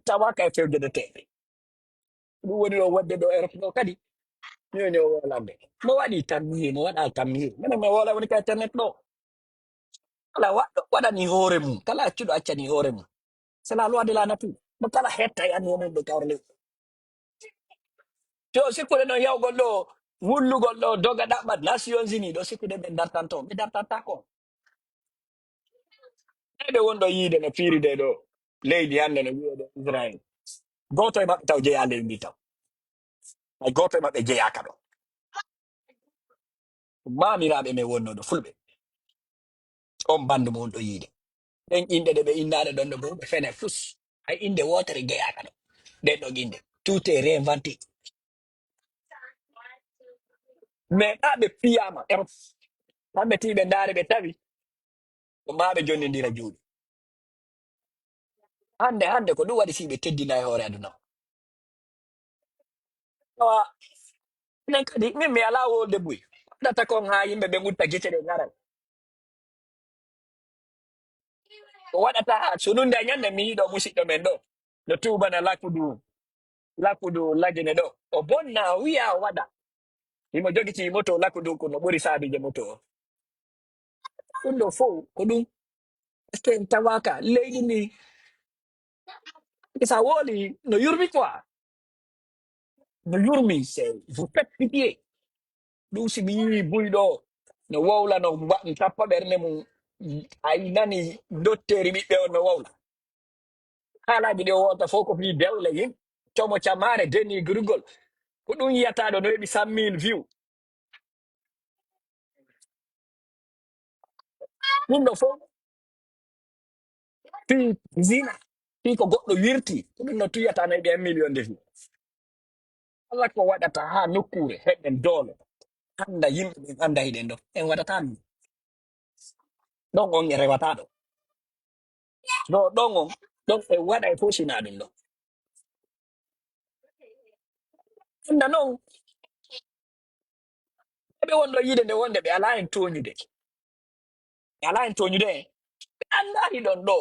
tawaka e fewjede teɓe ɗum woni ɗo wadde ɗo europe ɗo kadi mi woni o wolande mo waɗi tammihi mo waɗa tammihi minen mi wola woni ka internet ɗo kala waɗɗo waɗani hoore mum kala accuɗo accani hoore mum c'est la loi de la nature mo kala hetta e anni onon ɗo kawrele to sikkude noon yawgol ɗo wullugol ɗo doga ɗaɓɓat nations unis ɗo sikkude ɓe dartanto ɓe dartantako ɓeɓe wonɗo yiide no fiiride ɗo leydi hande no wiyeɗo israel goto e maɓɓe taw jeeya leydi ndi taw hay goto e maɓɓe jeeyaka ɗo mamiraɓe men wonno ɗo fulɓe on bandu mo wonɗo yiide ɗen inde ɗe ɓe innaɗe ɗon ɗo bo ɓe fene fus hay inde wotere jeeyaka ɗo ɗen ɗon inde tout est réinventé mais ɗa ɓe piyama Europe hamɓe tiɓe ndaare ɓe tawi ko maɓe jonnidira juuɗe hande ko ɗum waɗi si ɓe teddina e hoore aduna o awa enen kadi min mi ala wolde buy waɗata kon ha yimɓe ɓe mutta gite ɗe garan ko waɗata ha so ɗum nde ñande mi yiɗo musidɗo men ɗo no tubana lakkudu lagine ɗo o bonna o wiya o waɗa imo jogiti moto lakkudu ko no ɓuri saabije moto o ɗum ɗo fof ko ɗum est ce que en tawaka leydi ndi sa woli no yurmi quoi no yurmi c'est vous faites pitié ɗum si mi yii buyɗo no wowla no tappa ɓernde mum ay nani dotteri ɓiɓɓe on no wowla haalaji ɗi o wolta fof ko fi dewle yimɓe como camare deni grugol ko ɗum yiyataɗo no heɓi 100 000 view ɗum ɗo fof fi zina fi ko goɗɗo wirti ko ɗum no tuyata no heɓi 1 million de view kala ko waɗata ha nokkure heɓen doole anda yimɓe ɓen anda hiɗen ɗo en waɗata ɗum ɗon on e rewata ɗo ɗon on ɗon e waɗa e fosina ɗum ɗo anda noon eɓe wonɗo yiide nde wonde ɓe ala en toñude ɓe ala en toñude en ɓe anda hiɗon ɗo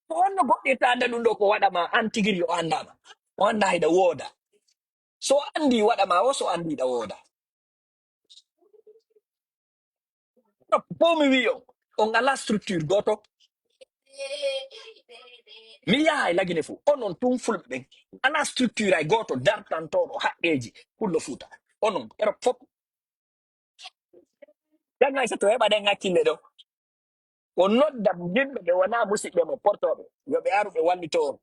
ko honno goɗɗirta anda ɗum ɗo ko waɗama an tigiri o andama o anda hiɗa wooda so andi waɗama o so andiɗa wooda fo mi wi on ala structure goto mi yaha e lagine fo onon tun fulɓe ɓen ala structure ay goto dartantoɗo haqqeji pullo fuuta onon erop fop jangay so to heɓa ɗen hakkille ɗo o nodda yimɓe ɓe wona musidɓe mo portoɓe yoɓe aru ɓe wallito on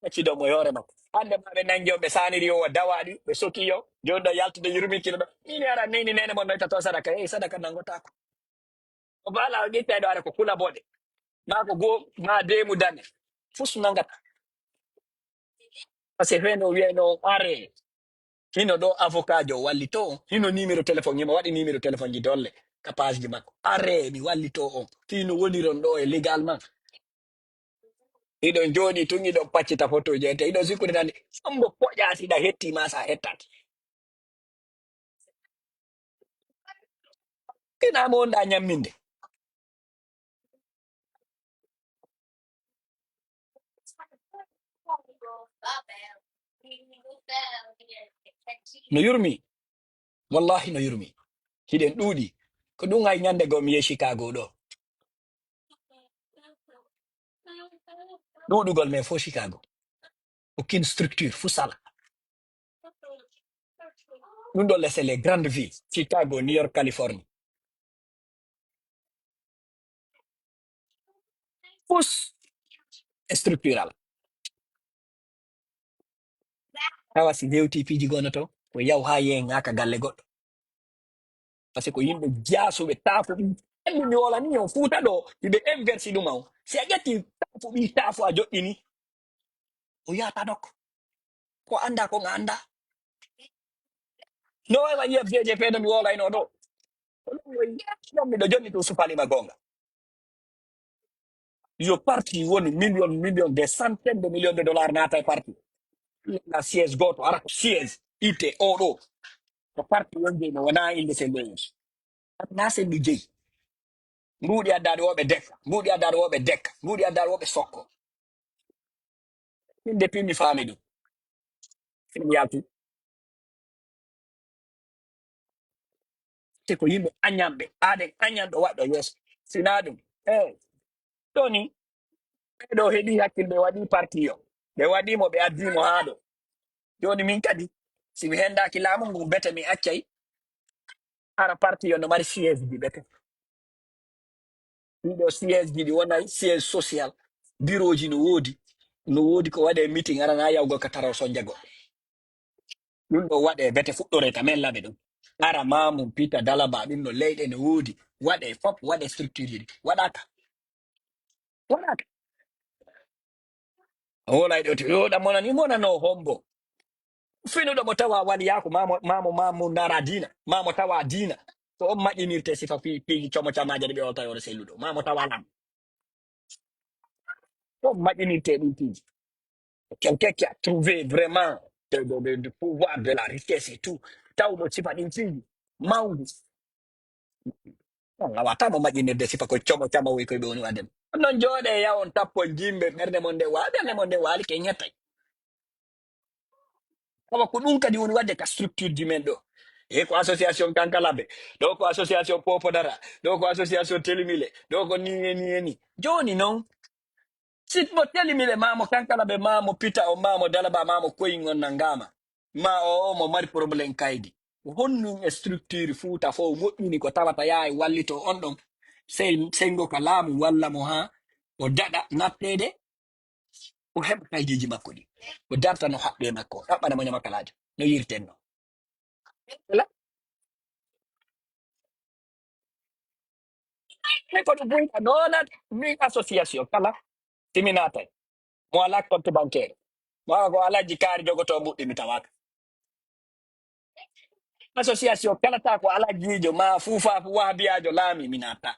accidomo e hoore makko hande ma ɓe nangi on ɓe saniri o dawaɗi ɓe soki yo joni ɗo yaltude yurminkino ɗo ini ara nini nene mon noyta to sadaka sadaka nangotako o bala o ƴettayɗo ara ko kula boɗe ma ko goo ma demu dane fus nangata par ce que feno wiyeno are hino ɗo avocat jo wallito on hino numéro téléphone himo waɗi numéro téléphone ji dolle ka page ji makko are mi wallito on fino woniron ɗo e légalement iɗon jooɗi tun iɗon paccita photo je te iɗon sikkude tan sambo poƴatiɗa hettima sa hettata inama wonɗa ñamminde no yurmi wallahi no yurmi hiɗen ɗuuɗi ko ɗum hay ñande goo mi yehi chicago ɗo ɗuuɗugol men fo chicago aucune structure fou sala ɗum ɗo laisse les grandes villes chicago new york californie fus structural tawa si hewti piiji gono to ko yaw ha yehen haka galle goɗɗo par ce que ko yimɓe jasuɓe taafo ɓi andi mi wola ni on fuuta ɗo yiɓe inversi ɗuma o si a ƴetti taafo ɓi taafo a joƴƴini o yahata ɗokko ko anda ko nga anda No wa yeb jeje pe mi wola ino do. Non mi do jonni to supali magonga. Yo parti woni million des centaines de millions de dollars nata e parti. La siège goto ara ko siège ite oɗo ko parti wonde no wona inde se leydi na se mi jeyi mbuɗi addade woɓe dekka mbuɗi addade woɓe dekka mbuɗi addade woɓe sokko min depuis mi faami ɗum mi yalti te ko yimɓe añanɓe aɗen añanɗo waɗɗo yeeso sina ɗum ɗo ni ɓeɗo heeɗi hakkille ɓe waɗi parti o ɓe waɗimo ɓe addimo haa ɗo joni min kadi simi hendaki laamu ngu bete mi accay ara parti o no mari siége ji ɓete ɗiɗo siége ji ɗi wonay siége social bureau ji no woodi ko waɗe meeting arana yawgo ka taraw so jago ɗum ɗo waɗe bete fuɗɗore ka men laɓe ɗum ara mamum pita dalaba ɗum no leyɗe no woodi waɗe fop waɗe structure ji ɗi waɗaka o wolay ɗo to yoɗa monani monano hombo finuɗo mo tawa wali yaako mamo ndara dina mamo tawa dina to on maƴƴinirte sifa piiji como camaje ɗe ɓe olta yore selluɗo mamo tawa lam to on maƴƴinirte ɗum piiji quelqu'un qui a trouvé vraiment de pouvoir de la richesse et tout tawɗo sifa ɗin piiji mawɗi on awatamo maƴƴinirde sifa ko como cama woy koye ɓe woni waden non jooɗe yawon tappo jimɓe ɓernde mon nde waali ɓernde mon nde waali ke ñettay kama ko ɗum kadi woni wadde ka structure ji men ɗo e ko association kankalaɓe ɗo ko association popodara ɗo ko association telimile ɗo ko ni joni noon sitmo telimile mamo kankalaɓe mamo pita o mamo dalaba mamo koyin on nangama ma o mo mari probléme kaydi honnum e structure fuuta fo moƴƴini ko tawata yaha e wallito on ɗon seygo ka laamu walla mo ha o daɗa nattede o heɓa kaydiji makko ɗi o darta no haɓɓe makko ɗaɓɓana mo ñamakalajo no yirten no ala min ko ɗum buyta nonat min association kala timinatay mo ala compte bancaire mo ala ko alaji kaari jogoto mbuɗɗi mi tawaka association kalata ko alajijo ma fuufafu wahabiyajo laami mi natta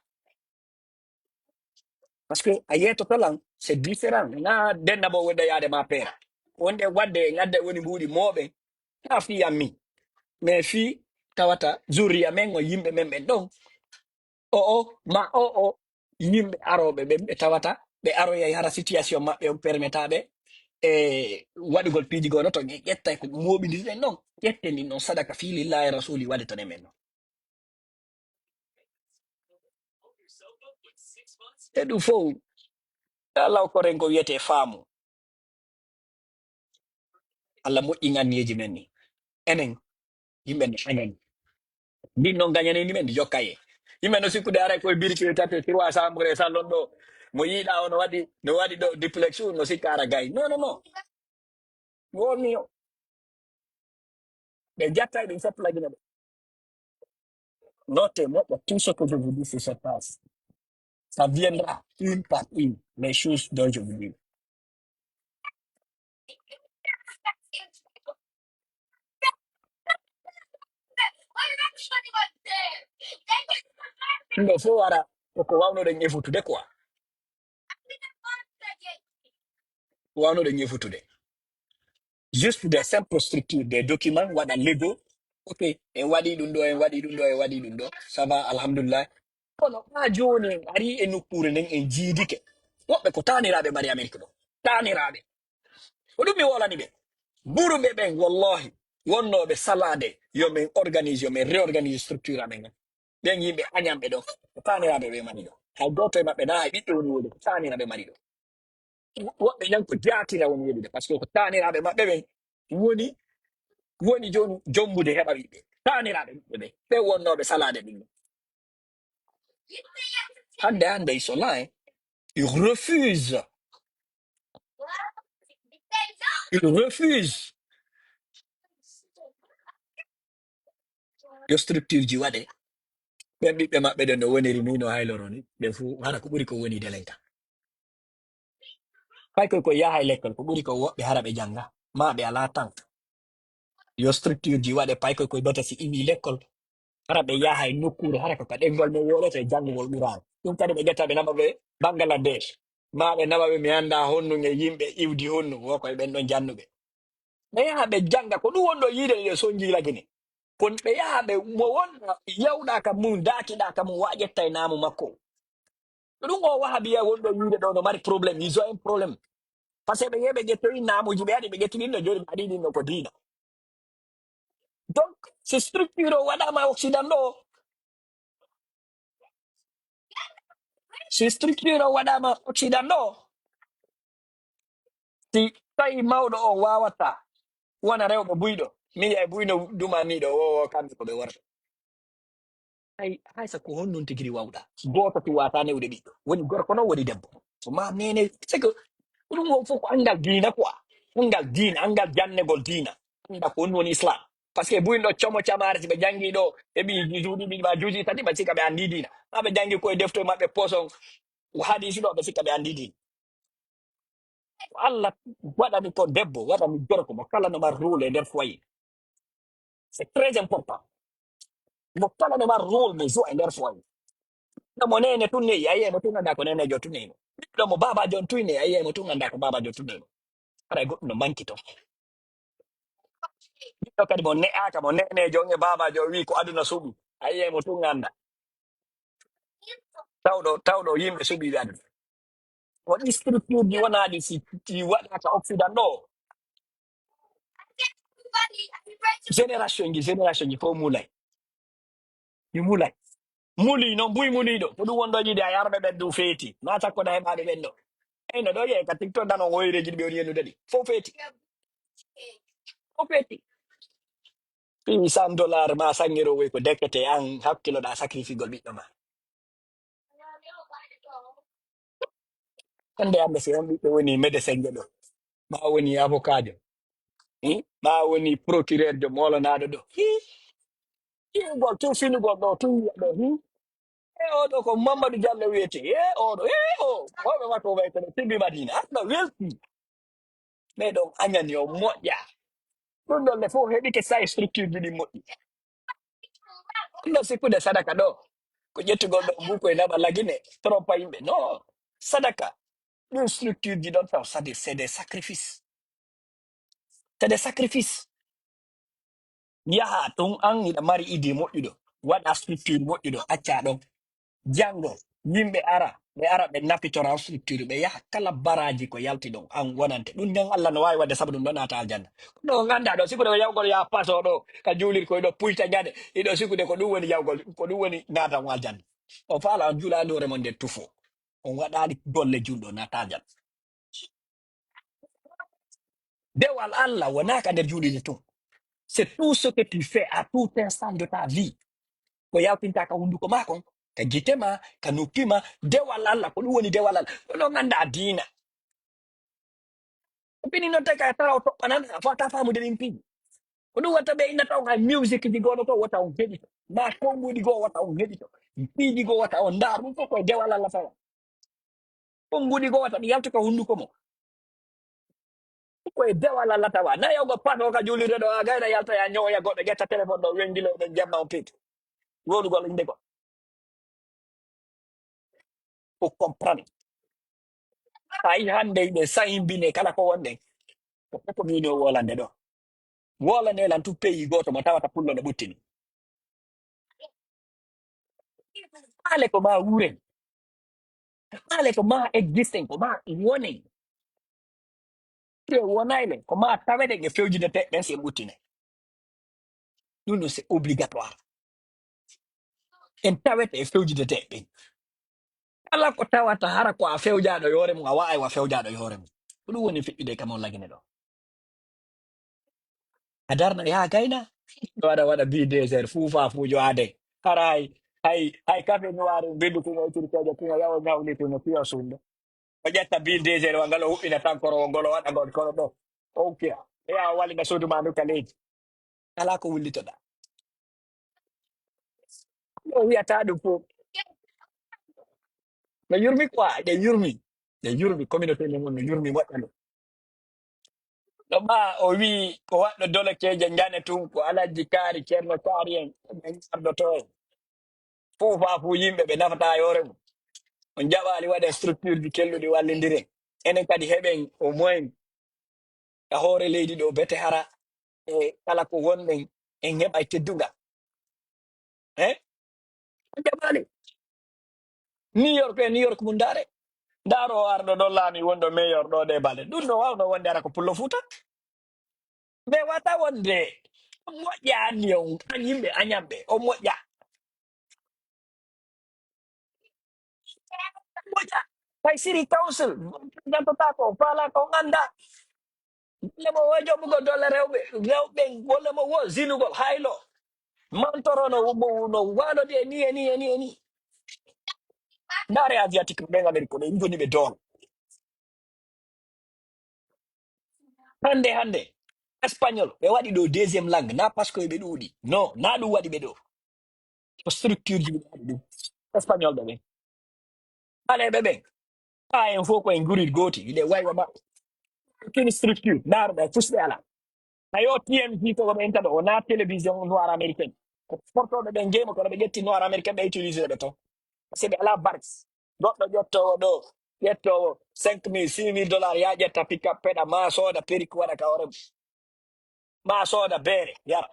parce que a yetoto lan c'est différent na denna bo wonde yaade ma peera wonde wadde e ngadde woni mbuɗi mooɓe na fiyam min mais fi tawata zuriya men o yimɓe men ɓen ɗon o yimɓe aroɓe ɓen ɓe tawata ɓe aroyay hara situation maɓɓe on permetaɓe e waɗugol piiji gono to ƴettay ko moɓidirɗen ɗon ƴetten ɗin ɗon sadaka fi lillahi rasuli waɗetone men ɗon e ɗum fof allah koren ko wiyete faamu allah moƴƴi nganniyeji men ni enen yimɓe no anen ndin noon gañanini men jokkaye yimɓe no sikkude aray koye birikile tate 3 chambre e salon ɗo mo yiiɗa o no waɗi ɗo duplex no sikka ara gayi non woni ɓe jattay ɗum feplagina ɓe notez moƴƴa tout ce que je vous dis c'est se passe ça viendra une par une les choses dont je vous dis ɗum ɗo fof wara koko wawnoɗen ƴefutude quoi ko wawnoɗen ƴefutude juste des simples structures des documents waɗa lego ok en waɗi ɗum ɗo en waɗi ɗum ɗo en waɗi ɗum ɗo ça va alhamdulillah kono ɓa joni en ari e nokkure nden en jiidike woɓɓe ko taniraɓe mari amérique ɗo taniraɓe ko ɗum mi wolani ɓe ɓuruɓe ɓen wallahi wonnoɓe salade yomin organise yomin réorganise structure amen en ɓen yimɓe añanɓe ɗon ko taniraɓe ɓe mari ɗo hay goto e maɓɓe na hay ɓiɓɓe woni woodi ko taniraɓe mari ɗo woɓɓe ñan ko jatira woni woɗude par ce que ko taniraɓe maɓɓe ɓen woni joni jombude heɓa ɓiɓɓe taniraɓe maɓɓe ɓe wonnoɓe salade ɗin hande ils sont là hein. ils refusent ils refusent yo structure ji waɗe ɓen ɓiɓɓe maɓɓe ɗen no woniri ni no hayloro ni ɓe fu hara ko ɓuri ko woni delen kan fay koy ko yaha e l'école ko ɓuri ko woɓɓe hara ɓe janga ma ɓe ala temps yo structure ji waɗe pay koye dota si iwi l'école hara ɓe yaha e nokkure hara ko ka ɗengol mo woɗata e janngugol ɓuraano ɗum kadi ɓe ƴetta ɓe nama ɓe bangladesh ma ɓe nama ɓe mi annda honnuge yimɓe iwdi honnu wo koye ɓen ɗon jannuɓe ɓe yaha ɓe jannga ko ɗum wonɗo yiide ɗe so jiilagine kon ɓe yaha ɓe mo wonɗa yawɗa ka mum daakiɗa ka mum wa ƴetta e naamu makko ko ɗum o waha mbiya wonɗo yiide ɗo no mari probléme ils ont un problème par ce que ɓe yeɓe ƴettoyi naamuji ɓe yaɗi ɓe ƴetti ɗin no joni ɓe aɗi ɗin no ko diina donc si structure o waɗama e occident ɗo si structure o waɗama occident ɗo si tawi mawɗo o wawata wona rewɓe buyɗo min yiya e buyno dumaniɗo o kamɓe ko ɓe worɓe haysa ko honnon tigiri wawɗa goto tu wata newde ɓiɗɗo woni gorko noon woni debbo so ma nene c'est que ɗum o fof ko angal diina quoi angal diina angal jannegol diina anda ko honno woni islam par ce que buyɗo como camare si ɓe janggi ɗo heɓi juuɗi ɗiɗi ma juuɗi tati ɓe sikka ɓe andi diina ma ɓe janggi koye deftoye maɓɓe poson hadisi ɗo ɓe sikka ɓe andi diina ko Allah waɗani ko debbo waɗani gorko mo kala no mar rôle e nder foyer c'est très important mo kala no mar rôle mo joue e nder foyer ɗo mo nene tun neyi ayiye mo tun anda ko nenejo tun neyimo ɓiɗɗo mo babajo on tuyne ayiye mo tun anda ko babajo tun neyimo ara e goɗɗum no manki to ɓiɗɗo kadi mo ne'aka mo nenejo on e babajo o wi ko aduna suɓi ayiye mo tun anda tawɗo yimɓe suɓiɓe aduna waɗi structure ji wonaɗi si waɗaka occident ɗo génération ji fof mulay mi mulay muli no mbuy muliɗo ko ɗum wonɗo yiide a yarɓe ɓen ɗum feeti ma sakkoɗa heɓaɓe ɓen ɗo eyno ɗo yeey ka tiktok tan on hoyreji ɗi ɓe woni yennude ɗi fof feeti fof feeti fi 100 $ ma sangero woy ko dekkete an hakkiloɗa sacrifice gol ɓiɗɗo ma hande hande si on ɓiɓɓe woni médecin jo ɗo ma woni avocat jo ma woni procureur jo molanaɗo ɗo hiugol tun finugol ɗo tun wiya ɗo e oɗo ko Mamadou Diallo wiyete e oɗo o hoɓe makko way kono tibbi Madina aɗa welti ɓeɗon añani o moƴƴa ɗum ɗon ne fof heɓike sa e structure ji ɗi moƴƴi ɗum ɗon sikkude sadaka ɗo ko ƴettugol ɗo buko e naɓa lagine trompa yimɓe non sadaka ɗum structure ji ɗon taw c'est des sacrifices c'est des sacrifices yaha tun an iɗa mari idée moƴƴuɗo waɗa structure moƴƴuɗo acca ɗon janngo yimɓe ara ɓe nafitora structure ɓe yaha kala baraji ko yalti ɗon an wonante ɗum nden Allah no wawi wadde sabu ɗum ɗon naata aljanna ɗo ganda ɗo sikude ko yawgol ya paso ɗo ka juulir koye ɗo puyta ñade ɗiɗo sikude ko ɗum woni yawgol ko ɗum woni naatan o aljanna o faala on juulani hoore mon nder tufo on waɗani golle julɗo naata aljanna dewal Allah wonaka nder juulide tun c'est tout ce que tu fais à tout instant de ta vie ko yawtinta ka hunduko ma kon ka gite ma ka noppi ma dewal Allah ko ɗum woni dewal Allah ɗo ganda diina pini noon tawi ka tawa o toɓɓanan a fota famude ɗin piɗi ko ɗum watta ɓe innata on hay musique ji gono to wata on heɗito ma konguɗi goo wata on heɗito piiji goo wata on ndaar ɗum fof koye dewal Allah tawa konguɗi goo wata ɗi yalti ko hunduko mo koye dewal Allah tawa na yawgo pat o ka julirde ɗo a gayna yalta ya ñoya goɗɗo ƴetta téléphone ɗo wengilo ɗen jamma on piiti wonugol inde gol ko comprendre hay hande ɓe sahimbine kala ko wonɗen ko fof ko mini o wolande ɗo wolane lan tu pays goto mo tawata pullo no ɓuttini ale ko ma wuren ale ko ma existen ko ma wonen te wonayle ko ma taweden e fewjide teɓɓen si en ɓuttine ɗum ɗum c'est obligatoire en tawete e fewjide teɓɓen kala ko tawata hara ko a fewjaɗo e hoore mum a wawi wa fewjaɗo e hoore mum ko ɗum woni feƴƴude kam on lagine ɗo a darna ya gayna waɗa bi désert fuufa fuujo ade hara hay café noir bindu kuno turkejo kuno yawo ngawni kuno piyo sunde o ƴetta bil désert wa ngal o huɓɓina tankoro ngol o waɗa ngol kono ɗo ok ya wallina suudu ma nukka leydi ala ko wullitoɗa o wiyata ɗum fof no yurmi quoi ɗe yurmi communauté ndi mum no yurmi moƴƴa ɗum ma o wi ko waɗɗo dole keje jane tun ko alaji kaari ceerno kaari en ɓe gardoto en fuufa fu yimɓe ɓe nafata yore mum on jaɓali waɗe structure ji kelluɗi wallidiren enen kadi heɓen au moins e hoore leydi ɗo bete hara e kala ko wonɗen en heɓa tedduga on jaɓali New York mum ndaare ndaaro o arɗo ɗon laami wonɗo meilleur ɗo ɗe balɗe ɗum ɗo wawno wonde ara ko pullo fuuta mais wata wonde on moƴƴa anni on an yimɓe añamɓe on moƴƴa moƴƴa kay city council jantota ko faala ko ganda golle mo wo joɓugo dolle rewɓe golle mo wo zinugol haylo mantoro no waɗode e ni e ni e ni e ni ndaare asiatique ɓen amérique ɓe joni ɓe doon hande espagnol ɓe waɗi ɗo deuxiéme langue na par ce que ɓe ɗuuɗi non na ɗum waɗi ɓe ɗo ko structure ji ɓe waɗi ɗum espagnol ɓe ɓen ɓaleɓe ɓen ɓa en fof koyen gurid gooti yiɗe waywa maɓɓe kini structure daaroɗa fusɓe ala ayo TMZ ko ɓe enta ɗo wona télévision noir américaine ko portoɓe ɓen jeyma kono ɓe ƴetti noir américain ɓe utilisé ɓe to par ce que ɓe ala bars goɗɗo ƴettowo ɗo ƴettowo 5 000 $6 000 ya ƴetta pick-up peɗa ma sooda périk waɗa ka hoore mum ma sooda beere yara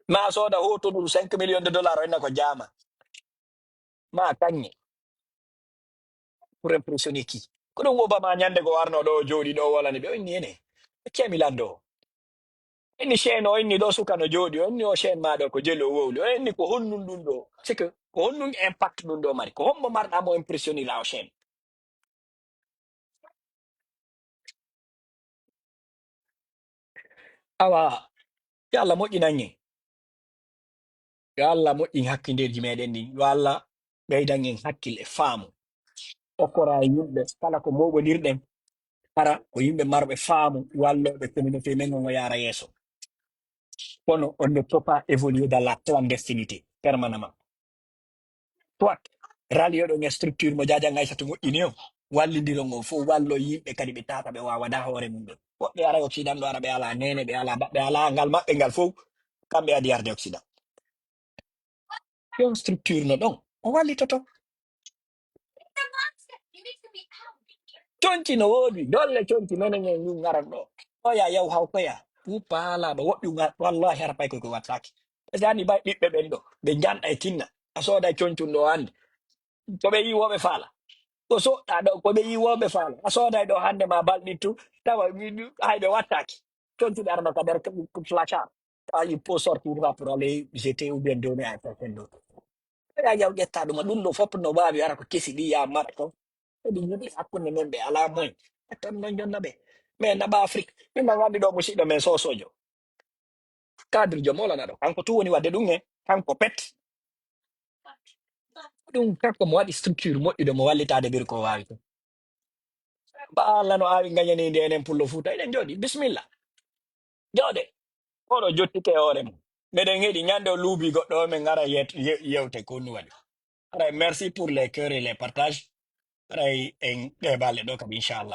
ma sooda hoto ɗum 5 millions o inna ko jaama ma kaŋŋe pour impressionner qui ko ɗum wobama ñande ko warno ɗo jooɗi ɗo wolani ɓe o inni ene accemi lando o inni chaine o inni ɗo suka no jooɗi o inni o chaine maɗo ko jeli o wowli o inni ko honnun ɗum ɗo c'est que ko honnun impact ɗum ɗo mari ko hommo marɗa mo impressionner la o chaine awa yo Allah moƴƴinan en yo Allah moƴƴin hakkindeji meɗen ɗin yo Allah ɓeydan en hakkille faamu okkora e yimɓe kala ko moɓodirɗen ara ko yimɓe marɓe faamu walloɓe communauté men on o yara yeeso kono on ne peut pas évoluer dans la clandestinité permanemment soit ralioɗon e structure mo Jajang Aissatu moƴƴini o wallidiron o fof wallo yimɓe kadi ɓe tata ɓe wawada hoore mum ɗon woɓɓe ara occident ɗo ara ɓe ala nene ɓe ala ngal maɓɓe ngal fof kamɓe adi arde occident yon structure no ɗon o wallitoto conci no woodi dolle conci menen en ɗum garan ɗo oya yaw hawtoya paalaɓe woɓɓe wallahi hara pay koy ko wattake par ce que anni bay ɓiɓɓe ɓen ɗo ɓe janɗa e tinna a sooda e concum ɗo hande to ɓe yi woɓe faala ko soɗɗa ɗo ko ɓe yi woɓe faala a sooday ɗo hande ma balɗittu tawa hayɓe wattake concuɓe arno ka nder flachard il faut sortir va pour aller jeter ou bien donner à quelqu'un d'autre ya yaw ƴetta ɗuma ɗum ɗo fof no wawi ara ko kesi ɗi ya mara ton kadi yimɓe hakkunde men ɓe ala moyen tan non jonna ɓe mais naɓa afrique ɗumɗa wandi ɗo musidɗo men sosojo cadre jo molana ɗo kanko tu woni wadde ɗum en kanko pet ɗum kanko mo waɗi structure moƴƴude mo wallitade ɓiri ko wawi ton ba Allah no awi gañanide enen pullo fuuta eɗen jooɗi bisimilla jooɗe oɗo jottike hoore mum meɗen heeɗi ñande o luubi goɗɗo o min gara yewte ko ni waɗi aray merci pour les cœurs et les partages aray en ɗeɓale ɗo kam inchallah